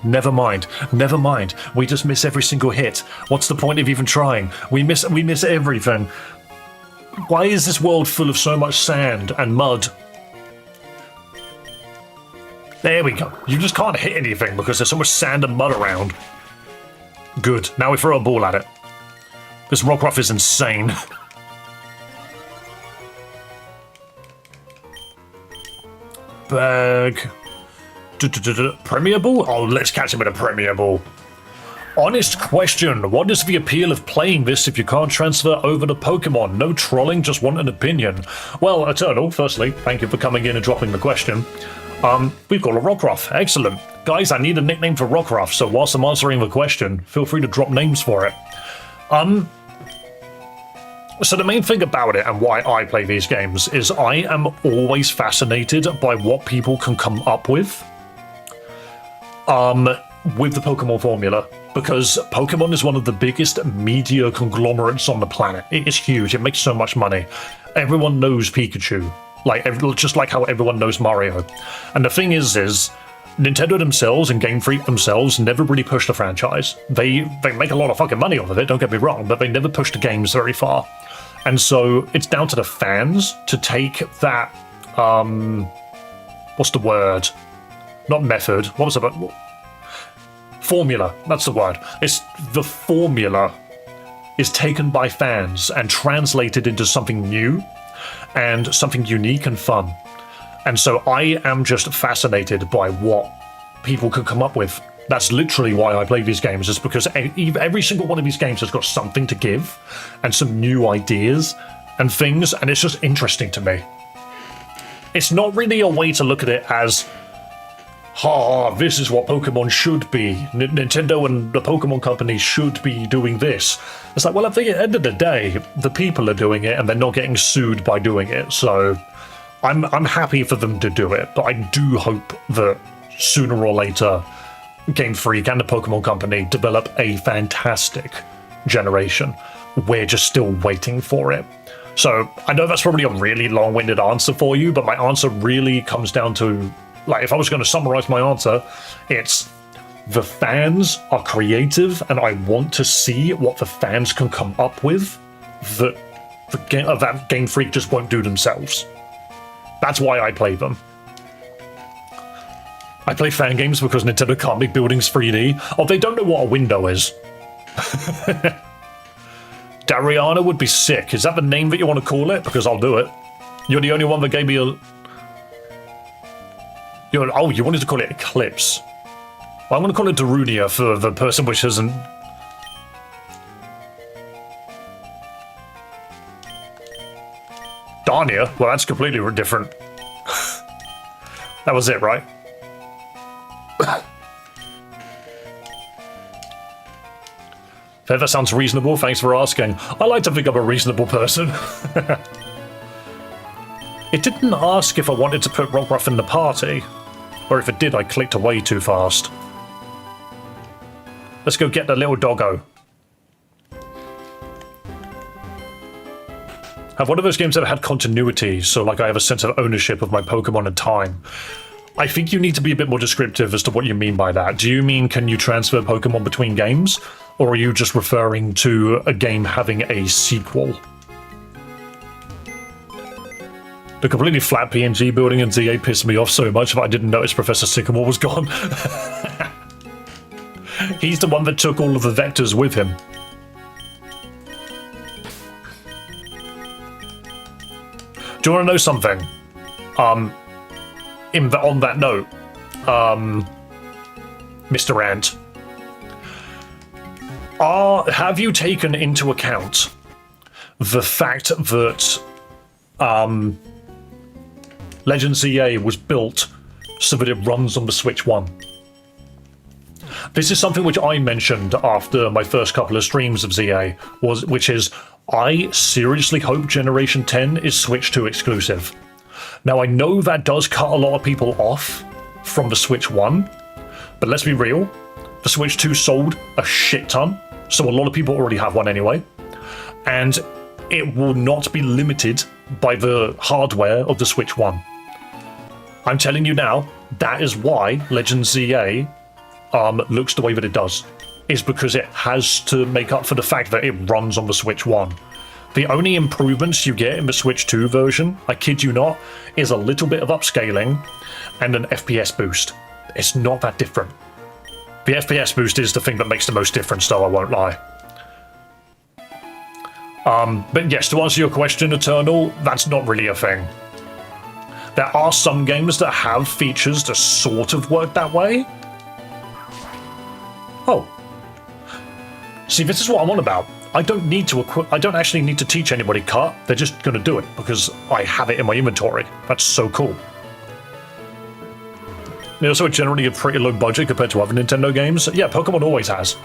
Never mind. Never mind. We just miss every single hit. What's the point of even trying? We miss everything. Why is this world full of so much sand and mud? There we go. You just can't hit anything because there's so much sand and mud around. Good. Now we throw a ball at it. This Rockruff is insane. Bag. Premier Ball? Oh, let's catch him with a Premier Ball. Honest question. What is the appeal of playing this if you can't transfer over to Pokemon? No trolling, just want an opinion. Well, Eternal, firstly, thank you for coming in and dropping the question. We've got a Rockruff. Excellent. Guys, I need a nickname for Rockruff, so whilst I'm answering the question, feel free to drop names for it. So the main thing about it and why I play these games is I am always fascinated by what people can come up with the Pokemon formula, because Pokemon is one of the biggest media conglomerates on the planet. It is huge. It makes so much money. Everyone knows Pikachu, just like how everyone knows Mario. And the thing is Nintendo themselves and Game Freak themselves never really pushed the franchise. They make a lot of fucking money off of it, don't get me wrong, but they never pushed the games very far. And so it's down to the fans to take that, what's the word? Not method, what was it? Formula, that's the word. It's the formula is taken by fans and translated into something new and something unique and fun. And so I am just fascinated by what people can come up with. That's literally why I play these games, is because every single one of these games has got something to give and some new ideas and things, and it's just interesting to me. It's not really a way to look at it as, this is what Pokemon should be. Nintendo and the Pokemon company should be doing this. It's like, well, at the end of the day, the people are doing it and they're not getting sued by doing it. So I'm happy for them to do it, but I do hope that sooner or later Game Freak and the Pokemon Company develop a fantastic generation. We're just still waiting for it. So I know that's probably a really long-winded answer for you, but my answer really comes down to, if I was going to summarize my answer, it's the fans are creative and I want to see what the fans can come up with that Game Freak just won't do themselves. That's why I play them. I play fan games because Nintendo can't make buildings 3D. Oh, they don't know what a window is. Dariana would be sick. Is that the name that you want to call it? Because I'll do it. You're the only one that gave me a... you wanted to call it Eclipse. Well, I'm going to call it Darunia for the person which hasn't... Darnia? Well, that's completely different. That was it, right? If ever sounds reasonable, thanks for asking. I like to think I'm a reasonable person. It didn't ask if I wanted to put Rockruff in the party, or if it did, I clicked away too fast. Let's go get the little doggo. Have one of those games ever had continuity, so like I have a sense of ownership of my Pokemon and time? I think you need to be a bit more descriptive as to what you mean by that. Do you mean can you transfer Pokemon between games? Or are you just referring to a game having a sequel? The completely flat PNG building in ZA pissed me off so much that I didn't notice Professor Sycamore was gone. He's the one that took all of the vectors with him. Do you want to know something? On that note, Mr. Ant, have you taken into account the fact that Legend ZA was built so that it runs on the Switch 1? This is something which I mentioned after my first couple of streams of ZA, which is I seriously hope Generation 10 is Switch 2 exclusive. Now I know that does cut a lot of people off from the Switch 1, but let's be real, the Switch 2 sold a shit ton, so a lot of people already have one anyway, and it will not be limited by the hardware of the Switch 1. I'm telling you now, that is why Legend ZA looks the way that it does, is because it has to make up for the fact that it runs on the Switch 1. The only improvements you get in the Switch 2 version, I kid you not, is a little bit of upscaling and an FPS boost. It's not that different. The FPS boost is the thing that makes the most difference, though, I won't lie. But yes, to answer your question, Eternal, that's not really a thing. There are some games that have features that sort of work that way. Oh. See, this is what I'm on about. I don't actually need to teach anybody cut. They're just going to do it because I have it in my inventory. That's so cool. They also generally a pretty low budget compared to other Nintendo games. Yeah, Pokemon always has.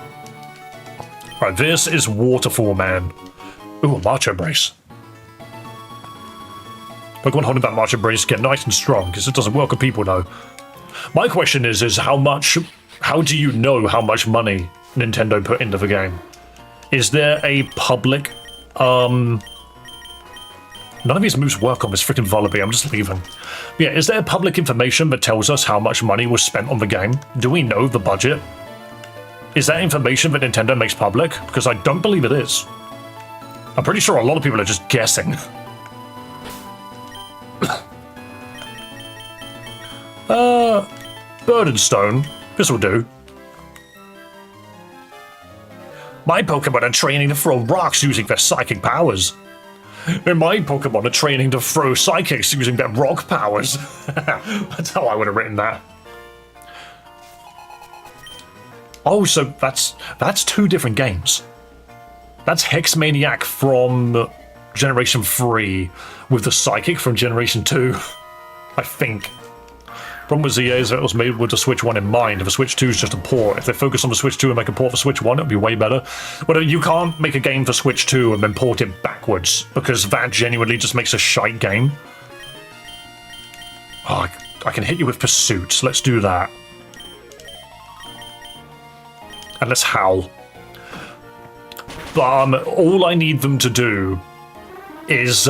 Right, this is Waterfall Man. Ooh, a Macho Brace. Pokemon holding that Macho Brace get nice and strong because it doesn't work with people though. My question is how do you know how much money Nintendo put into the game? Is there a public, none of these moves work on this freaking Vullaby, I'm just leaving. Yeah, is there public information that tells us how much money was spent on the game? Do we know the budget? Is that information that Nintendo makes public? Because I don't believe it is. I'm pretty sure a lot of people are just guessing. Burdenstone. This'll do. My Pokemon are training to throw rocks using their psychic powers. And my Pokemon are training to throw psychics using their rock powers. That's how I would have written that. Oh, so that's two different games. That's Hex Maniac from Generation 3 with the Psychic from Generation 2, I think. Problem with ZA is that it was made with the Switch 1 in mind. If the Switch 2 is just a port, if they focus on the Switch 2 and make a port for Switch 1, it would be way better. But you can't make a game for Switch 2 and then port it backwards, because that genuinely just makes a shite game. Oh, I can hit you with Pursuit. Let's do that. And let's howl. But all I need them to do is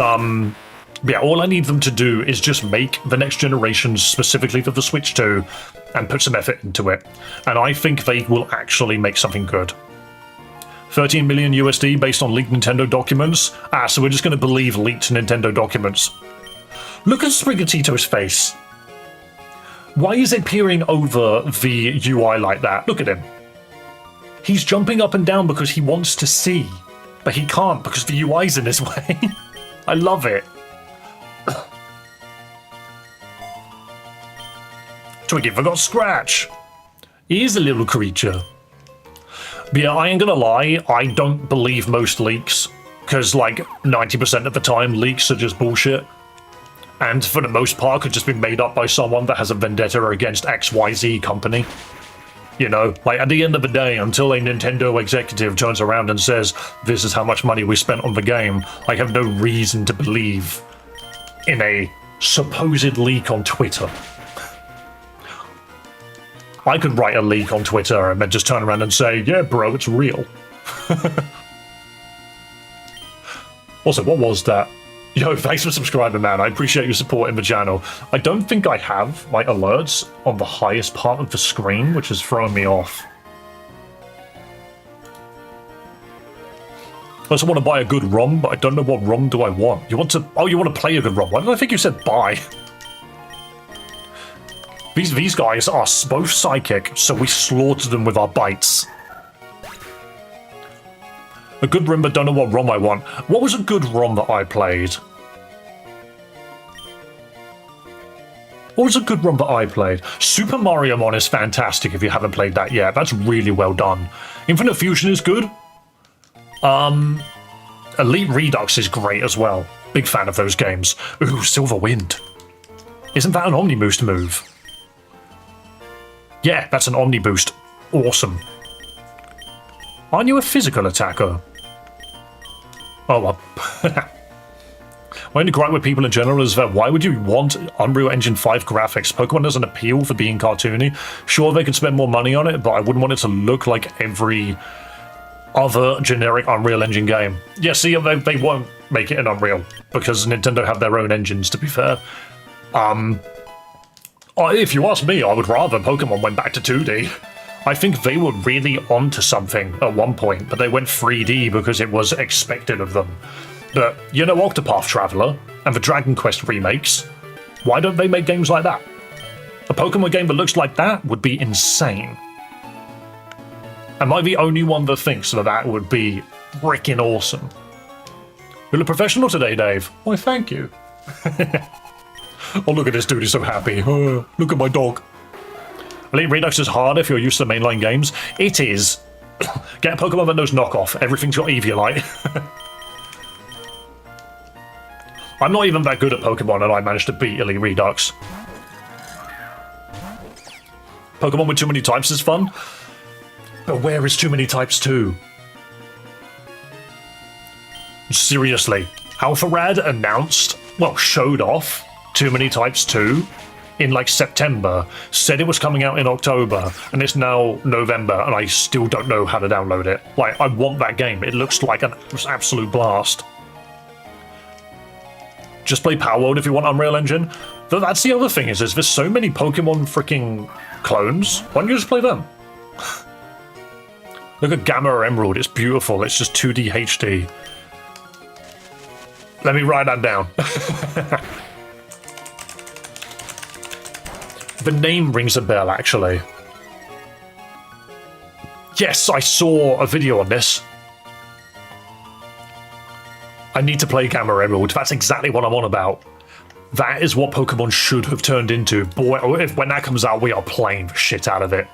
just make the next generation specifically for the Switch 2 and put some effort into it. And I think they will actually make something good. 13 million USD based on leaked Nintendo documents. So we're just going to believe leaked Nintendo documents. Look at Sprigatito's face. Why is it peering over the UI like that? Look at him. He's jumping up and down because he wants to see, but he can't because the UI's in his way. I love it. Twiggy forgot Scratch. He is a little creature. But yeah, I ain't gonna lie, I don't believe most leaks, because like 90% of the time leaks are just bullshit. And for the most part could just be made up by someone that has a vendetta against XYZ company. You know, like at the end of the day, until a Nintendo executive turns around and says, this is how much money we spent on the game, I have no reason to believe in a supposed leak on Twitter. I could write a leak on Twitter and then just turn around and say, yeah, bro, it's real. Also, what was that? Yo, thanks for subscribing, man. I appreciate your support in the channel. I don't think I have my alerts on the highest part of the screen, which is throwing me off. I also want to buy a good ROM, but I don't know what ROM do I want. You want to... Oh, you want to play a good ROM. Why did I think you said buy? These guys are both psychic, so we slaughter them with our bites. A good ROM, but don't know what ROM I want. What was a good ROM that I played? What was a good ROM that I played? Super Mario Mon is fantastic if you haven't played that yet. That's really well done. Infinite Fusion is good. Elite Redux is great as well. Big fan of those games. Ooh, Silver Wind. Isn't that an Omniboost move? Yeah, that's an Omniboost. Awesome. Aren't you a physical attacker? Oh, well. My only gripe with people in general is that why would you want Unreal Engine 5 graphics? Pokemon doesn't appeal for being cartoony. Sure, they could spend more money on it, but I wouldn't want it to look like every other generic Unreal Engine game. Yeah, see, they won't make it in Unreal, because Nintendo have their own engines, to be fair. If you ask me, I would rather Pokemon went back to 2D. I think they were really onto something at one point, but they went 3D because it was expected of them. But, you know, Octopath Traveler and the Dragon Quest remakes, why don't they make games like that? A Pokemon game that looks like that would be insane. Am I the only one that thinks that that would be freaking awesome? You look professional today, Dave. Why, thank you. Oh, look at this dude, he's so happy. Look at my dog. Elite Redux is hard if you're used to mainline games. It is. Get a Pokemon that knows knockoff. Everything's got Eviolite. I'm not even that good at Pokemon and I managed to beat Elite Redux. Pokemon with too many types is fun. But where is too many types 2? Seriously. Alpharad announced, well, showed off Too Many Types 2 in like September, said it was coming out in October, and it's now November, and I still don't know how to download it. Like, I want that game. It looks like an absolute blast. Just play Power World if you want Unreal Engine. But that's the other thing is there's so many Pokemon freaking clones. Why don't you just play them? Look at Gamma or Emerald. It's beautiful. It's just 2D HD. Let me write that down. The name rings a bell, actually. Yes, I saw a video on this. I need to play Gamma Emerald. That's exactly what I'm on about. That is what Pokemon should have turned into. Boy, when that comes out, we are playing the shit out of it.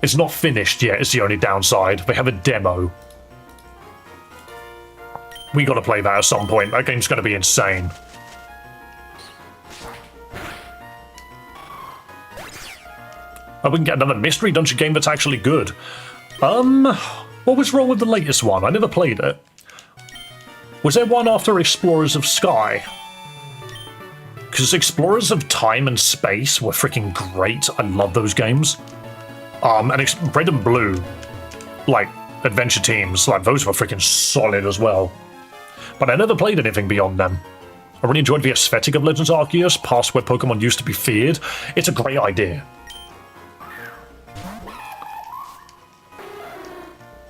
It's not finished yet, it's the only downside. They have a demo. We gotta play that at some point. That game's gonna be insane. Oh, we can get another mystery dungeon game that's actually good. What was wrong with the latest one? I never played it. Was there one after Explorers of Sky? Because Explorers of Time and Space were freaking great. I love those games. And Red and Blue, like, adventure teams, like, those were freaking solid as well. But I never played anything beyond them. I really enjoyed the aesthetic of Legends Arceus, past where Pokemon used to be feared. It's a great idea.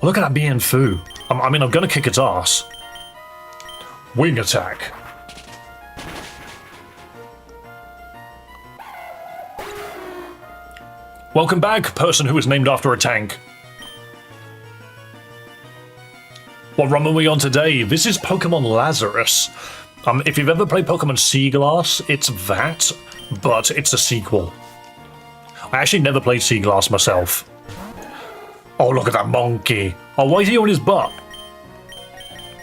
Look at that Bienfu. I mean, I'm gonna kick its ass. Wing attack. Welcome back, person who is named after a tank. What run are we on today? This is Pokemon Lazarus. If you've ever played Pokemon Sea Glass, it's that, but it's a sequel. I actually never played Sea Glass myself. Oh, look at that monkey. Oh, why is he on his butt?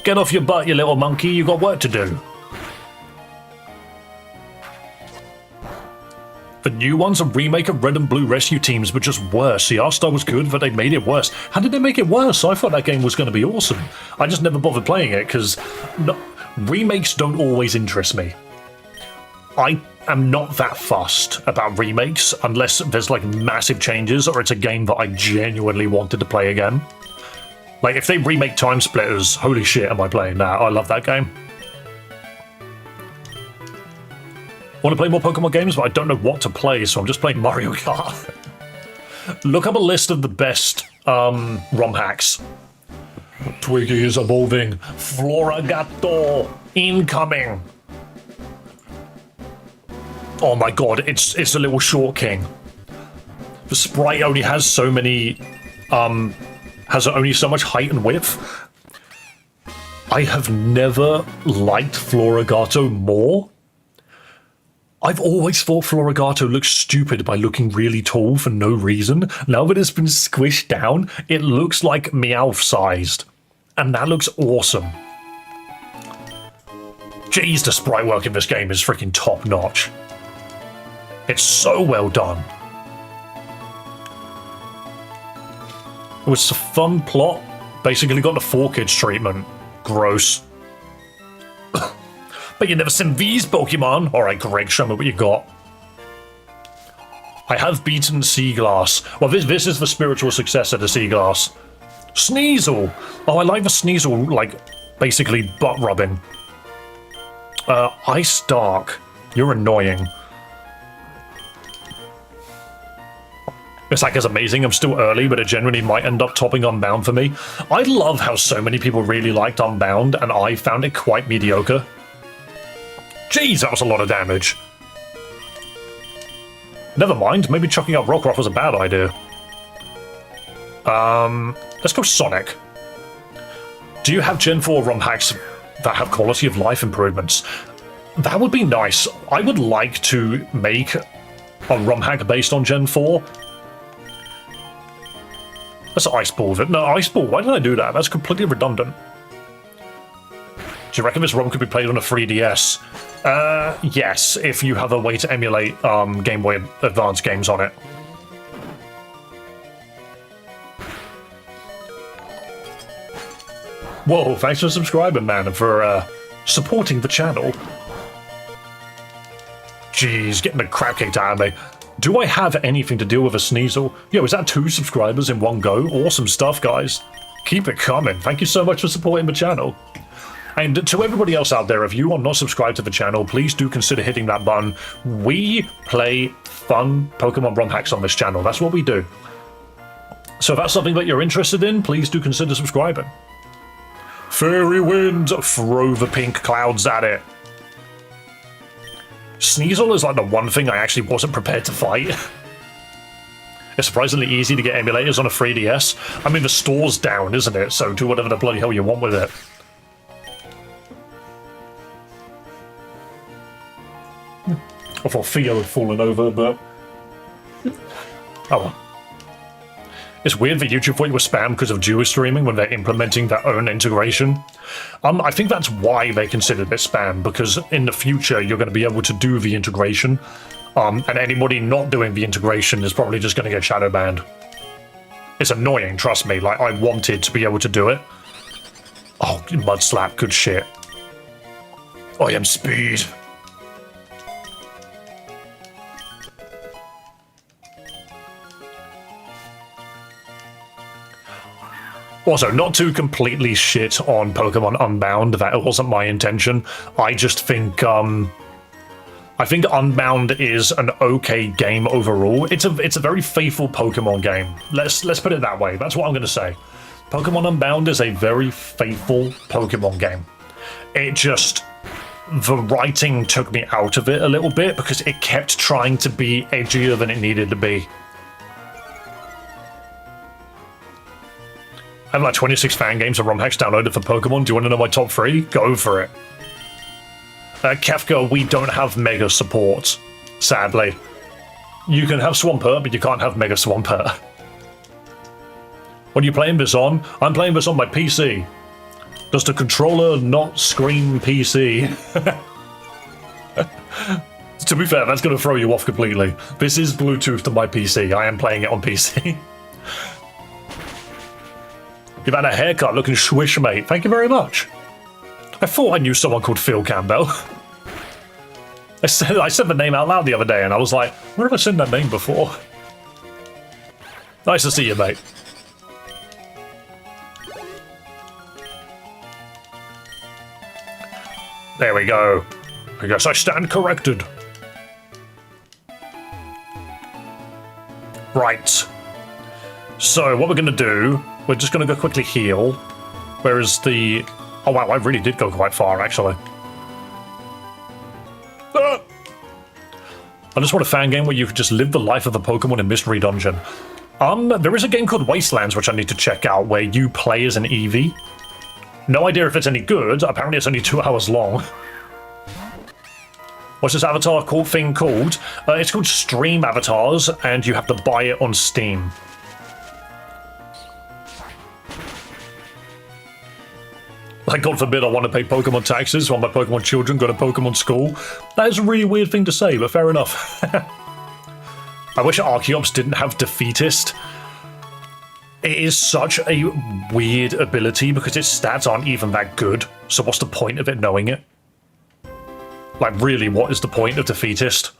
Get off your butt, you little monkey. You've got work to do. The new one's a remake of Red and Blue Rescue Teams, but just worse. The art style was good, but they made it worse. How did they make it worse? I thought that game was going to be awesome. I just never bothered playing it, because remakes don't always interest me. I am not that fussed about remakes, unless there's like massive changes, or it's a game that I genuinely wanted to play again. Like, if they remake Time Splitters, holy shit, am I playing that? I love that game. Want to play more Pokemon games, but I don't know what to play, so I'm just playing Mario Kart. Look up a list of the best ROM hacks. Twiggy is evolving. Floragato incoming. Oh my god, it's a little short king. The sprite only has so many, has only so much height and width. I have never liked Floragato more. I've always thought Floragato looks stupid by looking really tall for no reason. Now that it's been squished down, it looks like Meowth-sized. And that looks awesome. Jeez, the sprite work in this game is freaking top-notch. It's so well done. It was a fun plot. Basically got the 4Kids treatment. Gross. But you never seen these Pokemon. Alright, Greg, show me what you got. I have beaten Seaglass. Well, this is the spiritual successor to Seaglass. Sneasel! Oh, I like the Sneasel, like, basically butt-rubbing. Ice Dark. You're annoying. This hack is amazing. I'm still early, but it generally might end up topping Unbound for me. I love how so many people really liked Unbound, and I found it quite mediocre. Jeez, that was a lot of damage. Never mind, maybe chucking out Rockruff was a bad idea. Let's go Sonic. Do you have Gen 4 ROM hacks that have quality of life improvements? That would be nice. I would like to make a ROM hack based on Gen 4. That's Ice Ball. No, Ice Ball, why did I do that? That's completely redundant. Do you reckon this ROM could be played on a 3DS? Yes, if you have a way to emulate Game Boy Advance games on it. Whoa, thanks for subscribing, man, and for supporting the channel. Jeez, getting the crap kicked out of me. Do I have anything to deal with a Sneasel? Yo, is that 2 subscribers in one go? Awesome stuff, guys. Keep it coming. Thank you so much for supporting the channel. And to everybody else out there, if you are not subscribed to the channel, please do consider hitting that button. We play fun Pokemon ROM hacks on this channel. That's what we do. So if that's something that you're interested in, please do consider subscribing. Fairy wind, throw the pink clouds at it. Sneasel is like the one thing I actually wasn't prepared to fight. It's surprisingly easy to get emulators on a 3DS. I mean, the store's down, isn't it? So do whatever the bloody hell you want with it. I thought Theo had fallen over, but... oh well. It's weird that YouTube thought you were spam because of dual streaming when they're implementing their own integration. I think that's why they considered it spam, because in the future you're going to be able to do the integration, and anybody not doing the integration is probably just going to get shadow banned. It's annoying, trust me. Like, I wanted to be able to do it. Oh, Mud Slap, good shit. I am speed. Also, not to completely shit on Pokemon Unbound, that wasn't my intention. I just think, I think Unbound is an okay game overall. It's a very faithful Pokemon game. Let's put it that way. That's what I'm going to say. Pokemon Unbound is a very faithful Pokemon game. It just... the writing took me out of it a little bit because it kept trying to be edgier than it needed to be. I have like 26 fan games of ROM hacks downloaded for Pokemon. Do you want to know my top 3? Go for it. Kefka, we don't have Mega support, sadly. You can have Swampert, but you can't have Mega Swampert. What are you playing this on? I'm playing this on my PC. Does the controller not scream PC? To be fair, that's going to throw you off completely. This is Bluetooth to my PC. I am playing it on PC. You've had a haircut looking swish, mate. Thank you very much. I thought I knew someone called Phil Campbell. I said the name out loud the other day, and I was like, where have I seen that name before? Nice to see you, mate. There we go. I guess I stand corrected. Right. So, what we're going to do, we're just going to go quickly heal. Whereas the... Oh, wow, I really did go quite far, actually. Ah! I just want a fan game where you could just live the life of a Pokemon in Mystery Dungeon. There is a game called Wastelands, which I need to check out, where you play as an Eevee. No idea if it's any good. Apparently it's only 2 hours long. What's this avatar thing called? It's called Stream Avatars, and you have to buy it on Steam. Like, God forbid I want to pay Pokemon taxes while my Pokemon children go to Pokemon school. That is a really weird thing to say, but fair enough. I wish Archeops didn't have Defeatist. It is such a weird ability because its stats aren't even that good. So what's the point of it knowing it? Like, really, what is the point of Defeatist?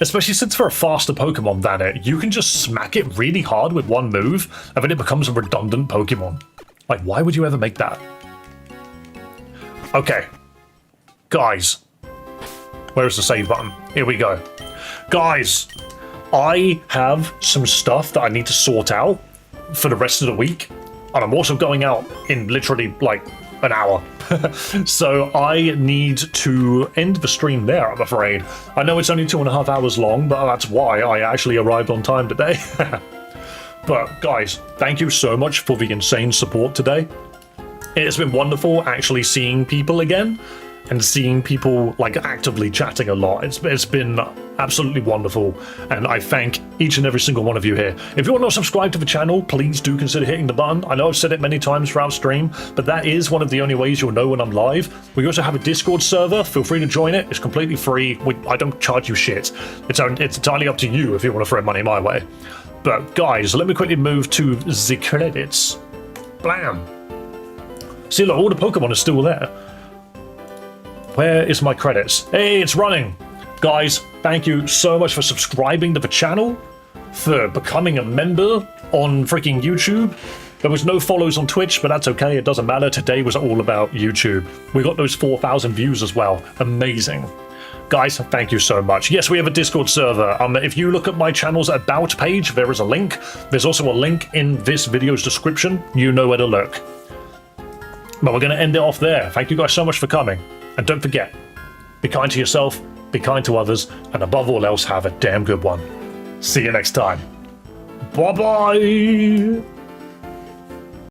Especially since for a faster Pokemon than it, you can just smack it really hard with one move, and then it becomes a redundant Pokemon. Like, why would you ever make that? Okay. Guys. Where's the save button? Here we go. Guys, I have some stuff that I need to sort out for the rest of the week. And I'm also going out in literally, like, an hour. So I need to end the stream there, I'm afraid. I know it's only 2.5 hours long, but that's why I actually arrived on time today. But guys, thank you so much for the insane support today. It has been wonderful actually seeing people again and seeing people like actively chatting a lot. It's been absolutely wonderful, and I thank each and every single one of you here. If you're not subscribed to the channel, please do consider hitting the button. I know I've said it many times throughout stream, but that is one of the only ways you'll know when I'm live. We also have a Discord server. Feel free to join it. It's completely free. I don't charge you shit. It's entirely up to you if you want to throw money my way. But guys, let me quickly move to the credits. Blam. See, look, all the Pokemon are still there. Where is my credits? Hey, it's running. Guys, thank you so much for subscribing to the channel, for becoming a member on freaking YouTube. There was no follows on Twitch, but that's okay. It doesn't matter. Today was all about YouTube. We got those 4,000 views as well. Amazing. Guys, thank you so much. Yes, we have a Discord server. If you look at my channel's About page, there is a link. There's also a link in this video's description. You know where to look. But we're going to end it off there. Thank you guys so much for coming. And don't forget, be kind to yourself, be kind to others, and above all else, have a damn good one. See you next time. Bye-bye!